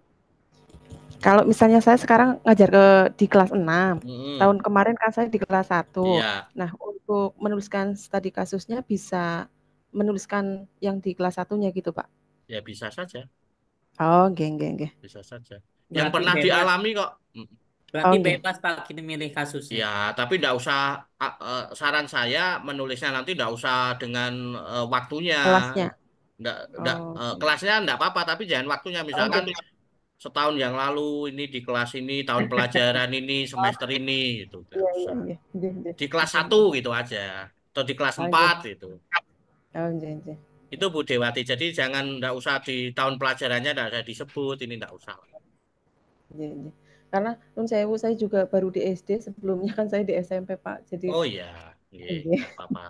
Kalau misalnya saya sekarang ngajar di kelas 6, Hmm, tahun kemarin kan saya di kelas 1. iya, Nah, untuk menuliskan studi kasusnya bisa menuliskan yang di kelas satunya gitu, Pak? ya bisa saja, Oh, nggih nggih nggih. bisa saja. Yang Berarti pernah bebas. dialami kok. Oh, Berarti nggih. bebas Pak kita milih kasusnya. Ya, tapi enggak usah saran saya menulisnya nanti enggak usah dengan waktunya. Kelasnya. Enggak, Oh, kelasnya enggak apa-apa, tapi jangan waktunya. oh Misalkan nggih. setahun yang lalu ini di kelas ini, tahun pelajaran ini, Oh, semester ini, itu enggak iya iya usah. iya. Nggih nggih. Di kelas Oke satu oke. gitu aja atau di kelas Oh, 4 nggih. gitu Oh, nggih nggih. itu Bu Dewati jadi jangan nggak usah di tahun pelajarannya nggak usah disebut ini nggak usah. Nggih nggih. Karena nun sewu saya juga baru di SD, sebelumnya kan saya di SMP, Pak. Jadi Oh iya nggih nggih, nggak apa-apa.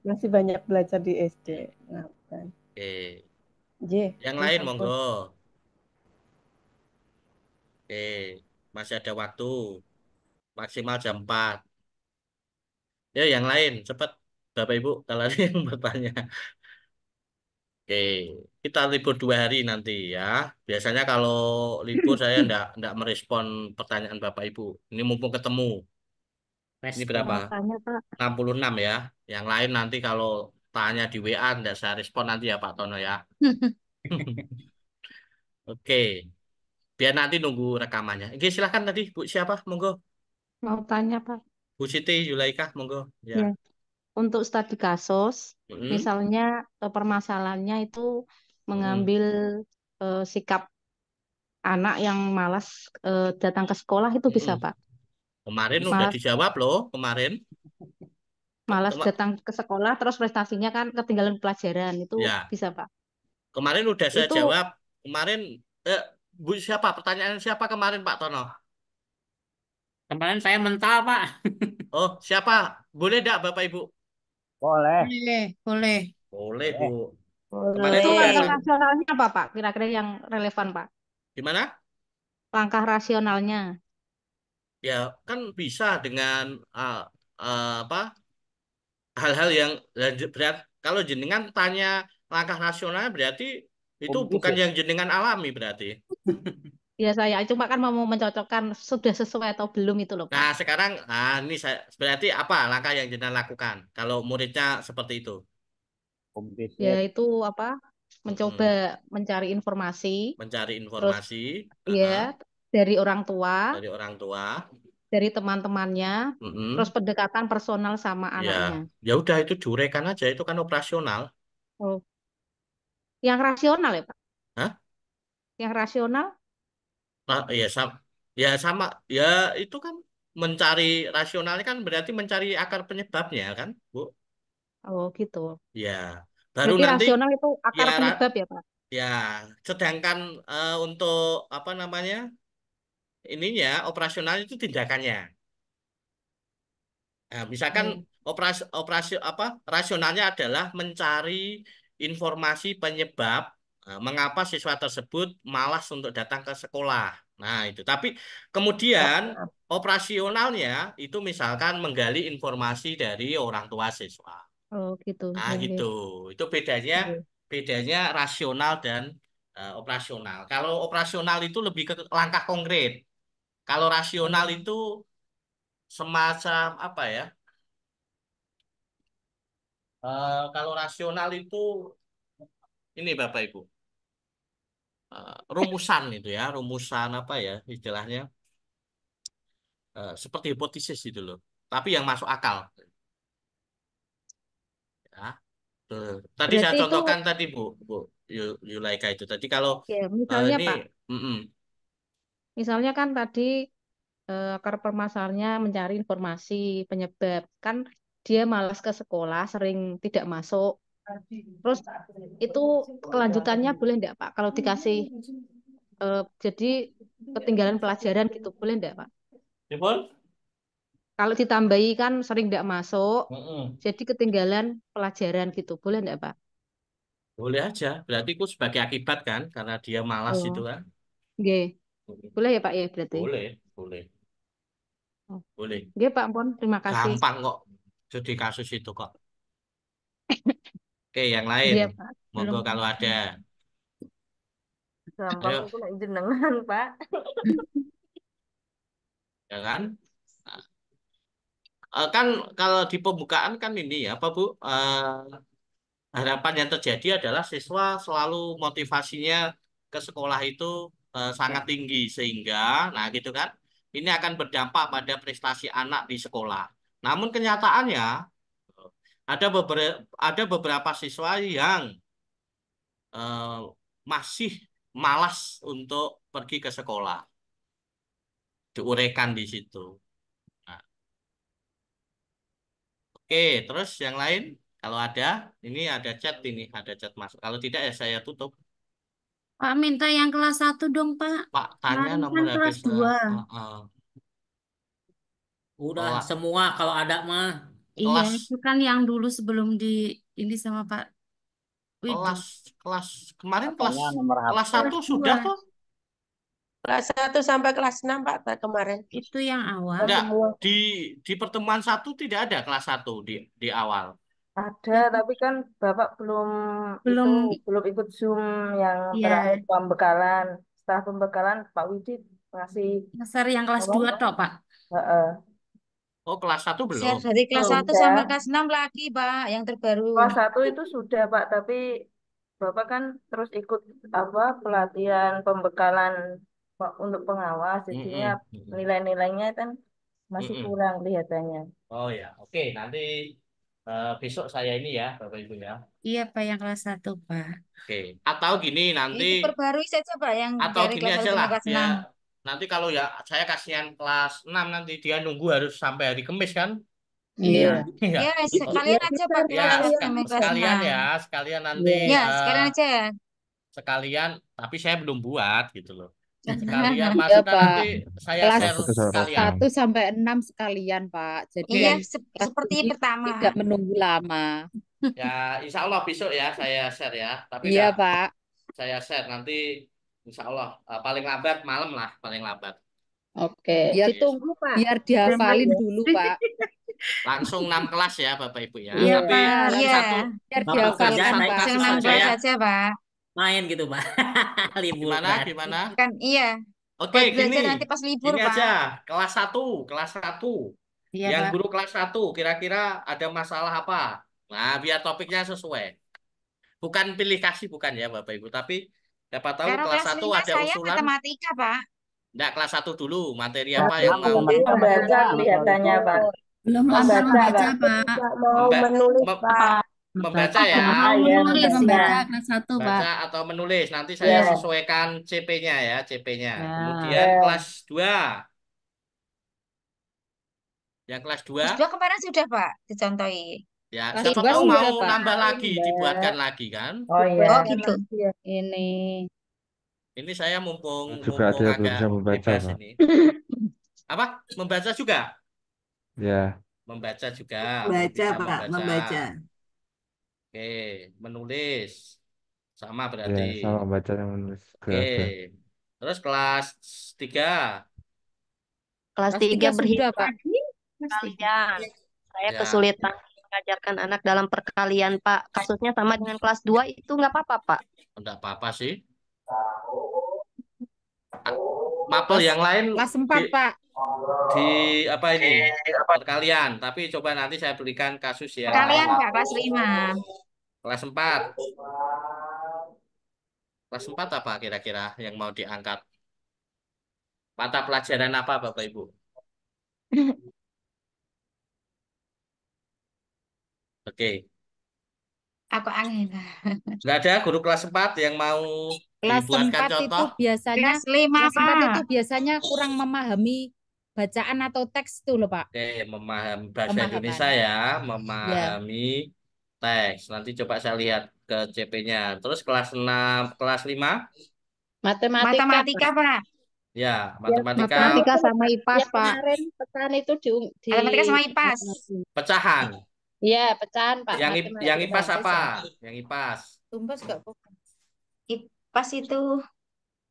masih banyak belajar di SD. Hmm. Ngapunten. Oke Nggih, yang nun lain sampun. monggo. Oke masih ada waktu maksimal jam 4 ya yang lain cepet Bapak Ibu kalau ada yang bertanya. Oke, kita libur 2 hari nanti ya. Biasanya kalau libur saya ndak merespon pertanyaan Bapak Ibu. Ini mumpung ketemu. Ini Respon. berapa? Mau tanya, Pak. 66 ya. Yang lain nanti kalau tanya di WA ndak saya respon nanti ya Pak Tono ya. Oke, biar nanti nunggu rekamannya. Oke, silahkan tadi Bu siapa? Monggo. Mau tanya, Pak. Bu Siti Yulaika, monggo. Ya. Ya. Untuk studi kasus, Mm-mm, misalnya permasalahannya itu mm-mm, mengambil sikap anak yang malas datang ke sekolah itu bisa, mm-mm. Pak. Kemarin udah Malas dijawab loh, kemarin. malas Kema- datang ke sekolah terus prestasinya kan ketinggalan pelajaran itu ya, bisa, Pak. kemarin udah saya Itu jawab. Kemarin eh, Bu siapa? Pertanyaan siapa kemarin Pak Tono? Kemarin saya mental, Pak. Oh, siapa? Boleh enggak Bapak Ibu? Boleh, Boleh, boleh. Boleh, Bu. boleh. Kemarin itu udah langkah saya rasionalnya apa, Pak? Kira-kira yang relevan, Pak. gimana? Langkah rasionalnya. Ya, kan bisa dengan apa? Hal-hal yang berat. Kalau jenengan tanya langkah rasional berarti itu Kumpis bukan ya. yang jenengan alami berarti. Ya saya cuma kan mau mencocokkan sudah sesuai atau belum itu loh, Nah, Pak. sekarang ini saya berarti apa langkah yang jenengan lakukan kalau muridnya seperti itu? Kumpis Ya ya. itu apa? Mencoba Mm-mm. mencari informasi, Mencari terus informasi ya uh-uh, dari orang tua, dari orang tua. dari teman-temannya, terus Mm-mm. pendekatan personal sama Ya, anaknya. ya udah itu jurekan aja itu kan operasional. Oh, yang rasional ya, Pak? Hah? Yang rasional? Ya sama, ya sama, ya itu kan mencari rasionalnya kan berarti mencari akar penyebabnya kan, Bu? Oh, gitu. Ya, baru Berarti nanti rasional itu ya akar penyebab ya, Pak? ya. Sedangkan untuk apa namanya ininya operasional itu tindakannya. Nah, misalkan Oke. operasi operasi apa rasionalnya adalah mencari informasi penyebab mengapa siswa tersebut malas untuk datang ke sekolah. Nah, itu. Tapi kemudian operasionalnya itu misalkan menggali informasi dari orang tua siswa. Oh, gitu. Nah, Oke. gitu. Itu bedanya Oke. bedanya rasional dan operasional. Kalau operasional itu lebih ke langkah konkret. Kalau rasional Oh. itu semacam apa ya? Kalau rasional itu ini Bapak Ibu, rumusan itu ya, rumusan apa ya istilahnya, seperti hipotesis itu loh, tapi yang masuk akal. Ya. Tuh. Tadi saya Berarti itu contohkan tadi Bu Yulaika itu tadi kalau ya misalnya ini, Pak, mm-mm, misalnya kan tadi akar permasalahannya mencari informasi penyebab kan dia malas ke sekolah, sering tidak masuk. Terus itu kelanjutannya boleh enggak Pak? Kalau dikasih jadi ketinggalan pelajaran gitu, boleh enggak Pak? Sipun? Kalau ditambahi kan sering enggak masuk, Mm-mm. jadi ketinggalan pelajaran gitu, boleh enggak Pak? Boleh aja, berarti itu sebagai akibat kan, karena dia malas itu Oh, kan. oke. Mm-mm. Boleh ya Pak ya berarti. Boleh, boleh, Oh, boleh. oke Pak Pon, terima kasih. Gampang kok, jadi kasus itu kok. Oke, yang lain, Iya Pak, monggo belum kalau ada. gampang Ayo, itu nek jenengan Pak. ya kan? Kan kalau di pembukaan kan ini ya, apa Bu? Harapan yang terjadi adalah siswa selalu motivasinya ke sekolah itu sangat tinggi sehingga, nah gitu kan, ini akan berdampak pada prestasi anak di sekolah. Namun kenyataannya ada beberapa siswa yang eh, masih malas untuk pergi ke sekolah, diuraikan di situ. Nah, oke, terus yang lain kalau ada, ini ada chat masuk. Kalau tidak ya saya tutup. Pak minta yang kelas 1 dong, Pak. Pak tanya Kemarin nomor kan HP kelas saya. 2. Udah Kela- semua kalau ada mah. Iya, kelas itu kan yang dulu sebelum di ini sama Pak Widu. kelas kelas kemarin kelas Katanya nomor kelas HP. satu Kelas sudah 2 toh? Kelas 1 sampai kelas 6 Pak kemarin. itu yang awal. Kita Enggak, semua. di pertemuan satu tidak ada kelas satu di awal. Ada, tapi kan Bapak Belum, belum ikut Zoom yang terakhir ya, pembekalan. Setelah pembekalan Pak Widi ngasih dasar yang kelas apa? 2 toh, Pak. Heeh. Oh, kelas 1 Share belum. dari kelas Belum 1 ya. sampai kelas 6 lagi, Pak, yang terbaru. Kelas 1 itu sudah Pak, tapi Bapak kan terus ikut apa pelatihan pembekalan untuk pengawas, jadinya Mm-mm, mm-mm, nilai-nilainya kan masih mm-mm. kurang kelihatannya. Oh ya, oke. Nanti besok saya ini ya, Bapak Ibu ya. Iya, Pak, yang kelas 1, Pak. Oke. Atau gini nanti, Diperbarui saja, Pak, yang atau dari gini kelas 1 aja sampai lah kelas ya. 6. Nanti kalau ya saya kasihan kelas 6 nanti dia nunggu harus sampai hari Kamis kan? Iya. Iya. Iya. Ya, Oh, sekalian aja, Pak, ya kelas 1 Sekalian sampai kelas aja. 6. sekalian nanti Iya. Ya, sekalian aja ya. sekalian, tapi saya belum buat gitu loh. Sekalian Iya maksudnya Pak, nanti saya kelas share sekalian. 1 sampai 6 sekalian Pak. Jadi Iya, yang kelas seperti 7 pertama. tidak menunggu lama. Ya, insya Allah besok ya saya share ya. Tapi Iya enggak Pak. saya share nanti insya Allah paling lambat malam lah paling lambat. Oke, Ya, Oke. tunggu, Pak. biar Hemat dihafalin ya. dulu Pak. Langsung 6 kelas ya Bapak Ibu ya. Iya Tapi Pak, Iya, satu biar Bapak tugas kerja, dihafalkan saya satu Pak. langsung kasus 6 saja kelas ya. aja, Pak. main gitu, Pak. Libur Gimana? gratis. Gimana? Kan iya, Oke, buat gini. belajar nanti pas libur, Gini aja, Pak. kelas 1. Iya, Yang Pak. guru kelas 1 kira-kira ada masalah apa? Nah, biar topiknya sesuai. Bukan pilih kasih bukan ya Bapak Ibu, tapi siapa tahu Kalau kelas kelas 1 5 ada saya usulan. matematika, Pak. Enggak, kelas 1 dulu. Materi Kelas apa yang 6 mau? matematika Membaca belum Pak, kalau kelihatannya itu. Pak. Belum lancar Membaca membaca, Pak. Pak. Nggak mau Memba menulis, mem- Pak. membaca Nggak ya. mau Ya, menulis, membaca. membaca kelas 1, Pak. Baca atau menulis. Nanti saya Ya. sesuaikan CP-nya ya, CP-nya. Ya. Kemudian Ya. kelas 2. Yang kelas Kelas 2 2 kemarin sudah, Pak, dicontohi. ya Kelas siapa 2 tahu sudah mau Pak. nambah lagi, Mbak. dibuatkan lagi kan. Oh iya. Oh, gitu. Ini Ini saya mumpung Juga ada yang belum agak bisa membaca, bebas Pak. ini. Apa? Membaca juga? Ya, Membaca juga. Belum Baca, bisa Pak, membaca. membaca. Oke, menulis. Sama ya berarti. sama baca yang menulis juga Oke. ada. Terus kelas 3. Kelas kelas 3 3 sudah berhitung Pak. perkalian. Saya Ya, kesulitan mengajarkan anak dalam perkalian, Pak. Kasusnya sama dengan kelas 2 itu nggak apa-apa, Pak. enggak apa-apa sih. Mapel Kelas yang lain kelas 4 Pak. di apa ini? Perkalian. Tapi coba nanti saya berikan kasus yang Perkalian, Pak, kelas 5. kelas 4. Kelas 4 apa kira-kira yang mau diangkat? Mata pelajaran apa Bapak Ibu? Oke. Aku angin. Nggak ada guru kelas 4 yang mau Kelas dibuatkan 4 itu contoh? biasanya Kelas 5, kelas 4 itu Pak. biasanya kurang memahami bacaan atau teks tuh loh Pak. Oke, memahami bahasa Pemahaman. Indonesia ya, Ya. memahami teks. Nanti coba saya lihat ke CP-nya. Terus kelas 6, kelas 5? Matematika, Pak. Ya, Ya, matematika Matematika sama IPAS, yang Pak. kemarin pecahan itu di Matematika sama IPAS. pecahan. Iya, pecahan Pak. Yang IPAS Matematika. apa? Yang IPAS. Tumbas enggak bukan. IPAS itu,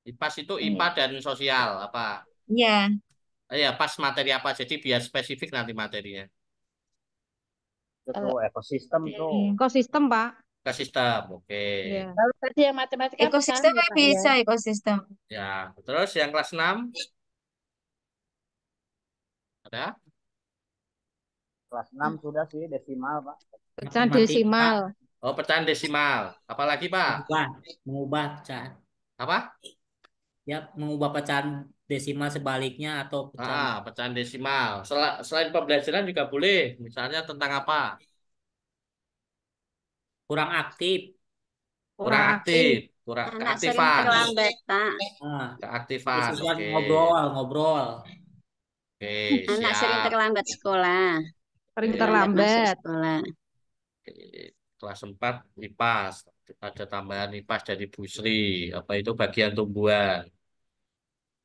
IPAS itu IPA dan sosial apa? ya. Ya, pas materi apa. Jadi biar spesifik nanti materinya. Itu tuh ekosistem tuh. Ekosistem, Pak. Ke sistem, oke. Iya. Kalau tadi yang matematika Ekosistem pecahan ya Pak ya. bisa, ekosistem. Ya, terus yang kelas 6 ada? Kelas 6 sudah sih desimal, Pak. Pecahan Matematika. desimal. Oh, pecahan desimal. Apalagi, Pak? Mengubah pecahan. Apa? Ya, mengubah pecahan desimal sebaliknya atau pecahan Pecahan desimal. Selain pembelajaran juga boleh. Misalnya tentang apa? kurang aktif. Kurang aktif. Kurang Anak sering keaktifan. terlambat, Pak. Nah, Keaktifan. siswa Oke. ngobrol. Oke, Anak sering siap. terlambat sekolah. Sering Oke. terlambat. Masuk sekolah. Oke. Kelas 4 IPAS. Ada tambahan IPAS dari Bu Sri. Apa itu bagian tumbuhan?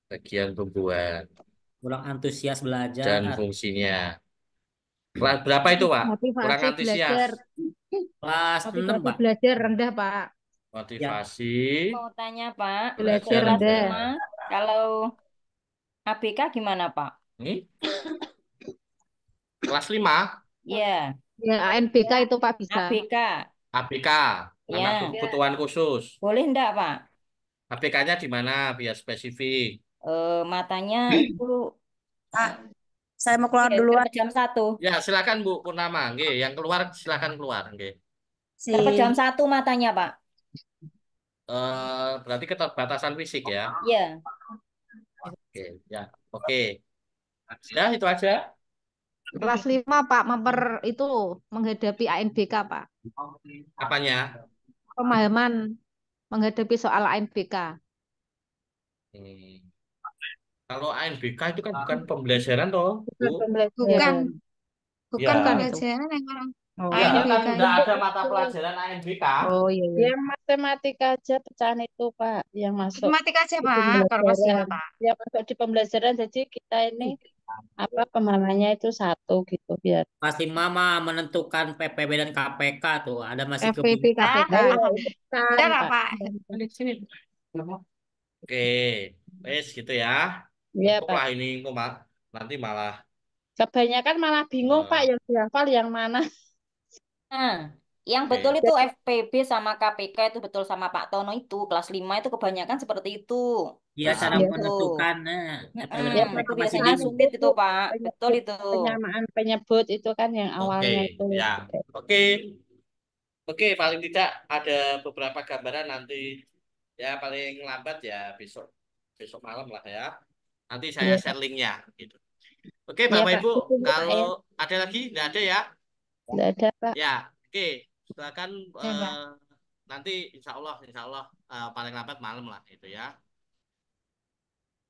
Bagian tumbuhan Kurang antusias belajar. dan fungsinya. Kelas berapa itu, Pak? Kurang Motivasi antusias. belajar. Kelas 6, Motivasi Pak. belajar rendah, Pak. Motivasi Mau tanya Pak, Belajar kelas rendah. 5, kalau ABK gimana Pak? Kelas 5. Iya, Ya, ANBK itu Pak bisa. ABK. ABK, anak Ya. kebutuhan khusus. Boleh enggak, Pak? ABK-nya di mana biar spesifik. Matanya itu Pak, saya mau keluar dapat duluan. jam 1. Ya, silakan Bu Purnama. Nggih, yang keluar silakan keluar, nggih. Dapat jam Si 1 matanya, Pak. Berarti keterbatasan fisik ya. Iya. Oke, ya. Oke. Ya, itu aja. Kelas 5 Pak itu menghadapi ANBK Pak. Apanya? Pemahaman menghadapi soal ANBK. Kalau ANBK itu kan bukan pembelajaran toh, Bu. Bukan, bukan Ya. pembelajaran yang orang Ya, kan ANBK udah itu. ada mata pelajaran ANBK. Oh iya, iya. Yang matematika aja pecahan itu Pak, yang masuk Matematika aja di Pak, kalau kelas 5 pembelajaran. Pak. Yang masuk di pembelajaran, jadi kita ini pemahamannya itu satu gitu biar. Kelas 5 mah menentukan PPB dan KPK tuh. Ada masih FPP kebingungan. KPK. Udah nggak Pak? Oke, wes gitu ya. Iya Cukup Pak. lah ini kok nanti malah Kebanyakan malah bingung Pak yang dihafal yang mana. Nah, yang Oke. betul itu FPB sama KPK itu betul sama Pak Tono itu. Kelas 5 itu kebanyakan seperti itu. Iya, cara Iya. menentukan. Ya, Itu Masih biasanya bingung. sulit itu, Pak. Betul itu. Penyamaan penyebut itu kan yang awalnya itu. ya. Oke. Oke, paling tidak ada beberapa gambaran nanti ya paling lambat ya besok malam lah ya. Nanti saya Iya. share linknya gitu. Oke, Iya, Bapak Pak. Ibu, Ditunggu, Pak, kalau ya. ada lagi nggak ada ya? Nggak ada Pak. Ya, oke. Silakan Ya, Pak. nanti insya Allah paling lambat malam lah itu ya.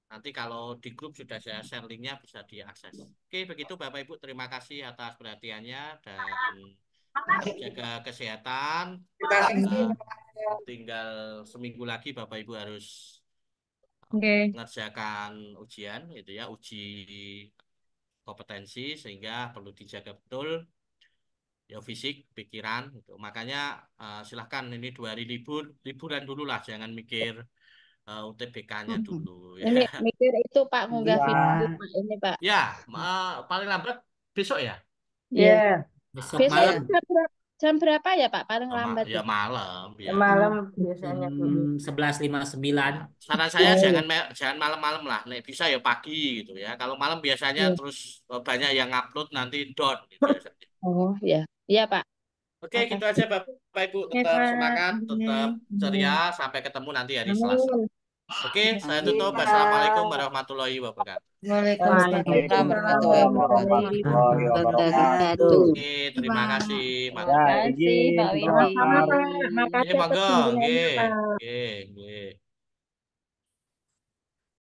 Nanti kalau di grup sudah saya share linknya bisa diakses. Oke, begitu Bapak Ibu, terima kasih atas perhatiannya dan jaga kesehatan. Tinggal seminggu lagi Bapak Ibu harus mengerjakan ujian itu ya, uji kompetensi sehingga perlu dijaga betul ya fisik, pikiran gitu. Makanya silahkan ini 2 hari liburan dulu lah, jangan mikir UTBK-nya dulu Ini ya. mikir itu Pak ngunggah Iya. video Pak ini Pak. Ya, paling lambat besok ya. Iya. Besok Besok malam. jam berapa ya Pak paling lambat? Ya malam. Ya. Malam biasanya. 11.59. Saran saya jangan malam-malam lah. Nek bisa ya pagi gitu ya. Kalau malam biasanya terus banyak yang upload nanti down gitu ya. Oh ya, iya Pak. Oke, gitu aja Bapak Ibu. Tetap semangat, tetap ceria. Sampai ketemu nanti hari Selasa. Oke, saya tutup. Wassalamualaikum warahmatullahi wabarakatuh. Waalaikumsalam warahmatullahi wabarakatuh. Oke, terima kasih. Terima kasih, Pak Widi. Makasih Monggo, atas nggih. Pak. Nggih, nggih.